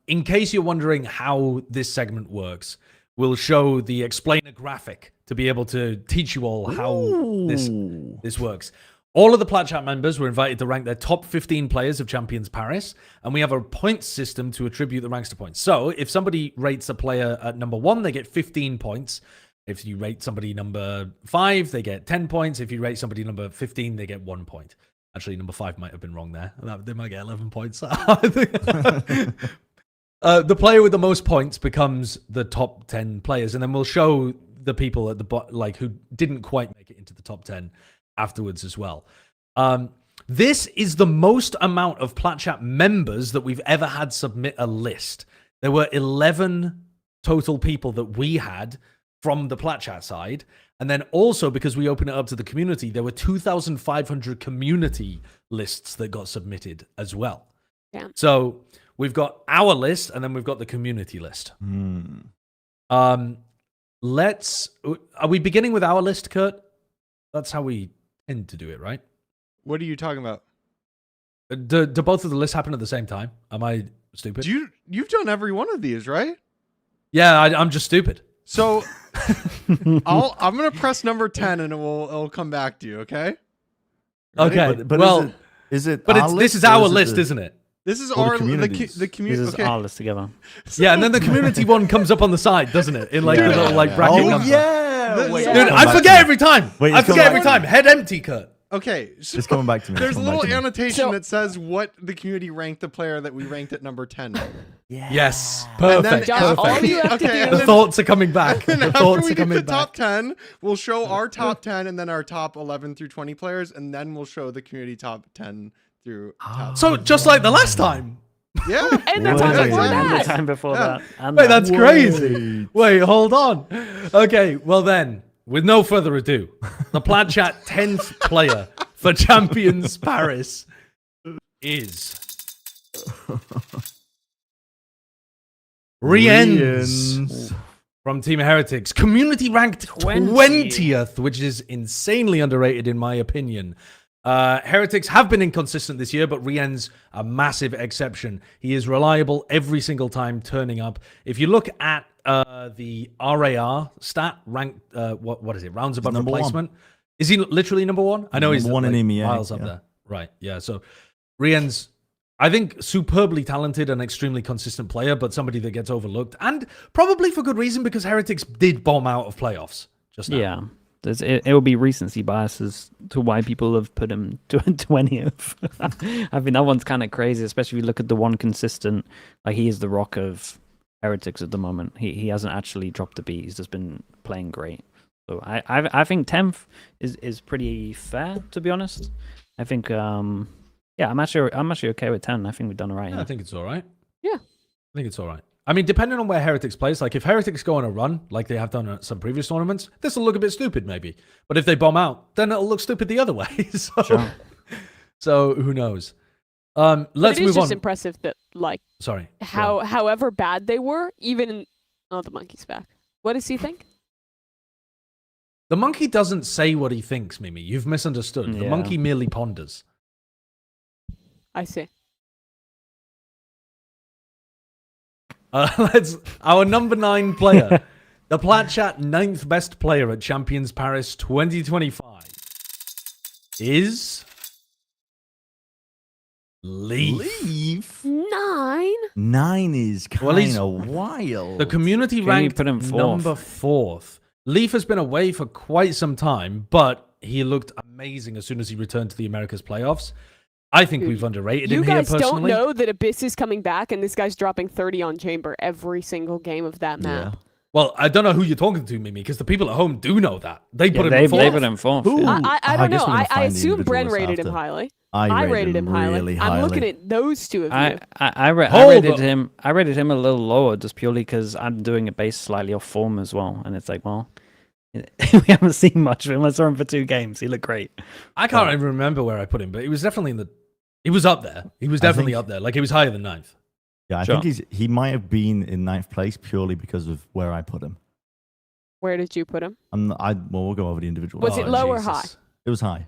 In case you're wondering how this segment works, we'll show the explainer graphic to be able to teach you all how this works. All of the Plat Chat members were invited to rank their top 15 players of Champions Paris, and we have a points system to attribute the ranks to points. So if somebody rates a player at number 1, they get 15 points. If you rate somebody number 5, they get 10 points. If you rate somebody number 15, they get 1 point. Actually, number 5 might have been wrong there. They might get 11 points. The player with the most points becomes the top 10 players, and then we'll show the people at the who didn't quite make it into the top 10 afterwards as well. This is the most amount of Plat Chat members that we've ever had submit a list. There were 11 total people that we had from the Plat Chat side. And then also, because we open it up to the community, there were 2,500 community lists that got submitted as well. Yeah. So we've got our list, and then we've got the community list. Are we beginning with our list, Kurt? That's how we tend to do it, right? What are you talking about? Do both of the lists happen at the same time? Am I stupid? You've done every one of these, right? Yeah, I'm just stupid. So I'm gonna press number 10 and it'll come back to you, okay? Ready? Okay. But well, is it but our this is list or our is it list, the- isn't it? This is Or the our communities. the community. This is Okay. all this together. Yeah, and then the community one comes up on the side, doesn't it? In like Yeah. the little like bracket Oh number. yeah. The- Wait, Dude, it's Dude, coming I back forget to me. every time. Wait, I it's forget coming every back time. Head empty, Kurt. Okay. So It's coming back to me. there's a It's coming little back to me. annotation So- that says what the community ranked the player that we ranked at number 10. Yes, And perfect. then Just all Perfect. you have to Okay, do and The then- thoughts are coming back. And The after thoughts we are get coming to top back. 10, we'll show our top 10 and then our top 11 through 20 players, and then we'll show the community top 10 through top. So just like the last time. Yeah. And the Wait, time wait, before wait. And the that. time before that. And Wait, that. that's crazy. Wait, hold on. Okay, well then, with no further ado, the Plat Chat 10th player for Champions Paris is Riens from Team Heretics, community ranked 20th, which is insanely underrated in my opinion. Heretics have been inconsistent this year, but Rien's a massive exception. He is reliable every single time turning up. If you look at the RAR stat, rank, what is it? Rounds above number one. replacement. Is he literally number 1? I know he's Number one in like, EMEA, miles up yeah. there. Right, yeah. So Rien's, I think, superbly talented and extremely consistent player, but somebody that gets overlooked. And probably for good reason, because Heretics did bomb out of playoffs just now. Yeah. It will be recency bias as to why people have put him to 20th. I mean, that one's kind of crazy, especially if you look at the one consistent. Like, he is the rock of Heretics at the moment. He hasn't actually dropped a beat. He's just been playing great. So I think 10th is pretty fair, to be honest. I think I'm actually okay with 10. I think we've done all right. Yeah, here. I think it's all right. Yeah. I think it's all right. I mean, depending on where Heretics plays, like if Heretics go on a run, like they have done at some previous tournaments, this will look a bit stupid maybe. But if they bomb out, then it'll look stupid the other way. So, Sure. so who knows? But Let's it is move just on. impressive that, like, Sorry. however bad they were, even in... Oh, the monkey's back. What does he think? The monkey doesn't say what he thinks, Mimi. You've misunderstood. The Yeah. monkey merely ponders. I see. Our number 9 player, the Plat Chat 9th best player at Champions Paris 2025 is Leaf. 9? 9 is Well, he's- kind of wild. The community Can you ranked put him fourth? number 4th. Leaf has been away for quite some time, but he looked amazing as soon as he returned to the Americas playoffs. I think Dude, we've underrated You him here guys don't personally. know that Abyss is coming back, and this guy's dropping 30 on Chamber every single game of that map. Yeah. Well, I don't know who you're talking to, Mimi, because the people at home do know that. They put him they before. put him fourth. Who? Yeah. I I don't guess know. we're gonna I find the assume Bren individuals rated him after. highly. I rated him really highly. I'm looking at those two of you. I Hold rated up. him. I rated him a little lower just purely because I'm doing a base slightly off form as well, and it's like, well, we haven't seen much of him. I saw him for 2 games. He looked great. I can't even remember where I put him, but he was definitely in the. He was up there. He was definitely up there. Like he was higher than 9th. Yeah, I Sure. think he might have been in 9th place purely because of where I put him. Where did you put him? Well, we'll go over the individual. Was it Oh, low or Jesus. high? It was high.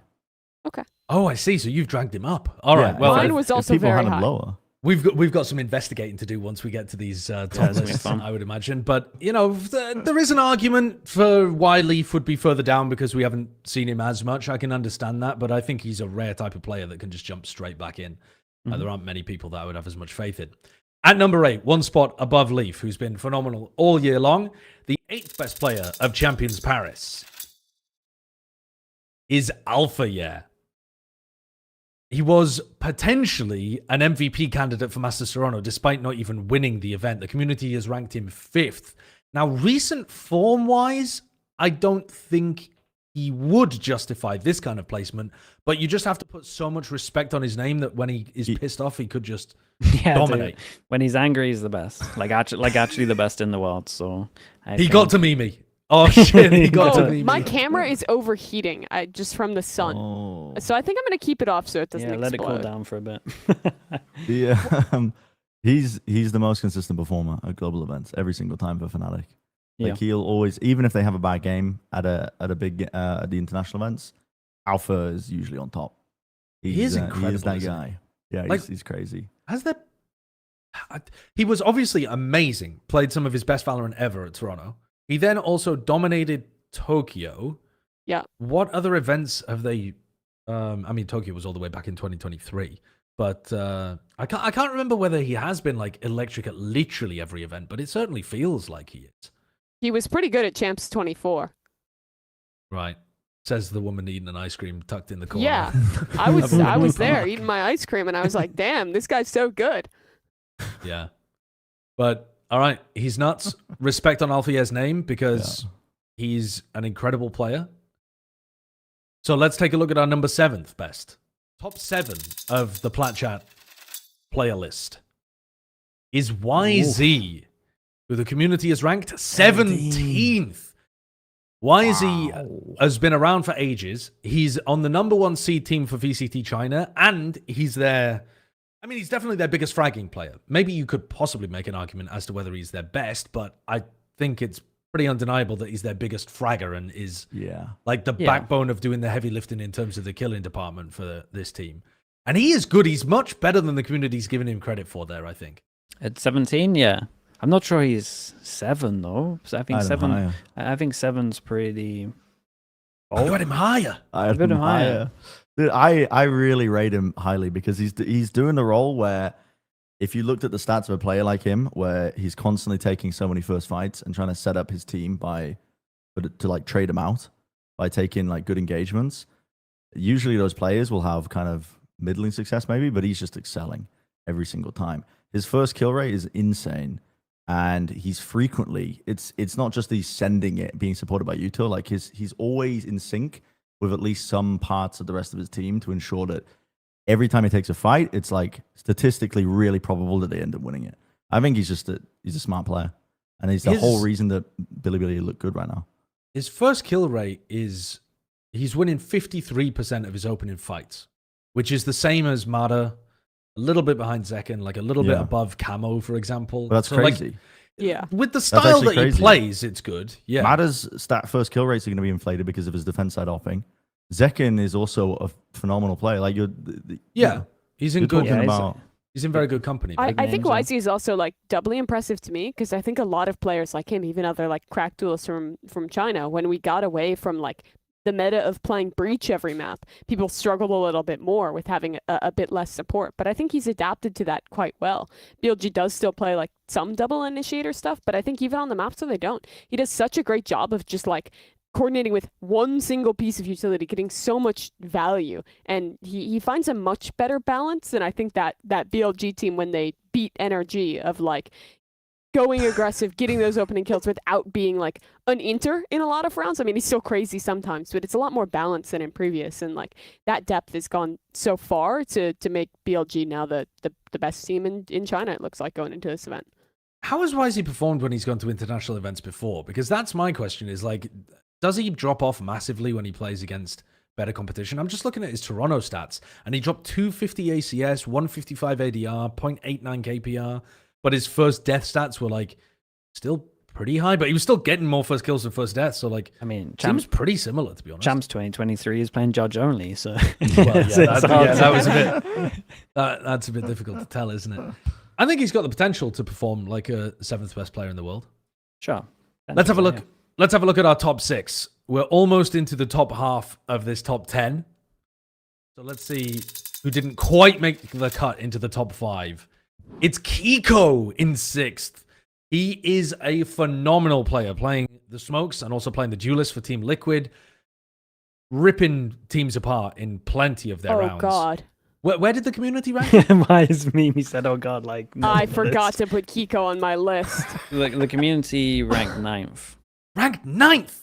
Oh, I see. So you've dragged him up. All right. Yeah, Well, Mine if- was if also people very had him high. lower. we've got some investigating to do once we get to these top it's gonna be lists, fun. I would imagine. But you know, there is an argument for why Leaf would be further down because we haven't seen him as much. I can understand that, but I think he's a rare type of player that can just jump straight back in. There aren't many people that I would have as much faith in. At number 8, 1 spot above Leaf, who's been phenomenal all year long, the 8th best player of Champions Paris is Alpha Year. He was potentially an MVP candidate for Masters Toronto, despite not even winning the event. The community has ranked him 5th. Now, recent form-wise, I don't think he would justify this kind of placement, but you just have to put so much respect on his name that when he is pissed off, he could just Yeah, dominate. dude. When he's angry, he's the best. Like actually the best in the world. So He got to Mimi. Oh, shit, he got to Oh, Mimi. my camera is overheating just from the sun. Oh. So I think I'm going to keep it off so it doesn't Yeah, let it cool explode. down for a bit. Yeah. He's the most consistent performer at global events every single time for Fnatic. Like he'll always, even if they have a bad game at a big at the international events, Alpha is usually on top. He is He incredible, is that isn't he? guy. Yeah, Like- he's crazy. Has there... He was obviously amazing. Played some of his best Valorant ever at Toronto. He then also dominated Tokyo. Yeah. What other events have they... I mean, Tokyo was all the way back in 2023. But I can't remember whether he has been like electric at literally every event, but it certainly feels like he is. He was pretty good at Champs 24. Right. Says the woman eating an ice cream tucked in the corner. Yeah. I was there eating my ice cream, and I was like, damn, this guy's so good. Yeah. But, all right, he's nuts. Respect on Alfia's name because he's an incredible player. So let's take a look at our number 7th best. Top 7 of the Plat Chat player list is YZ, who the community has ranked 17th. YZ has been around for ages. He's on the number 1 seed team for VCT China, and he's their... I mean, he's definitely their biggest fragging player. Maybe you could possibly make an argument as to whether he's their best, but I think it's pretty undeniable that he's their biggest fragger and is like the backbone of doing the heavy lifting in terms of the killing department for this team. And he is good. He's much better than the community's given him credit for there, I think. At 17, yeah. I'm not sure he's 7 though. So I think I had him 7. higher. I think 7's pretty. Oh, you had him higher. I had Put him him higher. higher. Dude, I really rate him highly because he's doing the role where if you looked at the stats of a player like him, where he's constantly taking so many first fights and trying to set up his team to like trade him out by taking like good engagements. Usually those players will have kind of middling success maybe, but he's just excelling every single time. His first kill rate is insane. And he's frequently, it's not just he's sending it, being supported by Yuto, like he's always in sync with at least some parts of the rest of his team to ensure that every time he takes a fight, it's like statistically really probable that they end up winning it. I think he's a smart player. And he's the whole reason that Billy look good right now. His first kill rate is, he's winning 53% of his opening fights, which is the same as Mada, a little bit behind Zekken, like a little bit above Camo, for example. But that's So, crazy. Like, Yeah. with the style actually that he crazy. plays, it's good. Yeah. Mada's first kill rates are going to be inflated because of his defense side offing. Zekken is also a phenomenal player. Like He's in you're good. talking about. He's in very good company. I think names, yeah. YZ is also like doubly impressive to me because I think a lot of players like him, even other like crack duelists from China, when we got away from like the meta of playing Breach every map, people struggled a little bit more with having a bit less support. But I think he's adapted to that quite well. BLG does still play like some double initiator stuff, but I think even on the maps where they don't, he does such a great job of just like coordinating with one single piece of utility, getting so much value, and he finds a much better balance than I think that BLG team when they beat NRG of like going aggressive, getting those opening kills without being like an inter in a lot of rounds. I mean, he's still crazy sometimes, but it's a lot more balanced than in previous, and like that depth has gone so far to make BLG now the best team in China, it looks like, going into this event. How has Wisey performed when he's gone to international events before? Because that's my question, is like, does he drop off massively when he plays against better competition? I'm just looking at his Toronto stats, and he dropped 250 ACS, 155 ADR, 0.89 KPR, but his first death stats were like still pretty high, but he was still getting more first kills than first deaths. So like, I mean, seems pretty similar, to be honest. Champs 2023 is playing judge only, so Well, that was a bit. That's a bit difficult to tell, isn't it? I think he's got the potential to perform like a 7th best player in the world. Sure. Let's have a look. Let's have a look at our top 6. We're almost into the top half of this top 10. So let's see who didn't quite make the cut into the top 5. It's Kiko in 6th. He is a phenomenal player, playing the smokes and also playing the duelist for Team Liquid, ripping teams apart in plenty of their rounds. Oh God. Where did the community rank? Why is Mimi said, oh God, like... I forgot to put Kiko on my list. The community ranked 9th. Ranked 9th?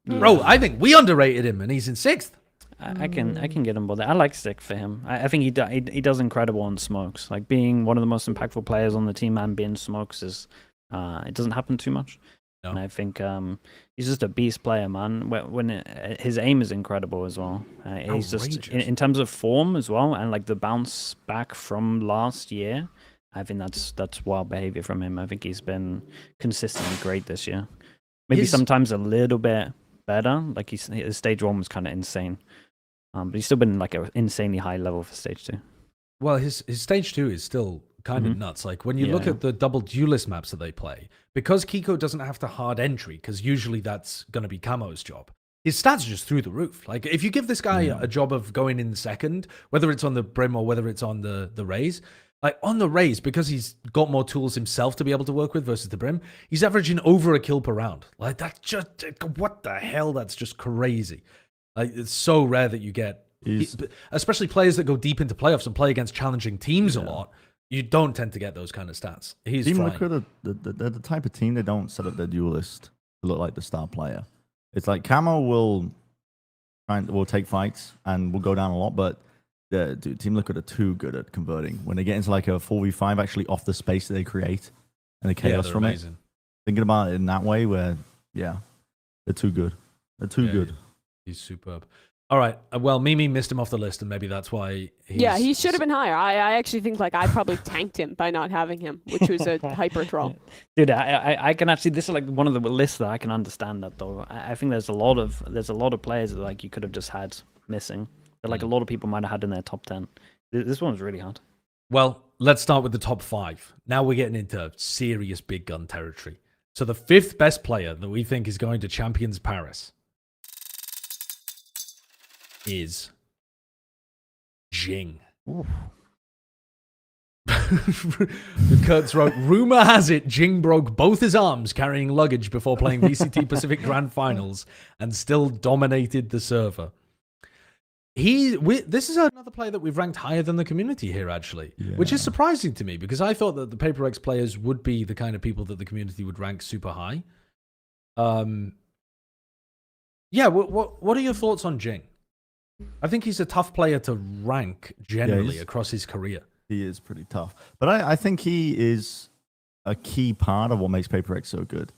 Bro, I think we underrated him, and he's in 6th. I can get him bothered. I like Stick for him. I think he does incredible on smokes. Like, being one of the most impactful players on the team and being smokes is... it doesn't happen too much. No. And I think he's just a beast player, man. His aim is incredible as well. He's just in terms of form as well, and like the bounce back from last year. I think that's wild behavior from him. I think he's been consistently great this year. Maybe sometimes a little bit better. Like his stage 1 was kind of insane, but he's still been like an insanely high level for stage 2. Well, his stage 2 is still kind of nuts. Like when you look at the double duelist maps that they play, because Kiko doesn't have to hard entry, because usually that's going to be Camo's job, his stats are just through the roof. Like if you give this guy a job of going in second, whether it's on the Brim or whether it's on the Raze, like on the Raze, because he's got more tools himself to be able to work with versus the Brim, he's averaging over a kill per round. Like that's just, what the hell? That's just crazy. Like it's so rare that you get, especially players that go deep into playoffs and play against challenging teams a lot. You don't tend to get those kind of stats. He's Team Liquid, they're the type of team, they don't set up their duelist to look like the star player. It's like Camo will take fights and will go down a lot, but Team Liquid are too good at converting. When they get into like a 4v5 actually off the space that they create and the chaos from it. Thinking about it in that way where, they're too good. They're too good. He's superb. All right. Well, Mimi missed him off the list, and maybe that's why. He should have been higher. I actually think like I probably tanked him by not having him, which was a hyper troll. Dude, I can actually. This is like one of the lists that I can understand that though. I think there's a lot of players that like you could have just had missing. That like a lot of people might have had in their top 10. This one's really hard. Well, let's start with the top 5. Now we're getting into serious big gun territory. So the 5th best player that we think is going to Champions Paris is Jing. Kurtz wrote, rumor has it Jing broke both his arms carrying luggage before playing VCT Pacific Grand Finals and still dominated the server. This is another player that we've ranked higher than the community here, actually, which is surprising to me because I thought that the Paper X players would be the kind of people that the community would rank super high. What are your thoughts on Jing? I think he's a tough player to rank generally across his career. He is pretty tough. But I think he is a key part of what makes Paper X so good.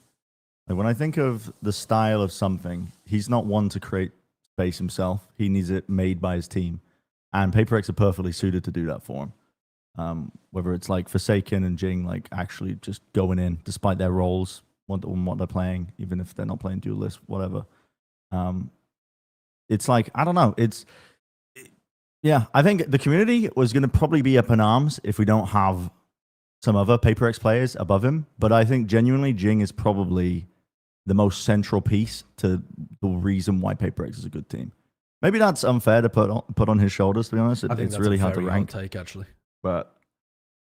Like when I think of the style of something, he's not one to create space himself. He needs it made by his team. And Paper X are perfectly suited to do that for him. Whether it's like Forsaken and Jing, like actually just going in despite their roles, what they're playing, even if they're not playing duelist, whatever. It's like, I don't know. I think the community was going to probably be up in arms if we don't have some other Paper X players above him. But I think genuinely Jing is probably the most central piece to the reason why Paper X is a good team. Maybe that's unfair to put on his shoulders, to be honest. It's really hard to rank. Take, actually. But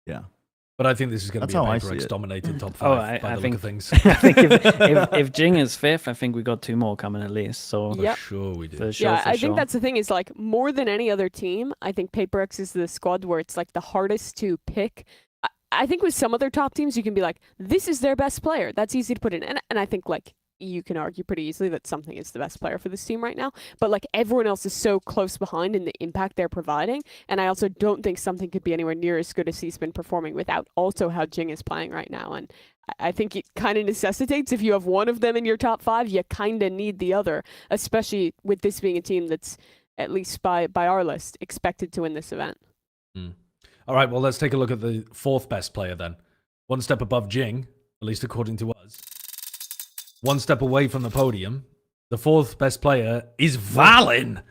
yeah. But I think this is going to That's be a how I Paper X see it. dominated top Oh, five by I the think look of things. I think if Jing is 5th, I think we got 2 more coming at least. So Yep. For sure we do. for sure, Yeah, for I sure. think that's the thing is like more than any other team, I think Paper X is the squad where it's like the hardest to pick. I think with some other top teams, you can be like, this is their best player. That's easy to put in. And I think like you can argue pretty easily that something is the best player for this team right now. But like everyone else is so close behind in the impact they're providing. And I also don't think something could be anywhere near as good as he's been performing without also how Jing is playing right now. And I think it kind of necessitates if you have one of them in your top 5, you kind of need the other, especially with this being a team that's, at least by our list, expected to win this event. All right, well, let's take a look at the 4th best player then. One step above Jing, at least according to us. One step away from the podium. The 4th best player is Valen.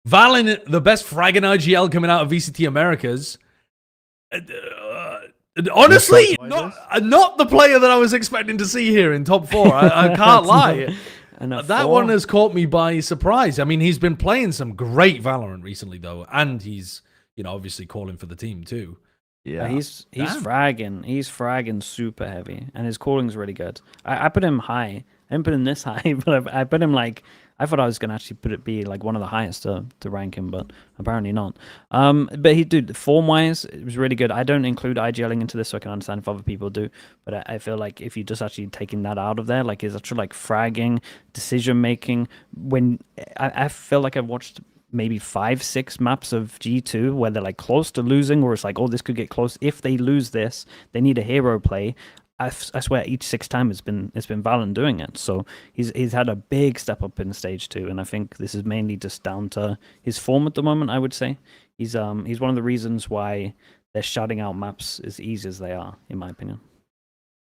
Valen, the best frag in IGL coming out of VCT Americas. Honestly, not the player that I was expecting to see here in top 4. I can't lie. And at That 4, one has caught me by surprise. I mean, he's been playing some great Valorant recently, though, and he's, obviously calling for the team too. Yeah. he's Damn. fragging. He's fragging super heavy, and his calling's really good. I put him high. I didn't put him this high, but I put him like, I thought I was gonna actually be like one of the highest to rank him, but apparently not. But he did form wise, it was really good. I don't include IGLing into this, so I can understand if other people do. But I feel like if you just actually taking that out of there, like his actual like fragging, decision making. When I feel like I've watched maybe 5-6 maps of G2 where they're like close to losing, or it's like, oh, this could get close. If they lose this, they need a hero play. I swear each 6 time it's been Valen doing it. So he's had a big step up in stage 2, and I think this is mainly just down to his form at the moment. I would say he's one of the reasons why they're shutting out maps as easy as they are, in my opinion.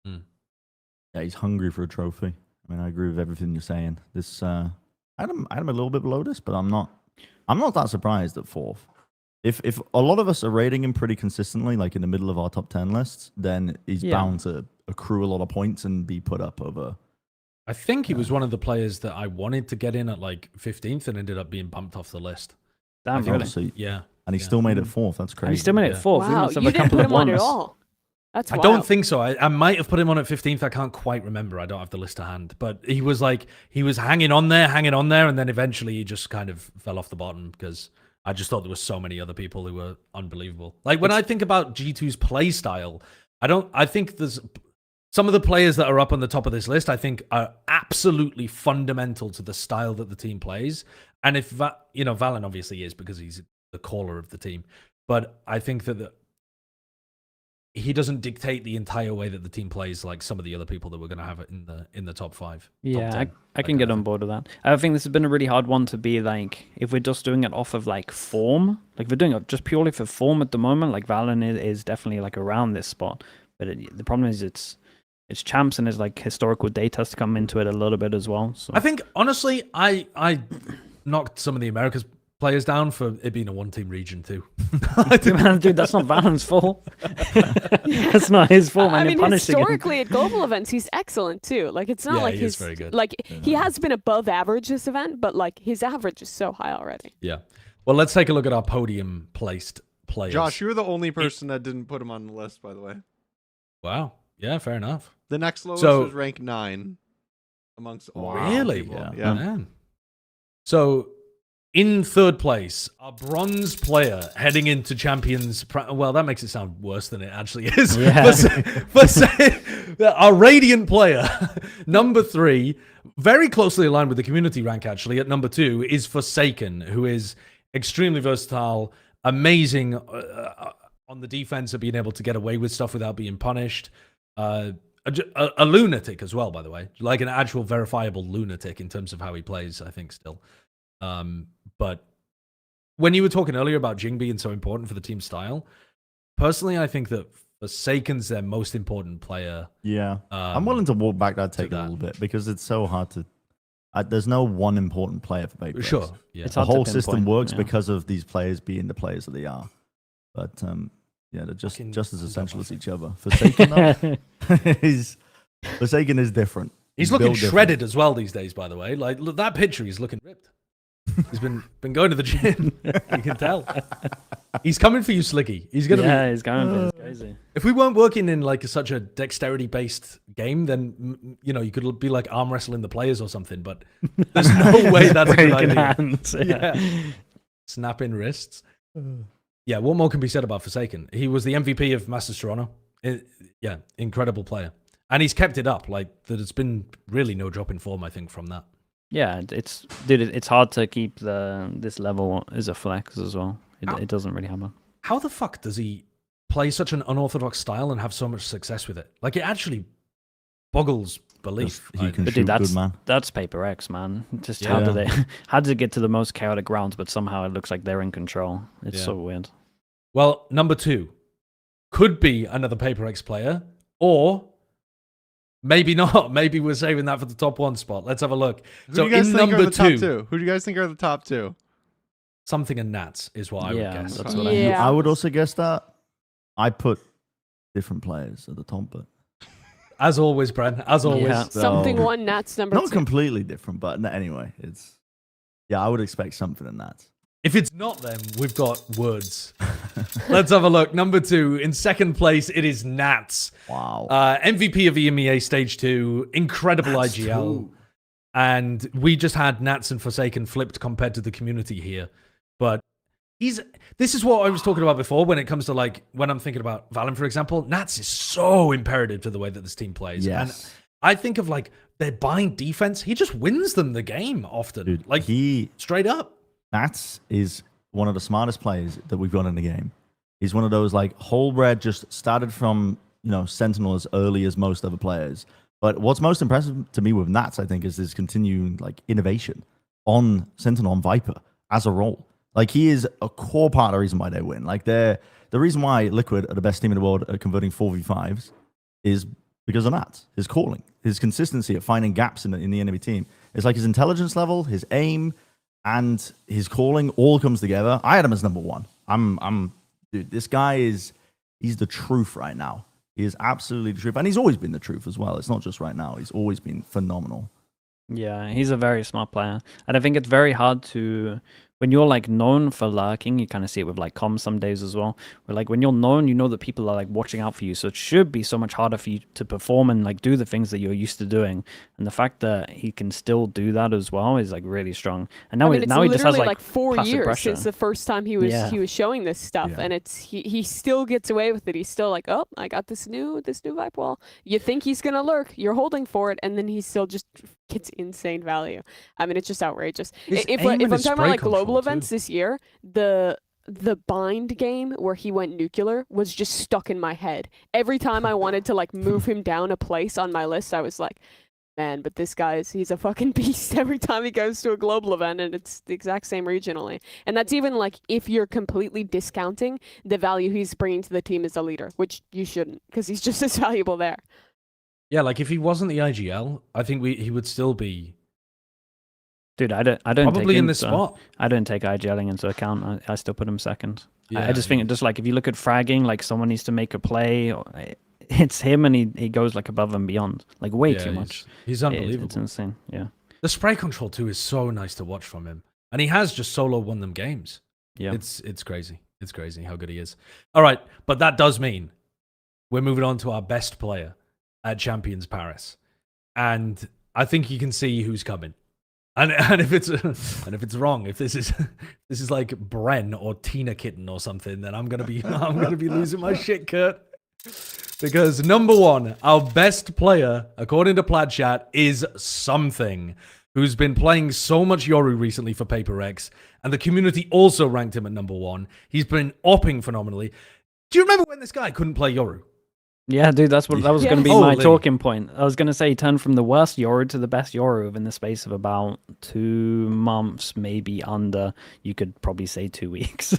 Yeah, he's hungry for a trophy. I mean, I agree with everything you're saying. This I had him a little bit below this, but I'm not that surprised at 4th. If a lot of us are rating him pretty consistently, like in the middle of our top 10 lists, then he's bound to accrue a lot of points and be put up over. I think he was one of the players that I wanted to get in at like 15th and ended up being bumped off the list. Damn, think really? So, Yeah. and he still made it 4th. That's crazy. And he still made it 4th. We Wow, must have you a didn't couple put of him on at ones. all. That's I wild. don't think so. I might have put him on at 15th. I can't quite remember. I don't have the list to hand. But he was hanging on there, and then eventually he just kind of fell off the bottom because I just thought there were so many other people who were unbelievable. Like when I think about G2's play style, I think there's some of the players that are up on the top of this list, I think are absolutely fundamental to the style that the team plays. And if, Valen obviously is because he's the caller of the team. But I think that he doesn't dictate the entire way that the team plays like some of the other people that we're going to have in the top 5. Yeah, top 10, I can get on board with that. I think this has been a really hard one to be like, if we're just doing it off of like form, like if we're doing it just purely for form at the moment, like Valen is definitely like around this spot. But the problem is it's champs, and there's like historical data to come into it a little bit as well. So I think honestly, I knocked some of the Americas players down for it being a 1-team region too. Dude, that's not Valen's fault. That's not his fault, man. I You're mean, punishing him. historically at global events, he's excellent too. Like it's not Yeah, like he is he's very good. like he has been above average this event, but like his average is so high already. Yeah. Well, let's take a look at our podium placed players. Josh, you were the only person that didn't put him on the list, by the way. Wow. Yeah, fair enough. The next lowest So- was rank 9 amongst all Really? people. Yeah. Man. So, in 3rd place, our bronze player heading into champions. Well, that makes it sound worse than it actually is. Yeah. But our radiant player, number 3, very closely aligned with the community rank actually. At number 2 is Forsaken, who is extremely versatile, amazing on the defense of being able to get away with stuff without being punished. A lunatic as well, by the way, like an actual verifiable lunatic in terms of how he plays, I think still. But when you were talking earlier about Jing being so important for the team style, personally, I think that Forsaken's their most important player. Yeah. I'm willing to walk back that take a that. little bit because it's so hard to. There's no one important player for Paper X. Sure. Yeah. It's The hard to whole system pinpoint, works yeah. because of these players being the players that they are. But yeah, they're just Fucking as hold essential on. as each other. Forsaken, though, Forsaken is different. He's built looking different. shredded as well these days, by the way. Like, look, that picture, he's looking ripped. He's been going to the gym. You can tell. He's coming for you, Sliggy. He's gonna Yeah, he's going for it. It's crazy. If we weren't working in like such a dexterity-based game, then you could be like arm wrestling the players or something. But there's no way that's a good Breaking idea. hands. Yeah. Snapping wrists. Yeah, what more can be said about Forsaken? He was the MVP of Masters Toronto. Yeah, incredible player. And he's kept it up. Like, there's been really no drop in form, I think, from that. Yeah, it's hard to keep this level as a flex as well. It doesn't really happen. How the fuck does he play such an unorthodox style and have so much success with it? Like, it actually boggles belief. He can But shoot dude, good, man. that's Paper X, man. Just Yeah. how did it get to the most chaotic rounds, but somehow it looks like they're in control. It's so weird. Well, number 2 could be another Paper X player, or maybe not. Maybe we're saving that for the top 1 spot. Let's have a look. Who So do you guys in think are number the top 2, two? Who do you guys think are the top 2? something and Nats is what I would Yeah, guess. that's what Yeah. I would also guess that. I put different players at the top, but As always, Bren. As always. Yeah. Something So- one, Nats number not 2. completely different. But anyway, I would expect something in that. If it's not them, we've got words. Let's have a look. Number 2, in second place, it is Nats. Wow. MVP of EMEA Stage 2, incredible IGL. And we just had Nats and Forsaken flipped compared to the community here. But this is what I was talking about before when it comes to like, when I'm thinking about Valen, for example, Nats is so imperative to the way that this team plays. Yes. And I think of like their bind defense, he just wins them the game often. Dude, like straight up. Nats is one of the smartest players that we've got in the game. He's one of those like whole red, just started from Sentinel as early as most other players. But what's most impressive to me with Nats, I think, is his continuing like innovation on Sentinel and Viper as a role. Like he is a core part of the reason why they win. Like the reason why Liquid are the best team in the world at converting 4v5s is because of Nats. His calling, his consistency at finding gaps in the enemy team. It's like his intelligence level, his aim, and his calling all comes together. I had him as number 1. Dude, this guy he's the truth right now. He is absolutely the truth. And he's always been the truth as well. It's not just right now. He's always been phenomenal. Yeah, he's a very smart player. And I think it's very hard to, when you're like known for lurking, you kind of see it with like comms some days as well. Where like when you're known, you know that people are like watching out for you. So it should be so much harder for you to perform and like do the things that you're used to doing. And the fact that he can still do that as well is like really strong. And now, I mean, it's now he just has literally like 4 passive years pressure. since the first time he was Yeah. he was showing this stuff, Yeah. and it's he still gets away with it. He's still like, oh, I got this new vibe wall. You think he's gonna lurk? You're holding for it, and then he still just gets insane value. I mean, it's just outrageous. His If aim I'm and talking his about spray like global control, events too. this year, the bind game where he went nuclear was just stuck in my head. Every time I wanted to like move him down a place on my list, I was like, man, but this he's a fucking beast every time he goes to a global event, and it's the exact same regionally. And that's even like if you're completely discounting the value he's bringing to the team as a leader, which you shouldn't, because he's just as valuable there. Yeah, like if he wasn't the IGL, I think he would still be Dude, I don't probably take in this spot. I don't take IGLing into account. I still put him second. Yeah, I just think just like if you look at fragging, like someone needs to make a play, it's him and he goes like above and beyond, like way Yeah, too much. He's It's unbelievable. insane. Yeah. The spray control too is so nice to watch from him, and he has just solo won them games. Yeah. It's crazy. It's crazy how good he is. All right, but that does mean we're moving on to our best player at Champions Paris, and I think you can see who's coming. And if it's wrong, if this is like Bren or Tina Kitten or something, then I'm gonna be losing my shit, Kurt. Because number 1, our best player, according to Plat chat, is Something, who's been playing so much Yoru recently for Paper X, and the community also ranked him at number 1. He's been opping phenomenally. Do you remember when this guy couldn't play Yoru? Yeah, dude, that was going to be Holy. my talking point. I was going to say he turned from the worst Yoru to the best Yoru within the space of about 2 months, maybe under. You could probably say 2 weeks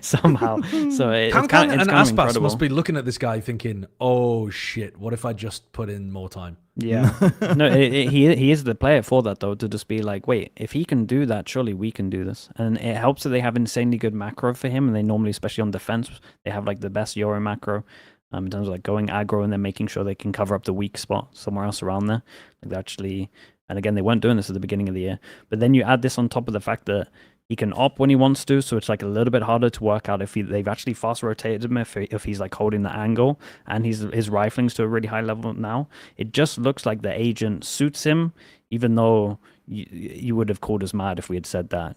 somehow. So it's Kankan kind and of Aspas incredible. must be looking at this guy thinking, "Oh shit, what if I just put in more time?" Yeah, no, he is the player for that though. To just be like, wait, if he can do that, surely we can do this. And it helps that they have insanely good macro for him, and they normally, especially on defense, they have like the best Yoru macro. In terms of like going aggro and then making sure they can cover up the weak spot somewhere else around there. Like they actually And again, they weren't doing this at the beginning of the year. But then you add this on top of the fact that he can op when he wants to, so it's like a little bit harder to work out if they've actually fast rotated him, if he's like holding the angle, and his rifling's to a really high level now. It just looks like the agent suits him, even though you would have called us mad if we had said that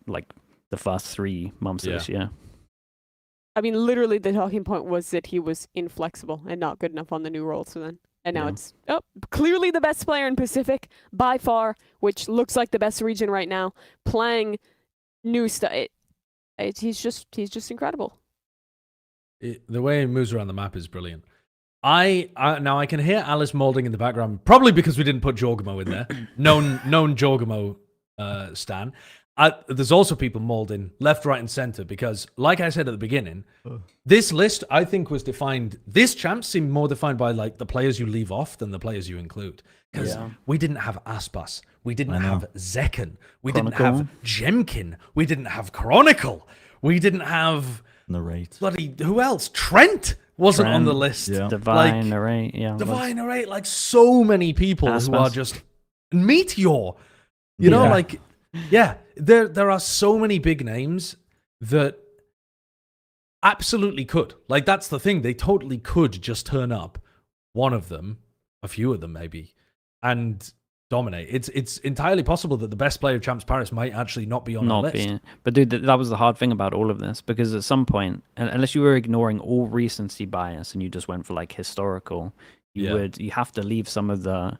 like the first 3 months of this year. I mean, literally, the talking point was that he was inflexible and not good enough on the new role. So then, and now it's clearly the best player in Pacific by far, which looks like the best region right now. Playing new stuff, he's just incredible. The way he moves around the map is brilliant. Now I can hear Alice molding in the background, probably because we didn't put Jorgamo in there. known Jorgamo stan. There's also people molding left, right, and center because, like I said at the beginning, this list I think was defined. This champ seemed more defined by like the players you leave off than the players you include. Because we didn't have Aspas, we didn't have Zekken, we didn't have Jemkin, we didn't have Chronicle, we didn't have Narrate. bloody who else? Trent wasn't on the list. Yeah. Divine like, Array, Divine Array, like so many people who are just Meteor. You know, like there are so many big names that absolutely could. Like that's the thing. They totally could just turn up one of them, a few of them maybe, and dominate. It's entirely possible that the best player of Champs Paris might actually not be on our list. But dude, that was the hard thing about all of this, because at some point, unless you were ignoring all recency bias and you just went for like historical, you have to leave some of the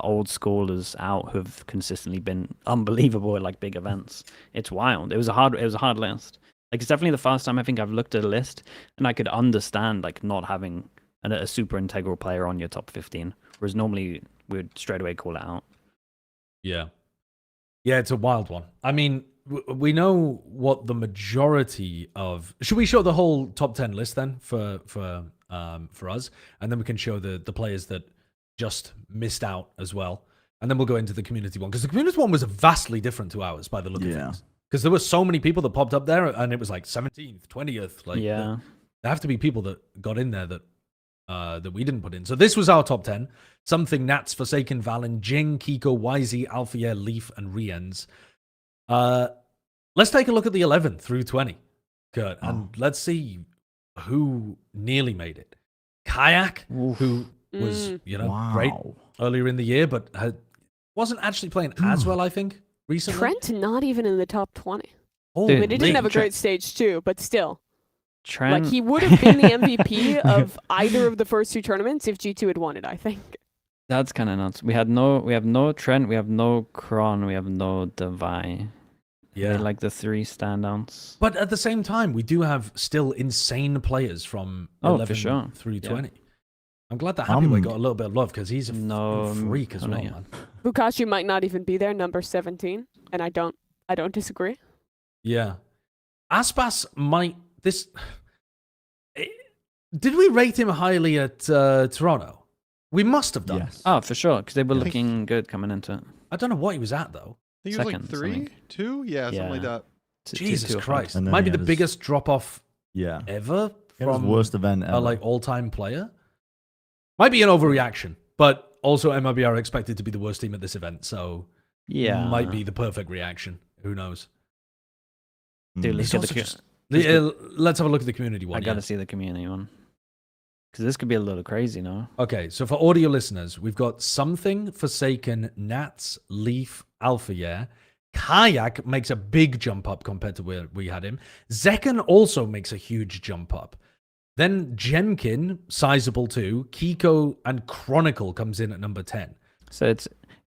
old schoolers out who've consistently been unbelievable at like big events. It's wild. It was a hard list. Like it's definitely the first time I think I've looked at a list and I could understand like not having a super integral player on your top 15, whereas normally we would straight away call it out. Yeah, it's a wild one. I mean, we know what the majority of. Should we show the whole top 10 list then for us, and then we can show the players that just missed out as well, and then we'll go into the community one, because the community one was vastly different to ours by the look of things. Because there were so many people that popped up there, and it was like 17th, 20th. Like, there have to be people that got in there that we didn't put in. So this was our top 10. Something, Nats, Forsaken, Valen, Jing, Kiko, YZ, Alphayer, Leaf, and Riens. Let's take a look at the 11 through 20, Kurt, and let's see who nearly made it. Kayak, who was, great earlier in the year, but wasn't actually playing as well, I think, recently. Trent not even in the top 20. Oh, I mean, he didn't have a great stage too, but still. Trent. Like, he would have been the MVP of either of the first 2 tournaments if G2 had won it, I think. That's kind of nuts. We have no Trent, we have no Kron, we have no Devi. Yeah, like the 3 standouts. But at the same time, we do have still insane players from 11 through 20. I'm glad that Happyway got a little bit of love, because he's a freak as well, man. Bukashi might not even be there, number 17, and I don't disagree. Yeah. Aspas might... Did we rate him highly at Toronto? We must have done. Yes. Oh, for sure, because they were looking good coming into it. I don't know what he was at, though. I think he was like 3, 2? Yeah, something like that. Jesus Christ. Might be the biggest drop-off ever from worst event ever. A like all-time player. Might be an overreaction, but also MLB are expected to be the worst team at this event, so might be the perfect reaction. Who knows? Dude, let's have a look at the community one. I gotta see the community one, because this could be a little crazy, no? Okay, so for audio listeners, we've got Something, Forsaken, Nats, Leaf, Alphayer. Kayak makes a big jump up compared to where we had him. Zekken also makes a huge jump up. Then Jemkin, sizable too. Kiko and Chronicle comes in at number 10. So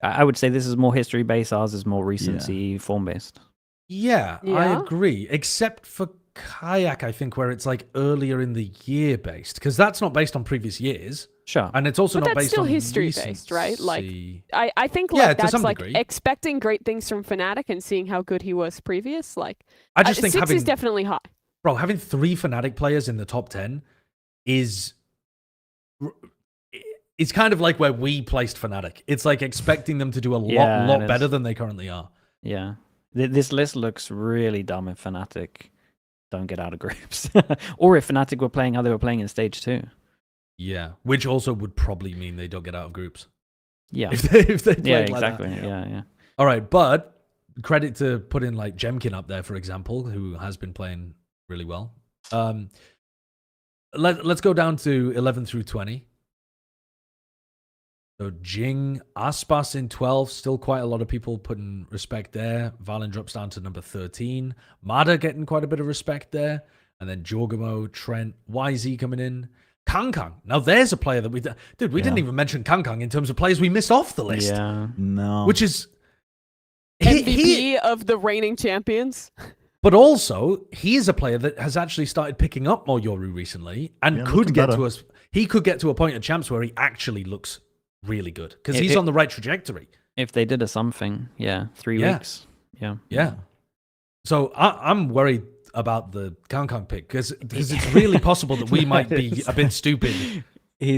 I would say this is more history based. Ours is more recency form based. Yeah, I agree. Except for Kayak, I think, where it's like earlier in the year based, because that's not based on previous years. Sure. And it's also but not that's based still on history recency. based, right? Like I think like that's like degree. expecting great things from Fnatic and seeing how good he was previous. Like I just think 6 is definitely high. Bro, having 3 Fnatic players in the top 10 is it's kind of like where we placed Fnatic. It's like expecting them to do a lot better than they currently are. Yeah. This list looks really dumb if Fnatic don't get out of groups. Or if Fnatic were playing how they were playing in stage 2. Yeah, which also would probably mean they don't get out of groups. Yeah. if they played Yeah, like exactly. that. Yeah. All right, but credit to putting like Jemkin up there, for example, who has been playing really well. Let's go down to 11 through 20. So Jing, Aspas in 12, still quite a lot of people putting respect there. Valen drops down to number 13. Mada getting quite a bit of respect there. And then Jorgamo, Trent, YZ coming in. Kang. Now there's a player that we didn't even mention Kang in terms of players we missed off the list. Yeah. No. Which is MVP of the reigning champions. But also, he is a player that has actually started picking up more Yoru recently and Yeah, could looking get better. to us. He could get to a point at champs where he actually looks really good because he's on the right trajectory. If they did a something, 3 Yeah. weeks. Yeah. Yeah. So I'm worried about the Kang pick because it's really possible that we might be a bit stupid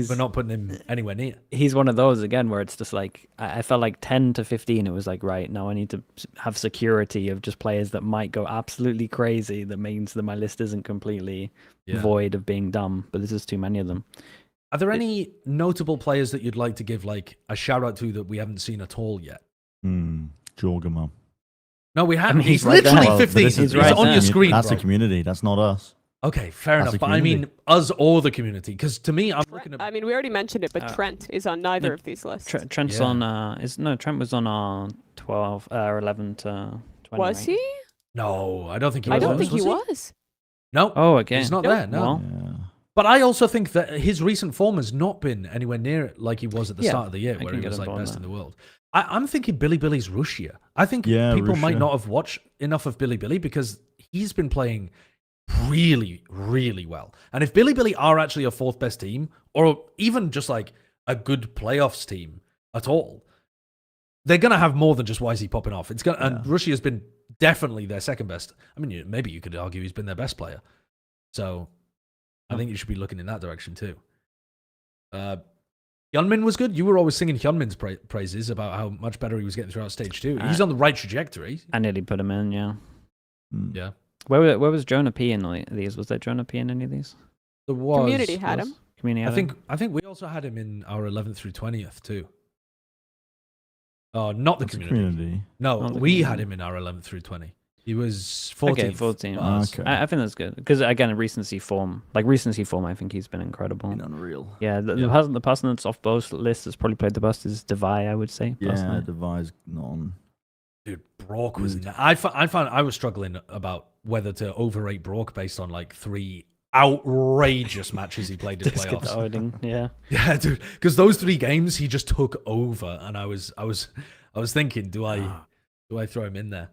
for not putting him anywhere near. He's one of those again where it's just like I felt like 10 to 15 it was like, right, now I need to have security of just players that might go absolutely crazy. That means that my list isn't completely void of being dumb, but there's just too many of them. Are there any notable players that you'd like to give like a shout out to that we haven't seen at all yet? Jorgamo. No, we haven't. he's He's right there. literally Well, but 15. this He's is- right on there. your screen, That's bro. the community. That's not us. Okay, fair That's enough. the But I mean, community. us or the community. Because to me, I'm looking at. I mean, we already mentioned it, but Trent is on neither of these lists. Trent's Yeah. on Trent was on our 12 11 to 20. Was right? he? No, I don't think he I was. don't think he Was was. No. Oh, okay. He's not Nope. there. No. Well, Yeah. But I also think that his recent form has not been anywhere near like he was at the Yeah, start of the year, I where can he get was on like board best with in the world. I'm thinking Billy's Russia. I think people might Russia. not have watched enough of Billy because he's been playing really, really well. And if Billy are actually a fourth best team, or even just like a good playoffs team at all, they're gonna have more than just YZ popping off. It's gonna and Russia has been definitely their second best. I mean, maybe you could argue he's been their best player. So I think you should be looking in that direction too. Hyunmin was good. You were always singing Hyunmin's praises about how much better he was getting throughout stage 2. He's on the right trajectory. I nearly put him in, yeah. Yeah. Where was Jonah P in these? Was there Jonah P in any of these? There was. Community had him. Community had him? I think we also had him in our 11th through 20th too. Oh, not the What's the community. No, Not the we community. had him in our 11th through 20. He was 14th. Okay, 14. for us. Okay. I think that's good because again, recency form, I think he's been incredible. Unreal. Yeah, the person that's off both lists has probably played the best is Devi, I would say. Yeah, personally. Devi's not on. Dude, Brock was. I found I was struggling about whether to overrate Brock based on like 3 outrageous matches he played in playoffs. Discarding, yeah. Yeah, dude, because those 3 games he just took over, and I was thinking, do I throw him in there?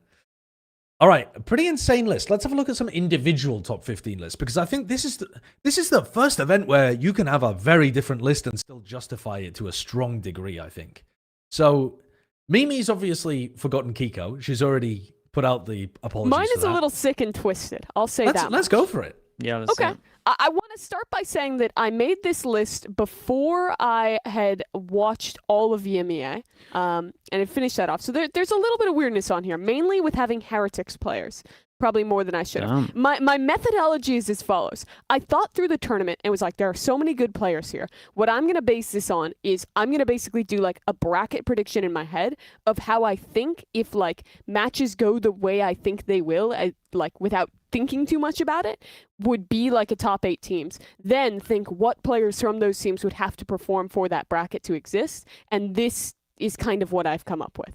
All right, a pretty insane list. Let's have a look at some individual top 15 lists because I think this is the first event where you can have a very different list and still justify it to a strong degree, I think. So Mimi's obviously forgotten Kiko. She's already put out the apologies. Mine for is a that. little sick and twisted. I'll say that. Let's much. go for it. Yeah, let's Okay. I want to start by saying that I made this list before I had watched all of VMEA and had finished that off. So there's a little bit of weirdness on here, mainly with having Heretics players. Probably more than I should have. My methodology is as follows. I thought through the tournament and was like, there are so many good players here. What I'm going to base this on is I'm going to basically do like a bracket prediction in my head of how I think if like matches go the way I think they will, like without thinking too much about it, would be like a top 8 teams. Then think what players from those teams would have to perform for that bracket to exist. And this is kind of what I've come up with.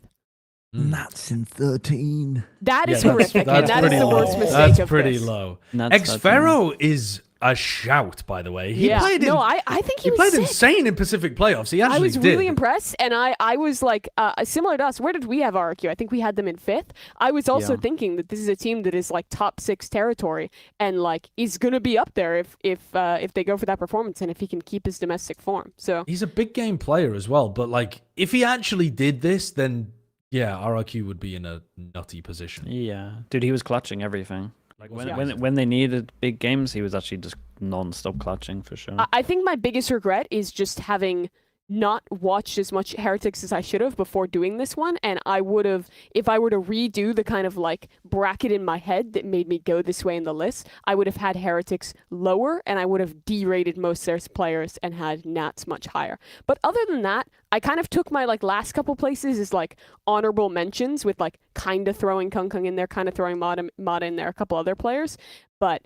Nats in 13. That is Yeah, horrific, and that is pretty the low. worst mistake That's of pretty this. low. That's Xfero is a shout, by the way. He played in, I think he was played sick. insane in Pacific playoffs. He actually I was did. really impressed, and I was like, similar to us, where did we have RQ? I think we had them in 5th. I was also thinking that this is a team that is like top 6 territory, and like is going to be up there if they go for that performance, and if he can keep his domestic form. So He's a big game player as well, but like if he actually did this, then yeah, RRQ would be in a nutty position. Yeah, dude, he was clutching everything. Like Yeah. when they needed big games, he was actually just non-stop clutching for sure. I think my biggest regret is just having not watched as much Heretics as I should have before doing this one, and I would have, if I were to redo the kind of like bracket in my head that made me go this way in the list, I would have had Heretics lower, and I would have derated most of their players and had Nats much higher. But other than that, I kind of took my like last couple places as like honorable mentions with like kind of throwing Kung Kung in there, kind of throwing Mata in there, a couple other players. But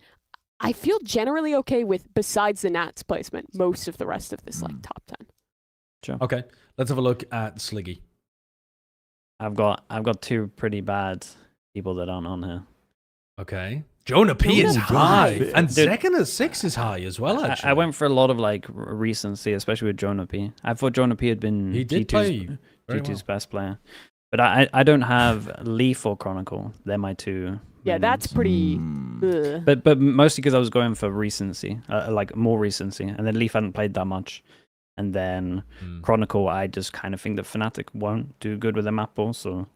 I feel generally okay with, besides the Nats placement, most of the rest of this like top 10. Sure. Okay, let's have a look at Sliggy. I've got two pretty bad people that aren't on here. Okay. Jonah P is Jonah high. P. And Dude, second at 6 is high as well, actually. I went for a lot of like recency, especially with Jonah P. I thought Jonah P had been He did G2's, play very G2's well. best player. But I don't have Leaf or Chronicle. They're my two. Yeah, main that's ones. pretty. Mm. But mostly because I was going for recency, like more recency, and then Leaf hadn't played that much, and then Chronicle, I just kind of think that Fnatic won't do good with the map ball. So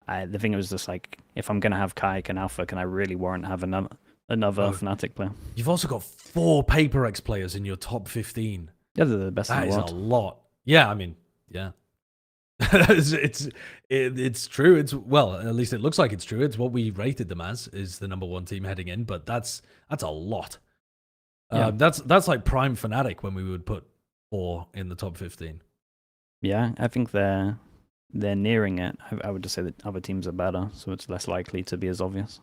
the thing was just like, if I'm gonna have Kaik and Alpha, can I really warrant have another Fnatic player? You've also got 4 Paper X players in your top 15. Yeah, they're the best That in is the a world. lot. Yeah, I mean, yeah. it's true. It's, well, at least it looks like it's true. It's what we rated them as, is the #1 team heading in, but that's a lot. Yeah. That's like prime Fnatic when we would put 4 in the top 15. Yeah, I think they're nearing it. I would just say that other teams are better, so it's less likely to be as obvious.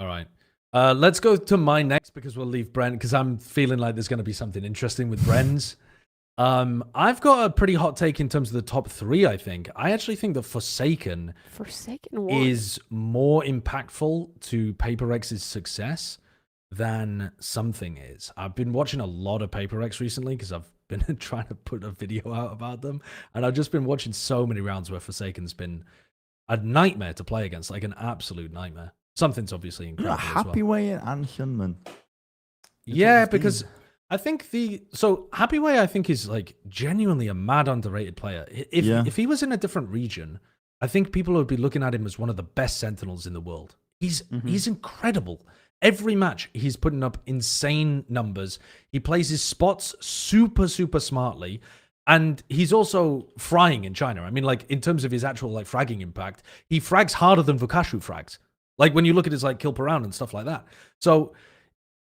All right. Let's go to my next, because we'll leave Bren, because I'm feeling like there's going to be something interesting with Bren's. I've got a pretty hot take in terms of the top 3, I think. I actually think that Forsaken Forsaken is more impactful to Paper X's success than Something is. I've been watching a lot of Paper X recently because I've been trying to put a video out about them, and I've just been watching so many rounds where Forsaken's been a nightmare to play against, like an absolute nightmare. Something's obviously You're a incredible as happy well. way and Hyunman. Yeah, because I think Happy Way, I think, is like genuinely a mad underrated player. If he was in a different region, I think people would be looking at him as one of the best Sentinels in the world. He's incredible. Every match, he's putting up insane numbers. He plays his spots super, super smartly. And he's also frying in China. I mean, like, in terms of his actual like fragging impact, he frags harder than Vukashu frags. Like, when you look at his like kill per round and stuff like that. So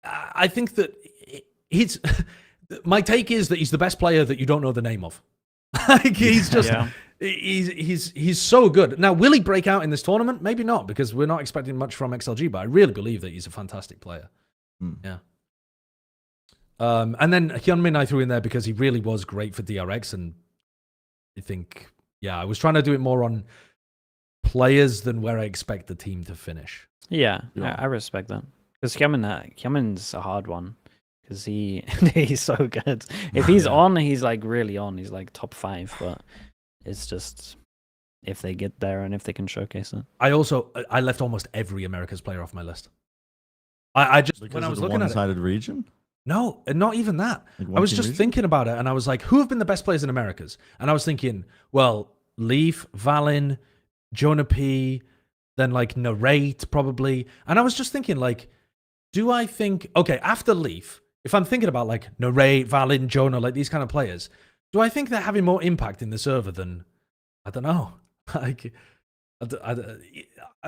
I think that my take is that he's the best player that you don't know the name of. Like, he's just he's so good. Now, will he break out in this tournament? Maybe not, because we're not expecting much from XLG, but I really believe that he's a fantastic player. Yeah. And then Hyunmin I threw in there because he really was great for DRX, and I think, I was trying to do it more on players than where I expect the team to finish. Yeah. I respect that. Because Hyunmin's a hard one. Because he's so good. If he's on, he's like really on. He's like top 5, but it's just if they get there and if they can showcase it. I left almost every Americas player off my list. I just, Because when I was of the looking at it, one-sided region? no, not even that. Like I was one-team just region? thinking about it, and I was like, who have been the best players in Americas? And I was thinking, well, Leaf, Valin, Jonah P, then like Narrate probably. And I was just thinking, like, do I think, okay, after Leaf, if I'm thinking about like Narrate, Valin, Jonah, like these kind of players, do I think they're having more impact in the server than, I don't know, like, I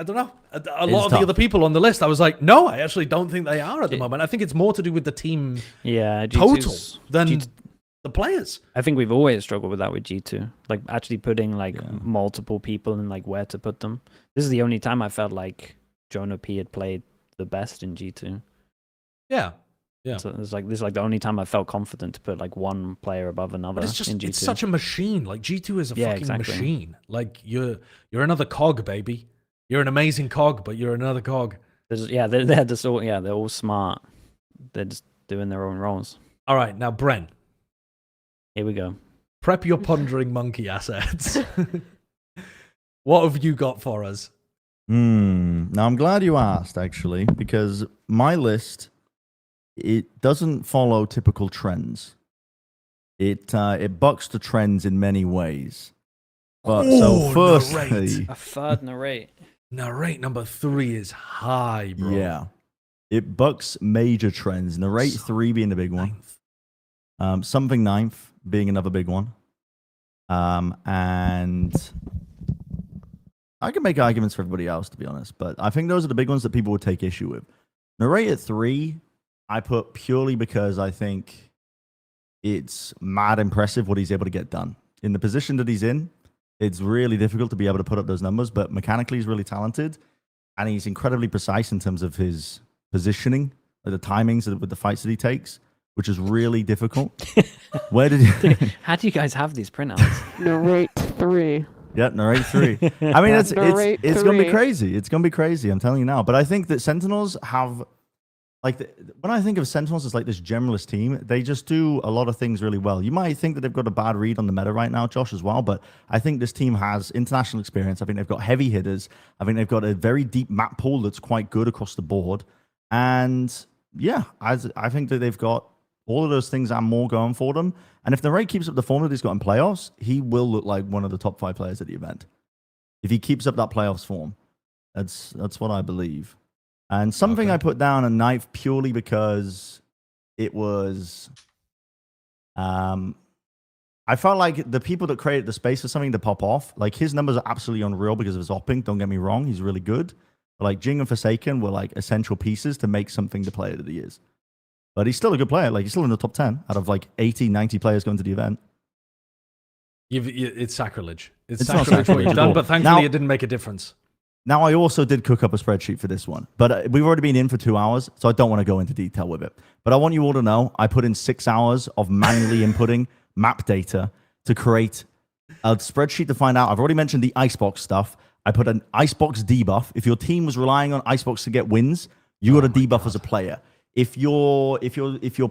don't know. A lot of the other people on the list, I was like, no, I actually don't think they are at the moment. I think it's more to do with the team total than the players. I think we've always struggled with that with G2. Like actually putting like multiple people and like where to put them. This is the only time I felt like Jonah P had played the best in G2. Yeah. So this is like the only time I felt confident to put like one player above another. But it's just in G2. it's such a machine. Like G2 is a fucking machine. Like you're another cog, baby. You're an amazing cog, but you're another cog. They're just all they're all smart. They're just doing their own roles. All right, now Bren, here we go. prep your pondering monkey assets. What have you got for us? Now I'm glad you asked, actually, because my list, it doesn't follow typical trends. It bucks the trends in many ways. But so firstly, Narrate. A third Narrate. Narrate number 3 is high, bro. yeah, it bucks major trends. Narrate 3 being the big one. Something 9th being another big one. And I can make arguments for everybody else, to be honest, but I think those are the big ones that people would take issue with. Narrate at 3, I put purely because I think it's mad impressive what he's able to get done. in the position that he's in, it's really difficult to be able to put up those numbers. But mechanically, he's really talented, and he's incredibly precise in terms of his positioning, like the timings with the fights that he takes, which is really difficult. Where did you? How do you guys have these printouts? Narrate 3. Yeah, narrate 3. I mean, it's Narrate gonna be 3. crazy. It's gonna be crazy. I'm telling you now. But I think that Sentinels have, like, when I think of Sentinels as like this generalist team, they just do a lot of things really well. You might think that they've got a bad read on the meta right now, Josh, as well. But I think this team has international experience. I think they've got heavy hitters. I think they've got a very deep map pool that's quite good across the board. And yeah, I think that they've got all of those things and more going for them. And if the Ray keeps up the form that he's got in playoffs, he will look like one of the top 5 players at the event. If he keeps up that playoffs form, that's what I believe. And something I put down a knife purely because it was, I felt like the people that created the space for something to pop off, like his numbers are absolutely unreal because of his opping. Don't get me wrong, he's really good. But like Jing and Forsaken were like essential pieces to make something the player that he is. But he's still a good player. Like, he's still in the top 10 out of like 80, 90 players going to the event. It's sacrilege. It's not sacrilege what sacrilege you've at done, all. but thankfully Now- it didn't make a difference. Now, I also did cook up a spreadsheet for this one, but we've already been in for 2 hours, so I don't want to go into detail with it. But I want you all to know I put in 6 hours of manually inputting map data to create a spreadsheet to find out. I've already mentioned the Icebox stuff. I put an Icebox debuff. If your team was relying on Icebox to get wins, you got a debuff as a player. If your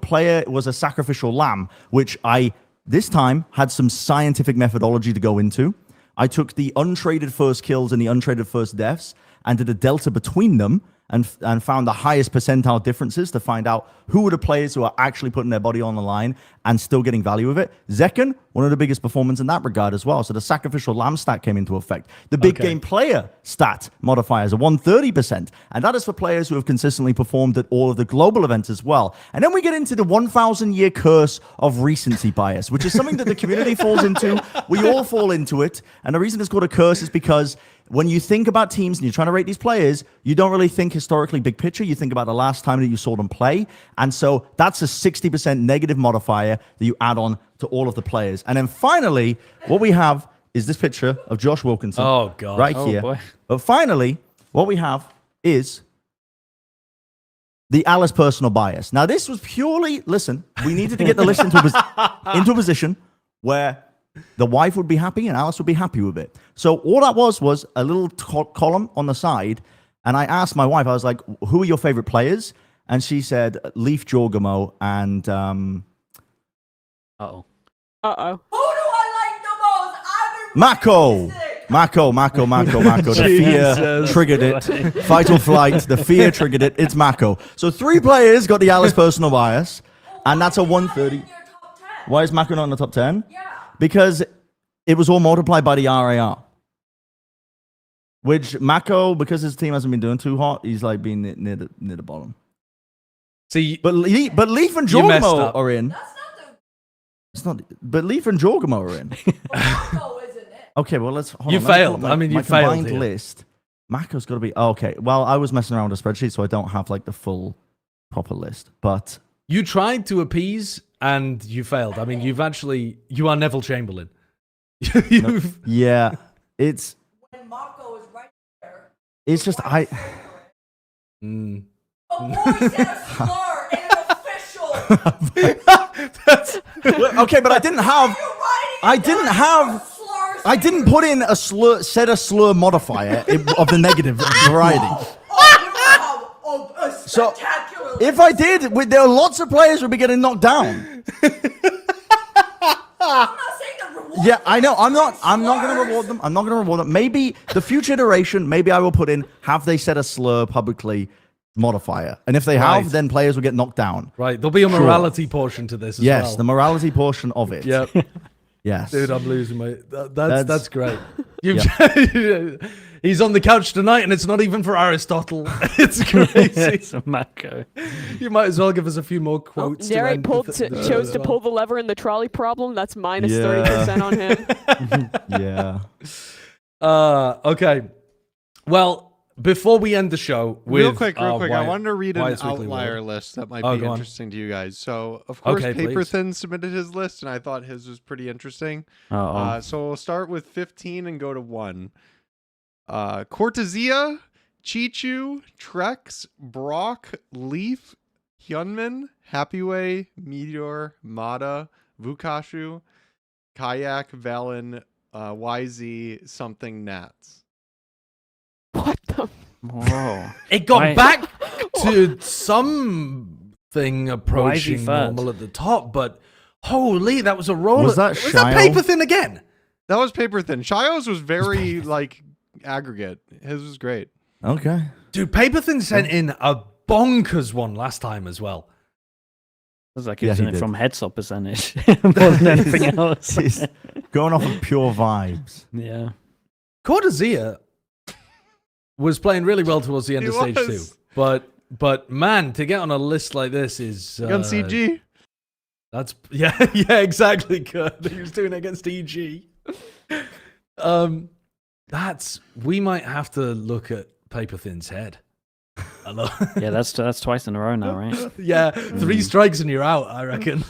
player was a sacrificial lamb, which I this time had some scientific methodology to go into, I took the untraded first kills and the untraded first deaths and did a delta between them and found the highest percentile differences to find out who are the players who are actually putting their body on the line and still getting value of it. Zekken, one of the biggest performers in that regard as well. So the sacrificial lamb stat came into effect. The big game player stat modifiers are 130%. And that is for players who have consistently performed at all of the global events as well. And then we get into the 1,000-year curse of recency bias, which is something that the community falls into. We all fall into it. And the reason it's called a curse is because when you think about teams and you're trying to rate these players, you don't really think historically big picture. You think about the last time that you saw them play. And so that's a 60% negative modifier that you add on to all of the players. And then finally, what we have is this picture of Josh Wilkinson. Oh, God. Right Oh, here. boy. But finally, what we have is the Alice personal bias. Now, this was purely, listen, we needed to get the list into a position where the wife would be happy and Alice would be happy with it. So all that was a little column on the side. And I asked my wife, I was like, who are your favorite players? And she said Leaf Jorgamo and Uh-oh. Uh-oh. Who do I like the most? I've been Mako. sick. Mako. The fear Jesus triggered it. Fight or flight. The fear triggered it. It's Mako. So 3 players got the Alice personal bias. And that's a 130. In your top 10. Why is Mako not in the top 10? Yeah. Because it was all multiplied by the RAR. Which Mako, because his team hasn't been doing too hot, he's like being near the bottom. See, But Leaf and You messed Jorgamo up. are in. That's not the It's not. But Leaf and Jorgamo are in. Mako, isn't it? Okay, well let's. Hold You on, let me failed. pull up I mean, you my failed combined here. list. Mako's got to be. Oh, okay. Well, I was messing around with a spreadsheet, so I don't have like the full proper list. But you tried to appease and you failed. I mean, you are Neville Chamberlain. You've, yeah, it's When Mako is right there. it's just I. Mm. A boy said a slur in an official. Okay, but I didn't have. You're writing it I didn't down. have. Slurs. I didn't put in a slur. Said a slur modifier of the negative variety. Oh, wow. Oh, So, spectacularly. If I did, there are lots of players who would be getting knocked down. I'm not saying to reward Yeah, I know. I'm not slurs. going to reward them. I'm not going to reward them. Maybe the future iteration. Maybe I will put in have they said a slur publicly modifier, and if they Right. have, then players will get knocked down. Right, there'll be a Sure. morality portion to this as Yes, well. the morality portion of it. Yep. Yes. Dude, I'm losing my. That's That's- great. He's on the couch tonight, and it's not even for Aristotle. It's crazy. It's a Mako. You might as well give us a few more quotes. to Derek end pulled the show chose as to well. pull the lever in the trolley problem. That's minus Yeah. 30% on him. Yeah. Okay. Well, before we end the show, with real quick, I Wyatt- wanted to read an Wyatt's weekly outlier word. list that might Oh, be go on. interesting to you guys. So, of course, Okay, please. Paperthin submitted his list, and I thought his was pretty interesting. So we'll start with 15 and go to 1. Cortezia, Chichu, Trex, Brock, Leaf, Hyunmin, Happyway, Meteor, Mata, Vukashu, Kayak, Valen, YZ, something Nats. What the? Whoa. It got Why- back to something approaching third? normal at the top, but holy, that was a roller. Was that was that Shio? paper thin again? That was Paperthin. Shio's was very like aggregate. His was great. Okay. Dude, paper thin sent in a bonkers one last time as well. Looks like he Yeah, was he in it did. from head stop percentage more than anything else. He's going off of pure vibes. Yeah. Cortezia was playing really well towards the end He of stage 2, was. but man, to get on a list like this is Against CG. That's yeah, exactly. Good. He was doing it against EG. We might have to look at Paper Thin's head. Hello. Yeah, that's twice in a row now, right? Yeah, 3 strikes and you're out, I reckon.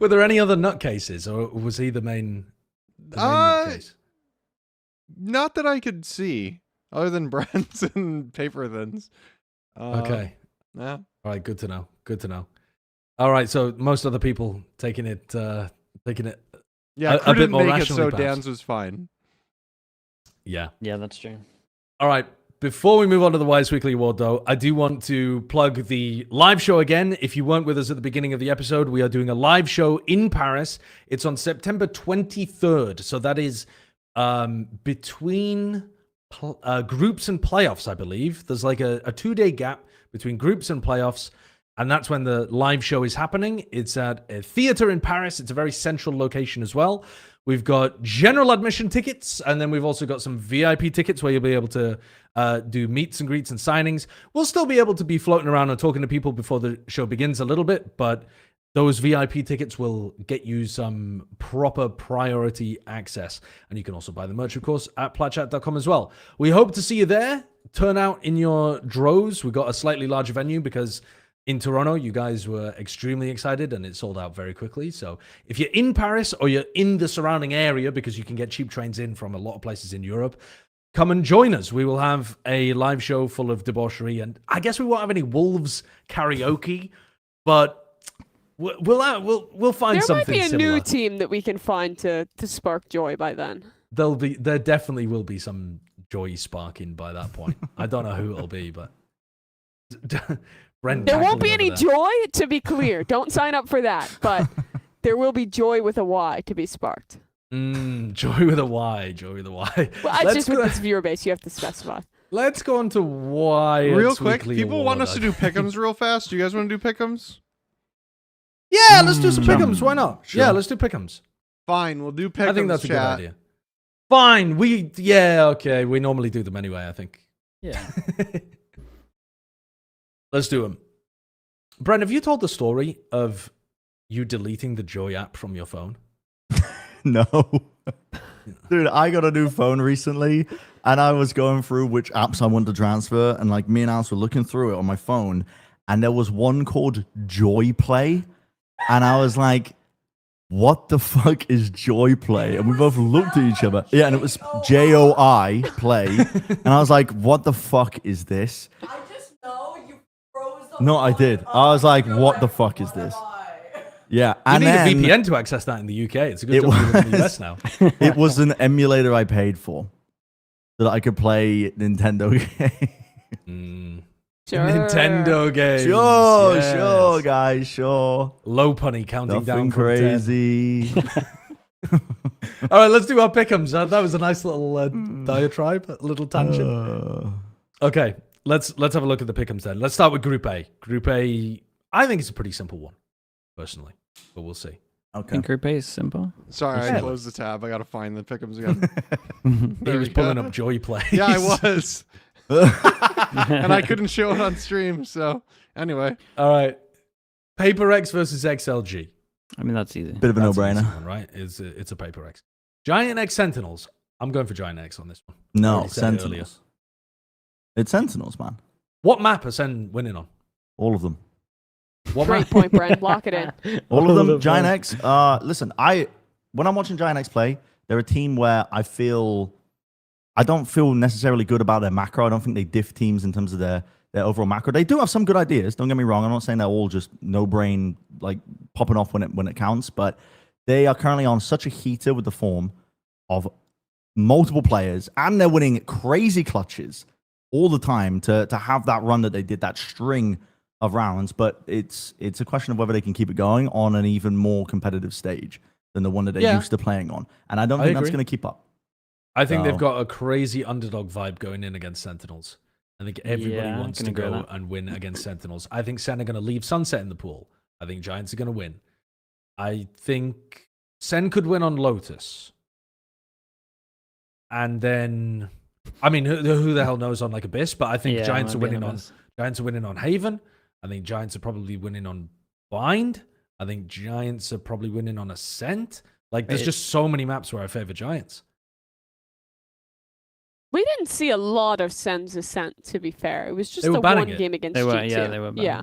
Were there any other nutcases, or was he the main nutcase? Not that I could see, other than Brent's and Paperthin's. Okay. Yeah. All right, good to know. Good to know. All right, so most other people taking it Yeah, A Crew bit didn't more make it, rationally, so perhaps. Dan's was fine. yeah. Yeah, that's true. All right. Before we move on to the Wise Weekly Award, though, I do want to plug the live show again. If you weren't with us at the beginning of the episode, we are doing a live show in Paris. It's on September 23rd. So that is between groups and playoffs, I believe. There's like a 2-day gap between groups and playoffs. And that's when the live show is happening. It's at a theater in Paris. It's a very central location as well. We've got general admission tickets, and then we've also got some VIP tickets where you'll be able to do meets and greets and signings. We'll still be able to be floating around and talking to people before the show begins a little bit, but those VIP tickets will get you some proper priority access. And you can also buy the merch, of course, at platchat.com as well. We hope to see you there. Turn out in your droves. We've got a slightly larger venue because in Toronto, you guys were extremely excited and it sold out very quickly. So if you're in Paris or you're in the surrounding area, because you can get cheap trains in from a lot of places in Europe, come and join us. We will have a live show full of debauchery, and I guess we won't have any Wolves karaoke, but we'll find There might something be a similar. new team that we can find to spark joy by then. There definitely will be some joy sparking by that point. I don't know who it'll be, but Bren There won't tackling be any over there. joy, to be clear. Don't sign up for that. But there will be joy with a Y to be sparked. Joy with a Y. Joy with a Y. Well, it's Let's just go- with this viewer base, you have to specify. Let's go on to Wyatt's Real quick, weekly people want award. us to do pick'ems real fast. Do you guys want to do pick'ems? Yeah, let's do some Sure. pick'ems. Why not? Sure. Yeah, let's do pick'ems. Fine, we'll do pick'ems. I think that's a good chat. idea. Fine. Okay. We normally do them anyway, I think. Yeah. Let's do them. Bren, have you told the story of you deleting the Joy app from your phone? No. Dude, I got a new phone recently and I was going through which apps I wanted to transfer, and like me and Alice were looking through it on my phone, and there was one called Joy Play, and I was like, what the fuck is Joy Play? And we both looked at each other. Yeah, and it was JOI Play. And I was like, what the fuck is this? I just know you froze the No, I phone did. up. I was like, You're what the like, fuck is what this? am I? Yeah, You and need then a VPN to access that in the UK. It's a good It job we live in the was- US now. it was an emulator I paid for so that I could play Nintendo games. Sure. Nintendo games. Sure, yes. sure, guys, sure. Low punny counting down Nothing from 10. crazy. All right, let's do our pick'ems. That was a nice little diatribe, a little tangent. Okay, let's have a look at the pick'ems then. Let's start with Group A. Group A, I think it's a pretty simple one, personally, but we'll see. I Okay. think Group A is simple. Sorry, I Yeah. closed the tab. I gotta find the pick'ems again. He There was we pulling go. up Joy Play. Yeah, I was. And I couldn't show it on stream, so anyway. All right. Paper X versus XLG. I mean, that's easy. Bit of a That's an easy no-brainer. one, right? It's a Paper X. Giant X Sentinels. I'm going for Giant X on this one. No, already said it earlier. Sentinels. It's Sentinels, man. What map are Sen winning on? All of them. What Great map? point, Bren. Lock it in. All of them. Giant X. Listen, when I'm watching Giant X play, they're a team where I don't feel necessarily good about their macro. I don't think they diff teams in terms of their overall macro. They do have some good ideas. Don't get me wrong. I'm not saying they're all just no brain, like popping off when it counts, but they are currently on such a heater with the form of multiple players, and they're winning crazy clutches all the time to have that run that they did, that string of rounds. But it's a question of whether they can keep it going on an even more competitive stage than the one that they're used to playing on. And I don't think that's going to keep up. I think they've got a crazy underdog vibe going in against Sentinels. I think everybody wants to go and win against Sentinels. I think Sen are going to leave Sunset in the pool. I think Giants are going to win. I think Sen could win on Lotus. And then, I mean, who the hell knows on like Abyss? But I think Giants are winning on Haven. I think Giants are probably winning on Bind. I think Giants are probably winning on Ascent. Like, there's just so many maps where I favor Giants. We didn't see a lot of Sen's Ascent, to be fair. It was just They were the banning one it. game against They were, G2. yeah, they were banning. Yeah.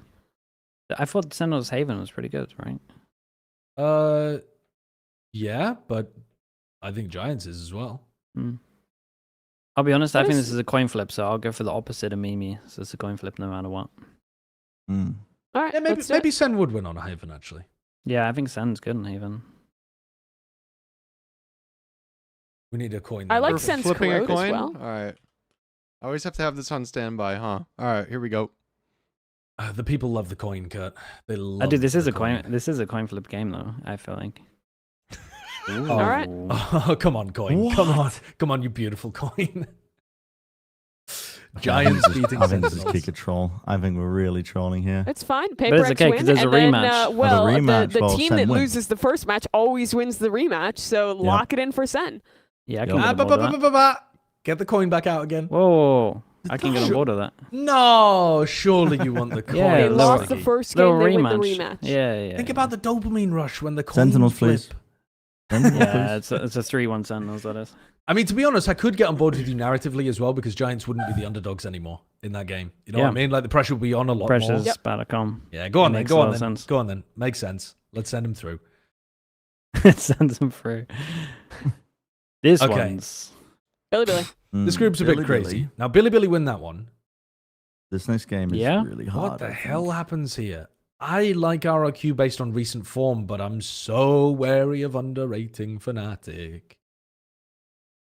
I thought Sentinel's Haven was pretty good, right? Yeah, but I think Giants is as well. I'll be honest, I think What this is- is a coin flip, so I'll go for the opposite of Mimi. So it's a coin flip no matter what. All right, Yeah, let's do it. maybe Sen would win on Haven, actually. Yeah, I think Sen's good in Haven. We need a coin. I then. like We're Sen's flipping a Corrode as coin. well. All right. I always have to have this on standby, huh? All right, here we go. The people love the coin, Kurt. They love Dude, this is the a coin. This is a coin flip game, though. I feel like. Oh. All right. Oh, come on, coin. Come on, you beautiful coin. Giants beating I think this is Sentinels. kick a troll. I think we're really trolling here. It's fine. it's Paper X okay, 'cause win, there's a and then, rematch. well, There's a rematch, the well, team Sen that wins. loses the first match always wins the rematch. So lock it in for Sen. Yeah, I Yep. can get on board with that. Get the coin back out again. Whoa, I can get on board with that. No, surely you want the coin. Yeah, They little- lost the first game. Little They win the rematch. rematch. Yeah. Think about the dopamine rush when the coin Sentinels, flip. please. Sentinels, Yeah, please. it's a 3-1 Sentinels, that is. I mean, to be honest, I could get on board with you narratively as well because Giants wouldn't be the underdogs anymore in that game. You know what I mean? Like the pressure would be on a lot Pressure's more. about to come. Yeah, go on It then. makes Go a on lot of then. sense. Go on then. Makes sense. Let's send him through. It sends them through. This Okay. one's. Billy. This group's a bit Billy crazy. Billy. Now, Billy win that one. This next game is Yeah? really hard. What the I hell think. happens here? I like RRQ based on recent form, but I'm so wary of underrating Fnatic.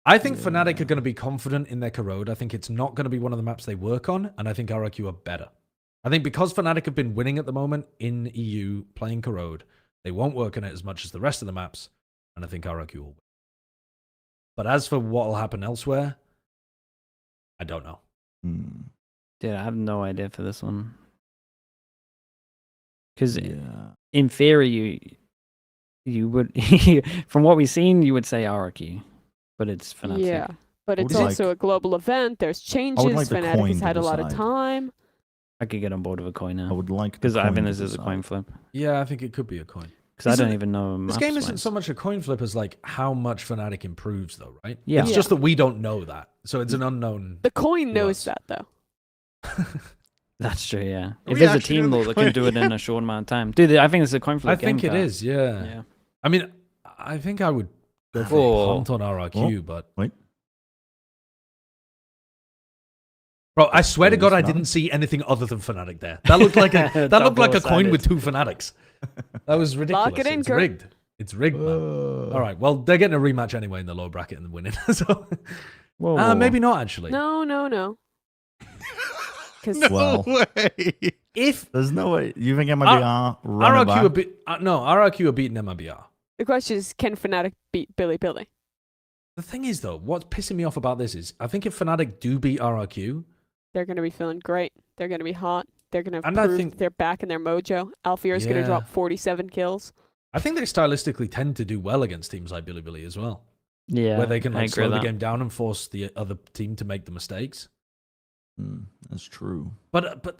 I think Fnatic are going to be confident in their Corrode. I think it's not going to be one of the maps they work on, and I think RRQ are better. I think because Fnatic have been winning at the moment in EU playing Corrode, they won't work on it as much as the rest of the maps, and I think RRQ will win. But as for what will happen elsewhere, I don't know. Dude, I have no idea for this one. Because Yeah. in theory, you would, from what we've seen, you would say RRQ, but it's Fnatic. Yeah. But I it's would also a global event. There's changes. like the Fnatic coin has to had a lot of decide. time. I could get on board with a coin I now. would like Because I think coin this to is a decide. coin flip. Yeah, I think it could be a coin. Because I Isn't don't it- even know. This maps game isn't wise. so much a coin flip as like how much Fnatic improves, though, right? Yeah. It's just that we don't know that, so it's an unknown. The coin knows Was. that, though. That's true, yeah. Are If we there's a actually team doing though the that can coin? do it in a short amount of time. Dude, I think it's a coin flip I game. think it Kyle. is, yeah. Yeah. I mean, I think I would go for Oh. a punt on RRQ, but Wait. bro, I swear to It God, is I not. didn't see anything other than Fnatic there. That looked like a that looked like a coin with two Fanatics. That was ridiculous. Lock it in, It's Kurt. rigged. It's rigged, man. All right. Well, they're getting a rematch anyway in the low bracket and winning. So Whoa. maybe not actually. No. Because No Well. way. If There's no way. You think MIBR running RRQ back? are RRQ are beating MIBR. the question is, can Fnatic beat Billy? The thing is, though, what's pissing me off about this is I think if Fnatic do beat RRQ, They're going to be feeling great. They're going to be hot. They're going to And I prove think- they're back in their mojo. Alfier's going to Yeah. drop 47 kills. I think they stylistically tend to do well against teams like Billy as well, Yeah. where they can I like agree slow with the that. game down and force the other team to make the mistakes. That's true. But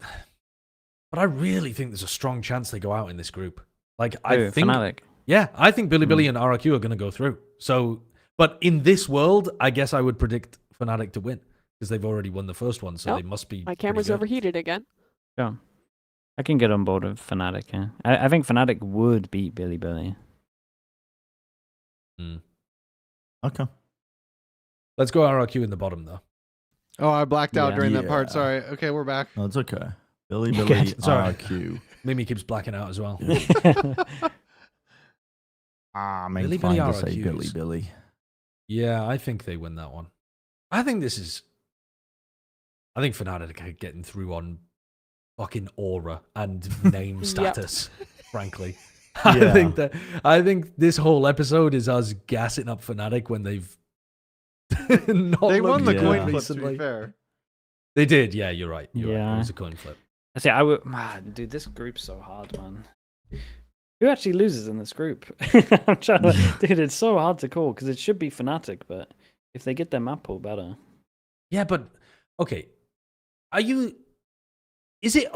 I really think there's a strong chance they go out in this group. Like I Who, think, Fnatic. yeah, I think Billy and RRQ are going to go through. So But in this world, I guess I would predict Fnatic to win because they've already won the first one, so Oh, they must be. My pretty camera's good. overheated again. Yeah. I can get on board with Fnatic. Yeah. I think Fnatic would beat Billy Billy. Okay. Let's go RRQ in the bottom though. Oh, I blacked out Yeah. during that part. Yeah. Sorry. Okay, we're back. No, it's okay. Billy Okay, Billy it's all right. RQ. Mimi keeps blacking out as well. I'm Billy inclined Billy to say RRQs. Billy Billy. Yeah, I think they win that one. I think Fnatic are getting through on fucking aura and name Yep. status, frankly. Yeah. I think this whole episode is us gassing up Fnatic when they've not They won the looked coin good flip, to recently. be fair. They did, yeah, you're right. You're right. Yeah. It was a coin flip. I say I would. Man, dude, this group's so hard, man. Who actually loses in this group? I'm trying to, dude. It's so hard to call because it should be Fnatic, but if they get their map pool better, Yeah, but okay. Is it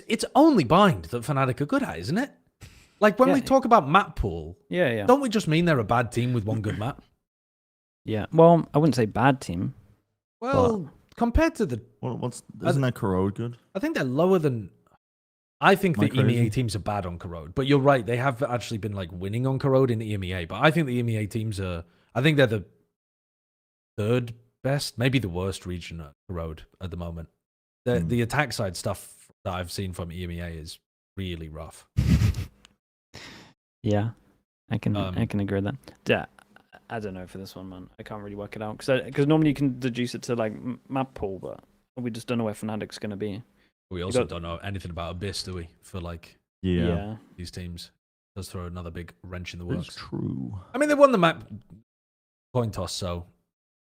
it's only bind that Fnatic are good at, isn't it? Like when we Yeah. talk about map pool, yeah. don't we just mean they're a bad team with one good map? Yeah. Well, I wouldn't say bad team. Well, compared to the Isn't that Corrode good? I think they're lower than. I think Am I the EMEA crazy? teams are bad on Corrode, but you're right. They have actually been like winning on Corrode in the EMEA, but I think the EMEA teams are. I think they're the third best, maybe the worst region at Corrode at the moment. The attack side stuff that I've seen from EMEA is really rough. Yeah, I can Um, agree with that. Yeah, I don't know for this one, man. I can't really work it out because normally you can deduce it to like map pool, but we just don't know where Fnatic's gonna be. We also got- don't know anything about Abyss, do we? For like Yeah. these teams, does throw another big wrench in the It's works. true. I mean, they won the map coin toss, so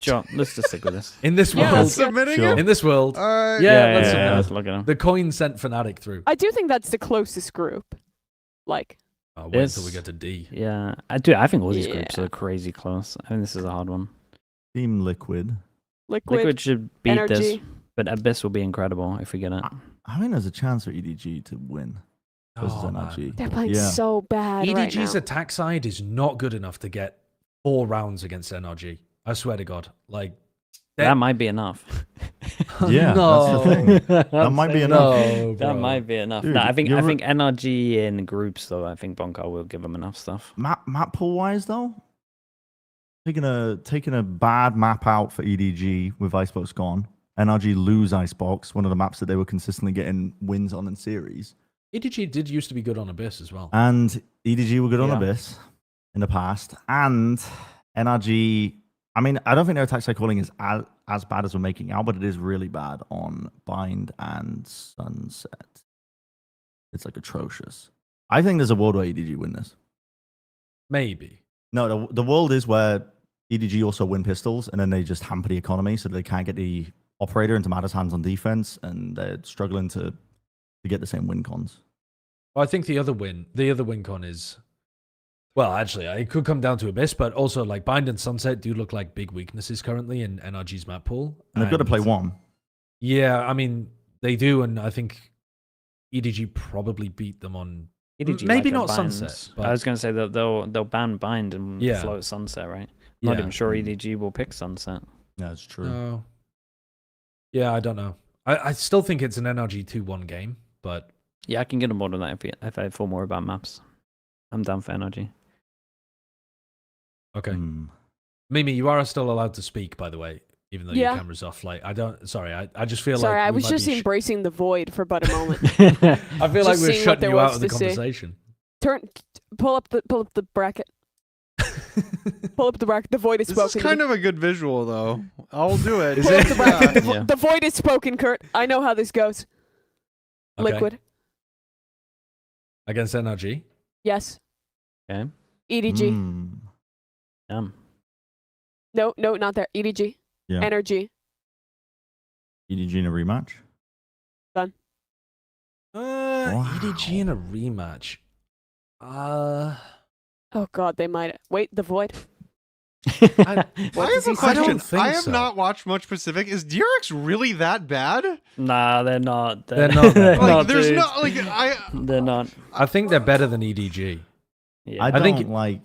Sure, let's just stick with this. in this Yeah, world, let's go. Submitting Sure. it? in this world, Alright. Yeah, let's submit it. let's look at them. the coin sent Fnatic through. I do think that's the closest group. Like, Wait until we This- get to D. Yeah, I do. I think all these groups Yeah. are crazy close. I think this is a hard one. Team Liquid. Liquid should beat this, energy. but Abyss will be incredible if we get it. I mean, there's a chance for EDG to win versus Oh, man. NRG. They're playing Yeah. so bad right EDG's now. attack side is not good enough to get 4 rounds against NRG. I swear to God. Like, That might be enough. Yeah, no. that's the thing. That might be enough. No, That bro. might be enough. Dude, No, I think you're NRG in groups though. I think Bonkar will give them enough stuff. Map pool wise though, taking a bad map out for EDG with Icebox gone. NRG lose Icebox, one of the maps that they were consistently getting wins on in series. EDG did used to be good on Abyss as well. And EDG were good on Yeah. Abyss in the past. And NRG, I mean, I don't think their attack side calling is as bad as we're making out, but it is really bad on Bind and Sunset. It's like atrocious. I think there's a world where EDG win this. Maybe. No, the world is where EDG also win pistols, and then they just hamper the economy, so they can't get the operator into Matter's hands on defense, and they're struggling to get the same win cons. Well, I think the other win con is, well, actually, it could come down to Abyss, but also like Bind and Sunset do look like big weaknesses currently in NRG's map pool. And they've got to play one. Yeah, I mean, they do, and I think EDG probably beat them on. EDG Maybe like a not bind. Sunset, I but- was going to say that they'll ban Bind and Yeah. float Sunset, right? Yeah. Not even sure EDG will pick Sunset. Yeah, it's true. No. Yeah, I don't know. I still think it's an NRG 2-1 game, but Yeah, I can get on board with that if I thought more about maps. I'm down for energy. okay. Hmm. Mimi, you are still allowed to speak, by the way, even though Yeah. your camera's off. Like, I just feel Sorry, like I we was might just be embracing the void for but a moment. I feel like just we're seeing what shutting there you out was of the to say. conversation. Pull up the bracket. Pull up the bracket. The void is This spoken. is kind of a good visual, though. I'll do it. Is Pull up it? the bracket. The, Yeah. the void is spoken, Kurt. I know how this goes. Okay. Liquid. Against NRG. Yes. Okay. EDG. Hmm. No, not there. EDG. Yeah. Energy. EDG in a rematch. EDG in a rematch. Oh God, they might. Wait, the void. I I have a I question. don't think I have so. not watched much Pacific. Is DRX really that bad? Nah, they're not. They're not that bad. Like, there's dude. not like I. They're not. I think they're better than EDG. Yeah. I I think- don't like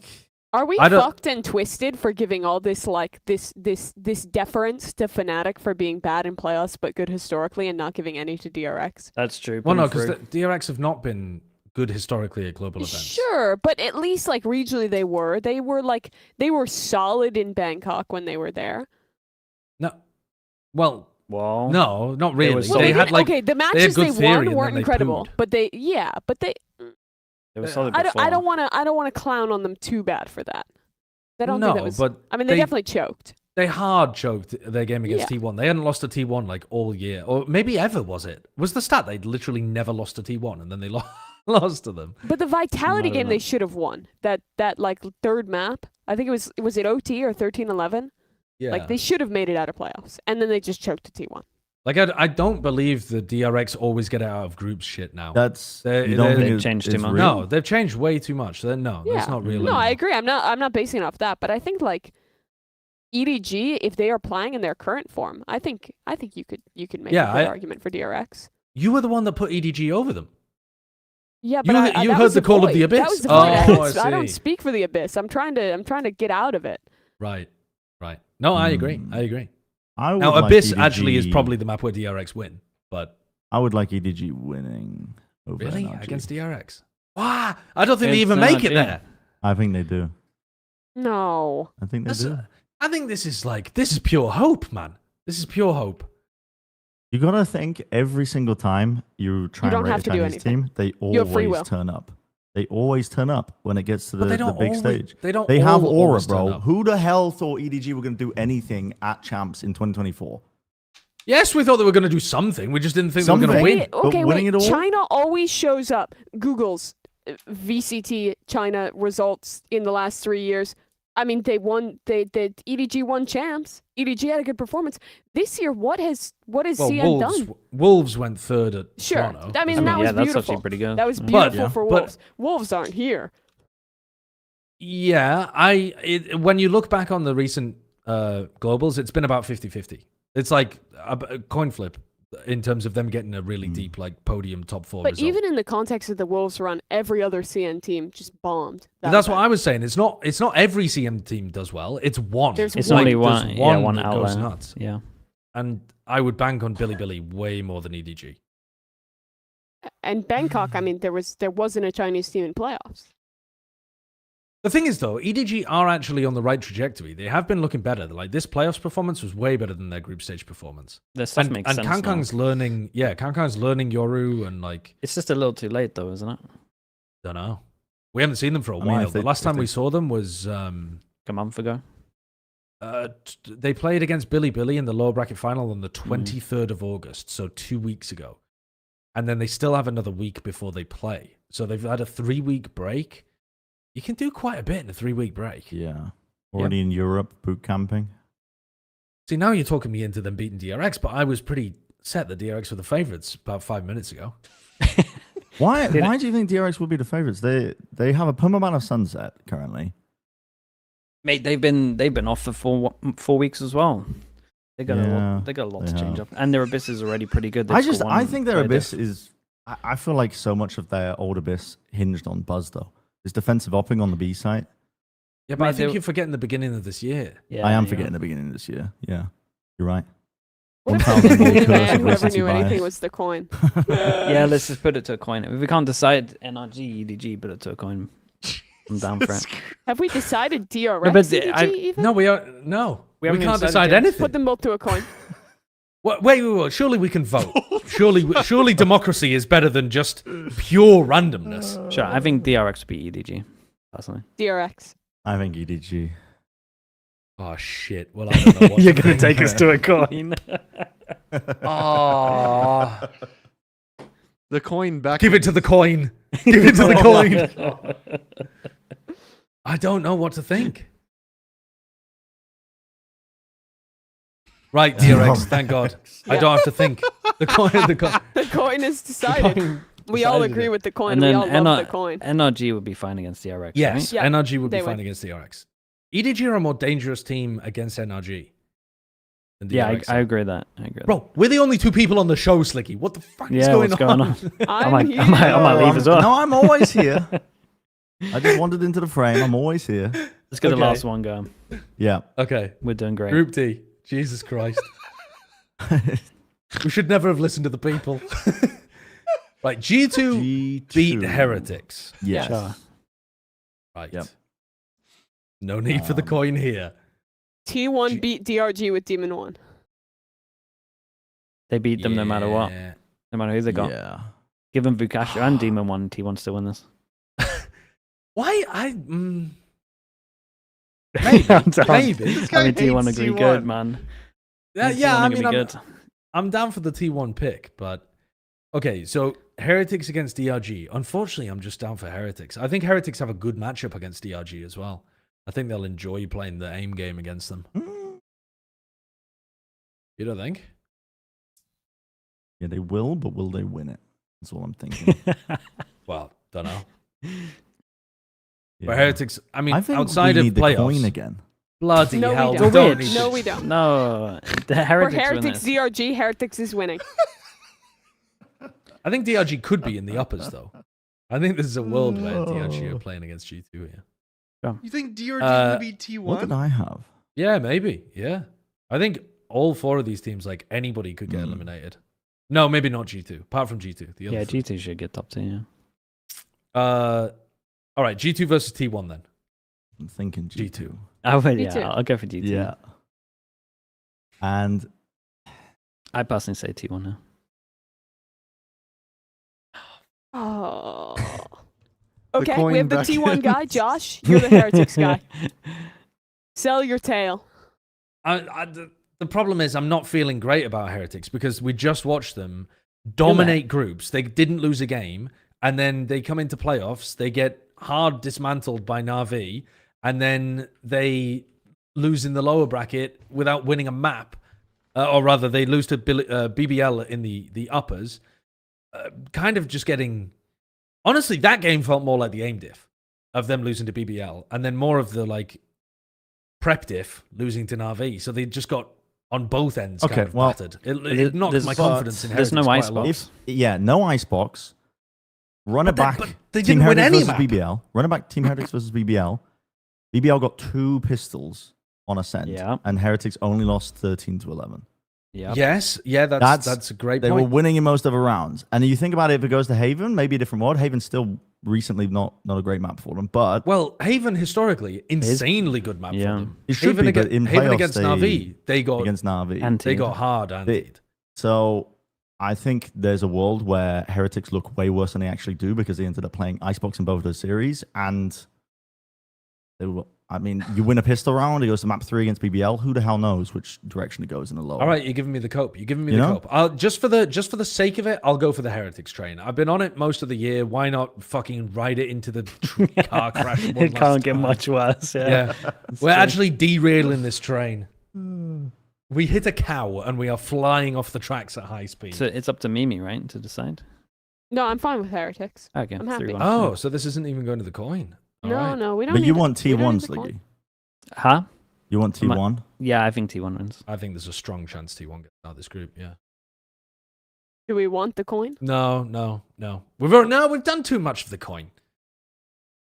Are we I don't- fucked and twisted for giving all this like this deference to Fnatic for being bad in playoffs but good historically, and not giving any to DRX? That's true. Well, no, put 'em because through. DRX have not been good historically at global events. Sure, but at least like regionally they were. They were solid in Bangkok when they were there. No. Well, Well, no, not really. was Well, They solid. had like okay, the matches good they theory and won then weren't they incredible, pooed. but they they were solid I before. don't want to clown on them too bad for that. I don't think that was. but I mean, they definitely choked. they hard choked their game against Yeah. T1. They hadn't lost a T1 like all year, or maybe ever. Was it? Was the stat they'd literally never lost a T1 and then they lost to them? But the Vitality I don't game know. they should have won. That like third map. I think was it OT or 13-11? Yeah. Like they should have made it out of playoffs, and then they just choked to T1. Like I don't believe the DRX always get out of groups shit now. That's They- you don't they- think They've it's- changed it's too much. real? No, they've changed way too much. No, Yeah. that's not real. No, I anymore. agree. I'm not basing it off that, but I think like EDG, if they are playing in their current form, I think you could make Yeah, a good I- argument for DRX. You were the one that put EDG over them. Yeah, You but he- you that heard was the call of void. the That abyss. was the Oh, void. I I don't see. speak for the abyss. I'm trying to get out of it. Right. No, I agree. Hmm. I agree. I would Now, like Abyss actually is EDG probably the map where DRX win, but I would like EDG winning over really NRG. against DRX. Wow, I don't think they It's even make it NRG. there. I think they do. No. I think they That's- do. I think this is pure hope, man. This is pure hope. You gotta think every single time you try don't and rate have a to do Chinese anything. team, they You have free will. always turn up. They always turn up when it gets to But the, they the don't big always, stage. They don't. They have all aura, always turn bro. up. Who the hell thought EDG were gonna do anything at champs in 2024? Yes, we thought they were going to do something. We just didn't think they were going to Something. win. Wait, But okay, winning wait. it all? China always shows up. Google's VCT China results in the last 3 years. I mean, they EDG won champs. EDG had a good performance. This year, what has Well, CN done? Wolves went third at Sure. Toronto. I mean, I mean, that was yeah, that's beautiful. actually pretty good. That was Yeah. beautiful yeah. for But- Wolves. Wolves aren't here. Yeah, when you look back on the recent globals, it's been about 50-50. It's like a coin flip in terms of them getting a really deep like podium top four But result. even in the context of the Wolves run, every other CN team just bombed. That's what I was saying. It's not every CM team does well. It's one. There's It's one. only There's one. Yeah, one that goes outlier. nuts. Yeah. And I would bank on Billy way more than EDG. And Bangkok, I mean, there wasn't a Chinese team in playoffs. The thing is, though, EDG are actually on the right trajectory. They have been looking better. Like this playoffs performance was way better than their group stage performance. Their stuff And makes sense now. Kankang's learning. Yeah, Kankang's learning Yoru and like It's just a little too late, though, isn't it? don't know. We haven't seen them for a I mean, while. if The they- last if time they- we saw them was A month ago. they played against Billy in the lower bracket final on the Mm. 23rd of August, so 2 weeks ago. And then they still have another week before they play. So they've had a 3-week break. You can do quite a bit in a 3-week break. Yeah. Already in Europe, boot camping. See, now you're talking me into them beating DRX, but I was pretty set that DRX were the favourites about 5 minutes ago. Why do you think DRX will be the favorites? They have a permaban of Sunset currently. Mate, they've been off for 4 weeks as well. They got a Yeah, lot. They got a lot they to change have. up, and their abyss is already pretty good. I They've got one think their player abyss diff. is. I feel like so much of their old abyss hinged on Buzz though. It's defensive opping on the B site. Yeah, but I Mate, think they- you're forgetting the beginning of this year. Yeah, I am yeah. forgetting the beginning of this year. Yeah, you're right. What if 1,000 the year curse man of whoever recency knew anything bias. was the coin? Yeah, let's just put it to a coin. If we can't decide NRG, EDG, put it to a coin. I'm down for it. Have we decided DRX? No, but EDG even? No, we haven't can't even decide yet. anything. Put them both to a coin. Wait. Surely we can vote. Surely democracy is better than just pure randomness. Sure, I think DRX would be EDG, personally. DRX. I think EDG. Oh shit! Well, I don't know what You're to gonna think. take us to a coin. Oh, The coin back. give it to the coin. Give it to the coin. I don't know what to think. Right, DRX. Thank God. I don't have to think. The coin. The coin is decided. We all decided agree it. with the coin. And We then all love the coin. NRG would be fine against DRX. Yes, right? Yeah, NRG would be they fine would. against DRX. EDG are a more dangerous team against NRG. Than Yeah, DRX I are. agree with that. I agree. With Bro, we're the only two people on the show, Sliggy. What the fuck that. is Yeah, going what's going on? I'm I here. might leave as well. No, I'm always here. I just wandered into the frame. I'm always here. Let's get the Okay. last one going. Yeah. Okay. We're doing great. Group D. Jesus Christ. We should never have listened to the people. Right. G2 G2. beat Heretics. Yes. Sure. Right. Yep. No need for the coin here. T1 beat DRG with Demon 1. They beat them no matter what. Yeah. No matter who they got. Yeah. Give them Vukasha and Demon 1. T1 still win this. Why? Maybe. Maybe. Maybe. This guy I mean, T1 hates agree T1. good, man. Yeah, I mean, good. I'm down for the T1 pick, but okay, so Heretics against DRG. Unfortunately, I'm just down for Heretics. I think Heretics have a good matchup against DRG as well. I think they'll enjoy playing the aim game against them. You don't think? Yeah, they will, but will they win it? That's all I'm thinking. Well, don't know. Yeah. But Heretics, I mean, I think outside we of need the playoffs, coin again. bloody No, we hell, don't. don't need No, to- we don't. No, the For Heretics win Heretics this. DRG, Heretics is winning. I think DRG could be in the uppers though. I think this is a world where DRG are playing against G2 here. You think DRG Uh, can beat T1? What did I have? Yeah, maybe. Yeah. I think all four of these teams, like anybody could get eliminated. No, maybe not G2. Apart from G2. The other Yeah, three. G2 should get top 2, yeah. All right, G2 versus T1 then. I'm thinking G2. G2. Oh, but Me yeah, too. I'll go for G2. Yeah. And I personally say T1 now. Oh. The Okay, coin we have the back T1 in. guy. Josh, you're the Heretics guy. Sell your tail. The problem is I'm not feeling great about Heretics because we just watched them dominate groups. They didn't lose a game, and then they come into playoffs. They get hard dismantled by Na'Vi, and then they lose in the lower bracket without winning a map. Or rather, they lose to BBL in the uppers. Kind of just getting... Honestly, that game felt more like the aim diff of them losing to BBL, and then more of the like prep diff losing to Na'Vi. So they just got on both ends kind of battered. It knocked there's- my but confidence in there's Heretics no quite ice a lot. box. no icebox. Run it back. But they Team didn't win Heretics any versus map. BBL. Run it back. Team Heretics versus BBL. BBL got 2 pistols on Ascent. Yeah. And Heretics only lost 13-11. Yeah. Yes, yeah, that's a great They point. were winning in most of the rounds. And you think about it, if it goes to Haven, maybe a different world. Haven's still recently not a great map for them, but Well, Haven historically insanely good map Yeah. for them. It should be, but in Haven playoffs, against they- Na'Vi, they got against Na'Vi. And they team. got hard They- antied. So I think there's a world where Heretics look way worse than they actually do because they ended up playing Icebox in both of those series. And they were, I mean, you win a pistol round, it goes to map 3 against BBL. Who the hell knows which direction it goes in the lower? All right, you're giving me the cope. You're giving me You the know? cope. I'll, just for the sake of it, I'll go for the Heretics train. I've been on it most of the year. Why not fucking ride it into the car crash? one It last can't get time? much worse. Yeah. Yeah, we're actually derailing this train. We hit a cow and we are flying off the tracks at high speed. So it's up to Mimi, right, to decide? No, I'm fine with Heretics. Okay. I'm happy. 3-1. Oh, so this isn't even going to the coin. All No, right. no, we don't. But you need want we don't T1, need the coin. Sliggy. Huh? You want Am I- T1? Yeah, I think T1 wins. I think there's a strong chance T1 gets out of this group. Yeah. Do we want the coin? No. We've done too much for the coin.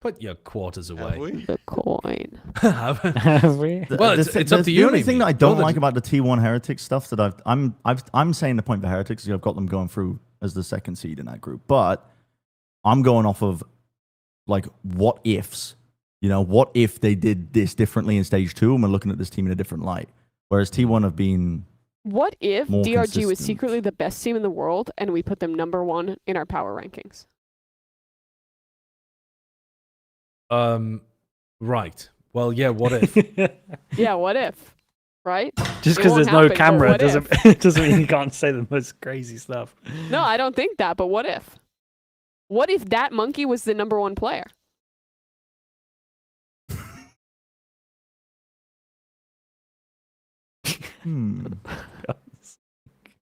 Put your quarters Have away. we? The coin. Have we? Well, it's up to you, The only Mimi. thing that I You're don't the- like about the T1 Heretics stuff that I'm saying the point for Heretics is I've got them going through as the second seed in that group, but I'm going off of like what ifs. You know, what if they did this differently in stage 2 and we're looking at this team in a different light? Whereas T1 have been What if More DRG was consistent. secretly the best team in the world and we put them number 1 in our power rankings? Right. Well, yeah. What if? Yeah, what if? Right? Just It because won't there's no happen, but camera what doesn't mean you can't say the most crazy stuff. No, I don't think that, but what if? What if that monkey was the number 1 player?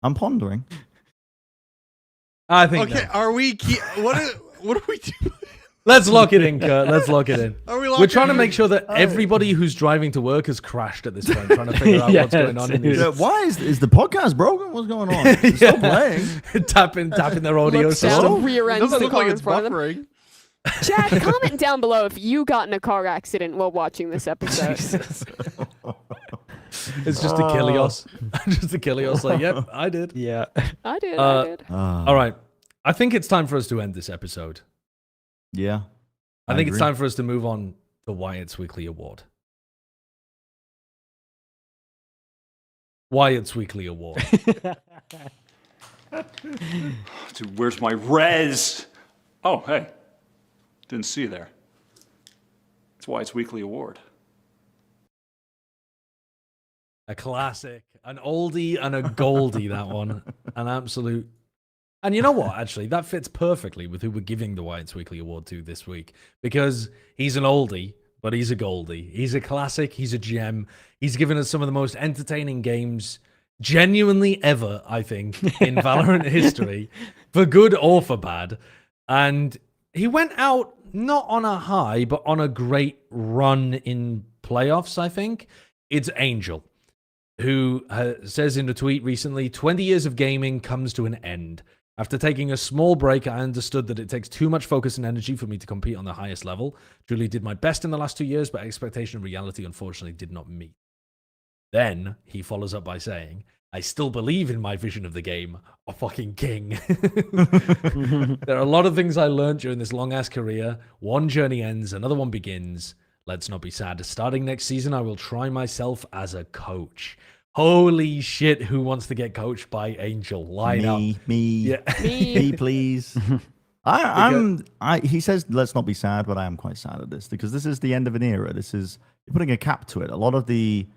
I'm pondering. I think. Okay, no. are we? What are we doing? Let's lock it in, Kurt. Let's lock it in. Are we? We're trying to locking- make sure that everybody who's driving to work has crashed at this point, trying to figure out what's Yeah, going on in dude. this. Why is the podcast broken? What's going on? It's still playing. tapping their audio Look system. down, Hello? rear It ends doesn't the look car like in it's front of them. buffering. Chat, comment down below if you got in a car accident while watching this episode. It's just Achilles. Just Achilles. Like, yep, I did. Yeah. I did. All right. I think it's time for us to end this episode. Yeah. I think it's agree. time for us to move on to Wyatt's Weekly Award. Wyatt's Weekly Award. Dude, where's my res? Oh, hey. Didn't see you there. That's why it's Weekly Award. A classic. An oldie and a goldie, that one. An absolute... And you know what, actually? That fits perfectly with who we're giving the Wyatt's Weekly Award to this week. Because he's an oldie, but he's a goldie. He's a classic. He's a gem. He's given us some of the most entertaining games genuinely ever, I think, in Valorant history. For good or for bad. And he went out not on a high, but on a great run in playoffs, I think. It's Angel, who says in a tweet recently, 20 years of gaming comes to an end. After taking a small break, I understood that it takes too much focus and energy for me to compete on the highest level. Truly did my best in the last 2 years, but expectation and reality unfortunately did not meet. Then he follows up by saying, I still believe in my vision of the game, a fucking king. There are a lot of things I learned during this long-ass career. One journey ends, another one begins. Let's not be sad. Starting next season, I will try myself as a coach. Holy shit, who wants to get coached by Angel? Line up. Me, me, please. He says, let's not be sad, but I am quite sad at this because this is the end of an era. This is, you're putting a cap to it. A lot of the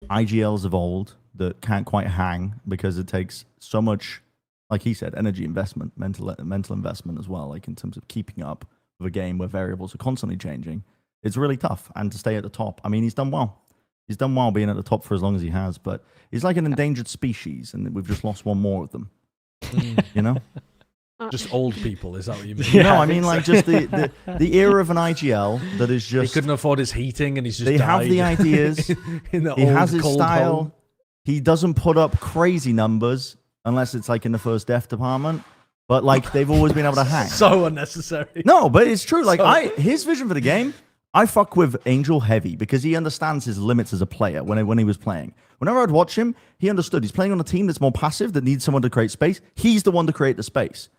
IGLs of old that can't quite hang because it takes so much, like he said, energy investment, mental investment as well, like in terms of keeping up with a game where variables are constantly changing. It's really tough. And to stay at the top, I mean, he's done well. He's done well being at the top for as long as he has, but he's like an endangered species, and we've just lost one more of them. You know? Just old people, is that what you mean? No, I mean like just the era of an IGL that is just... He couldn't afford his heating, and he's just They died. have the ideas. In the He old has his cold style. hole. He doesn't put up crazy numbers unless it's like in the first death department. But like they've always been able to hang. So unnecessary. No, but it's true. Like So- his vision for the game, I fuck with Angel heavy because he understands his limits as a player when he was playing. Whenever I'd watch him, he understood he's playing on a team that's more passive, that needs someone to create space. He's the one to create the space.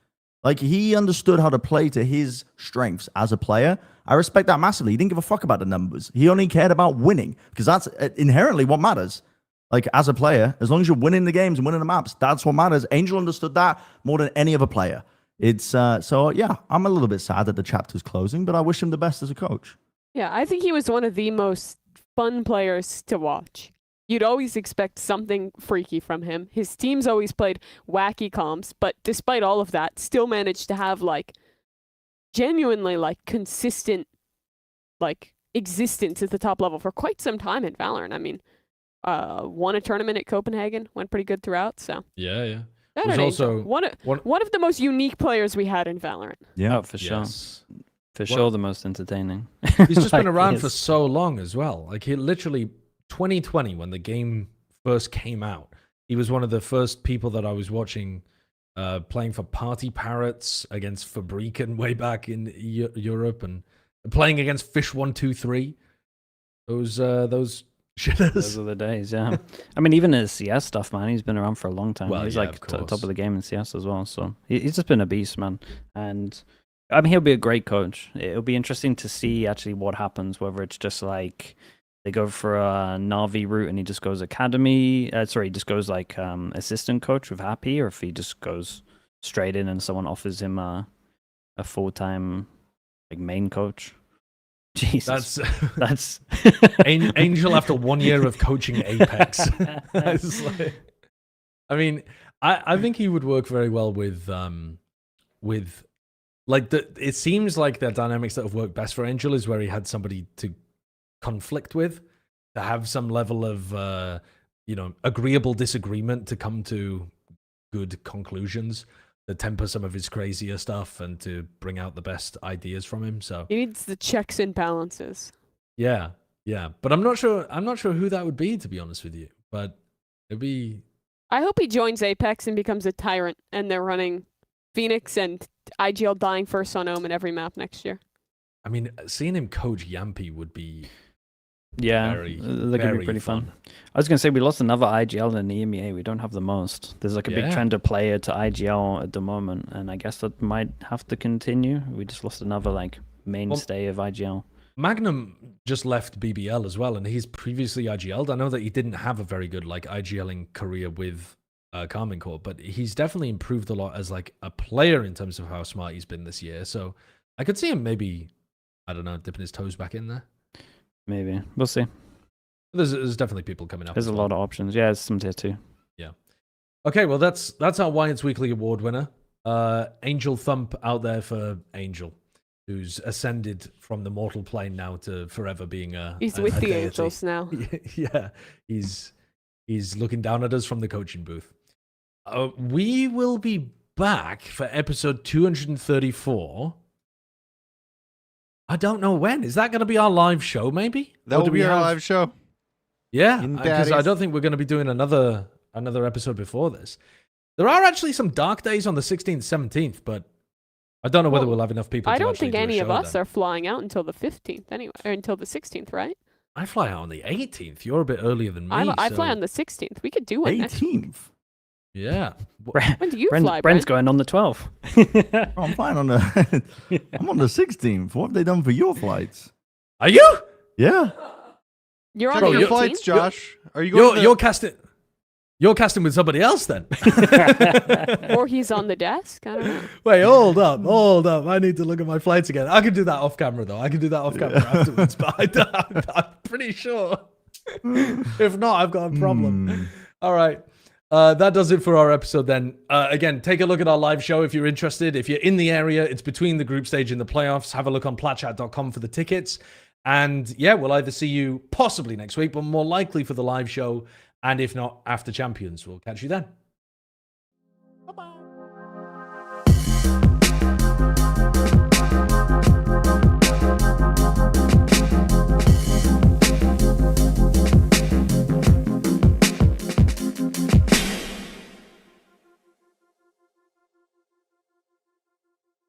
Like he understood how to play to his strengths as a player. I respect that massively. He didn't give a fuck about the numbers. He only cared about winning because that's inherently what matters. Like as a player, as long as you're winning the games and winning the maps, that's what matters. Angel understood that more than any other player. It's so yeah, I'm a little bit sad that the chapter's closing, but I wish him the best as a coach. Yeah, I think he was one of the most fun players to watch. You'd always expect something freaky from him. His teams always played wacky comps, but despite all of that, still managed to have like genuinely like consistent like existence at the top level for quite some time in Valorant. I mean, won a tournament at Copenhagen, went pretty good throughout. So Yeah, yeah. shout Was out also Angel. one of the most unique players we had in Valorant. Yeah, Oh, for sure. Yes. For sure, the most entertaining. He's just Like, been around he for is. so long as well. Like he literally 2020 when the game first came out, he was one of the first people that I was watching playing for Party Parrots against Fabrican way back in Europe and playing against Fish 123. Those shitters. Those are the days, yeah. I mean, even his CS stuff, man, he's been around for a long time. Well, He's yeah, like of course. top of the game in CS as well. So he's just been a beast, man. And I mean, he'll be a great coach. It'll be interesting to see actually what happens, whether it's just like they go for a Navi route and he just goes academy. He just goes like assistant coach with Happy, or if he just goes straight in and someone offers him a full-time like main coach. Jesus, that's Angel after 1 year of coaching Apex. It's like, I mean, I think he would work very well with like it seems like the dynamics that have worked best for Angel is where he had somebody to conflict with, to have some level of agreeable disagreement to come to good conclusions that temper some of his crazier stuff and to bring out the best ideas from him. So He needs the checks and balances. yeah. But I'm not sure who that would be, to be honest with you. But it'd be I hope he joins Apex and becomes a tyrant, and they're running Phoenix and IGL dying first on Omen every map next year. I mean, seeing him coach Yampy would be Yeah, very, they're going to very be pretty fun. I was going to say, we lost another IGL in the EMEA. We don't have the most. There's like a big Yeah. trend of player to IGL at the moment, and I guess that might have to continue. We just lost another like mainstay of IGL. Magnum just left BBL as well, and he's previously IGL'd. I know that he didn't have a very good like IGLing career with Carmine Corp, but he's definitely improved a lot as like a player in terms of how smart he's been this year. So I could see him maybe, I don't know, dipping his toes back in there. Maybe. We'll see. There's definitely people coming up. There's a lot of options. Yeah, it's some tier 2. Yeah. Okay, well that's our Wyatt's Weekly Award winner. Angel Thump out there for Angel, who's ascended from the mortal plane now to forever being a He's a with the deity. angels now. Yeah, he's looking down at us from the coaching booth. We will be back for episode 234. I don't know when. Is that going to be our live show, maybe? That Or will do we be our have- live show. Yeah, In because I Daddy's- don't think we're going to be doing another episode before this. There are actually some dark days on the 16th, 17th, but I don't know whether Well, we'll have enough people. I to don't actually think do a any of show us then. are flying out until the 15th anyway, or until the 16th, right? I fly out on the 18th. You're a bit earlier than me. I fly so- on the 16th. We could do one next. 18th. Yeah. When do you Bren's fly, Bren? going on the 12th. Oh, I'm fine on the. I'm on the 16th. What have they done for your flights? Are you? Yeah. You're on Check Bro, the your you're- flights, 18th? Josh. Are you going? You're casting. You're casting with somebody else then. Or he's on the desk? I don't know. Wait, hold up. I need to look at my flights again. I can do that off camera though. I can do that off camera afterwards, but I'm pretty sure. If not, I've got a problem. All right. That does it for our episode then. Again, take a look at our live show if you're interested. If you're in the area, it's between the group stage and the playoffs. Have a look on platchat.com for the tickets. And yeah, we'll either see you possibly next week, but more likely for the live show. And if not, after Champions. We'll catch you then. Bye-bye.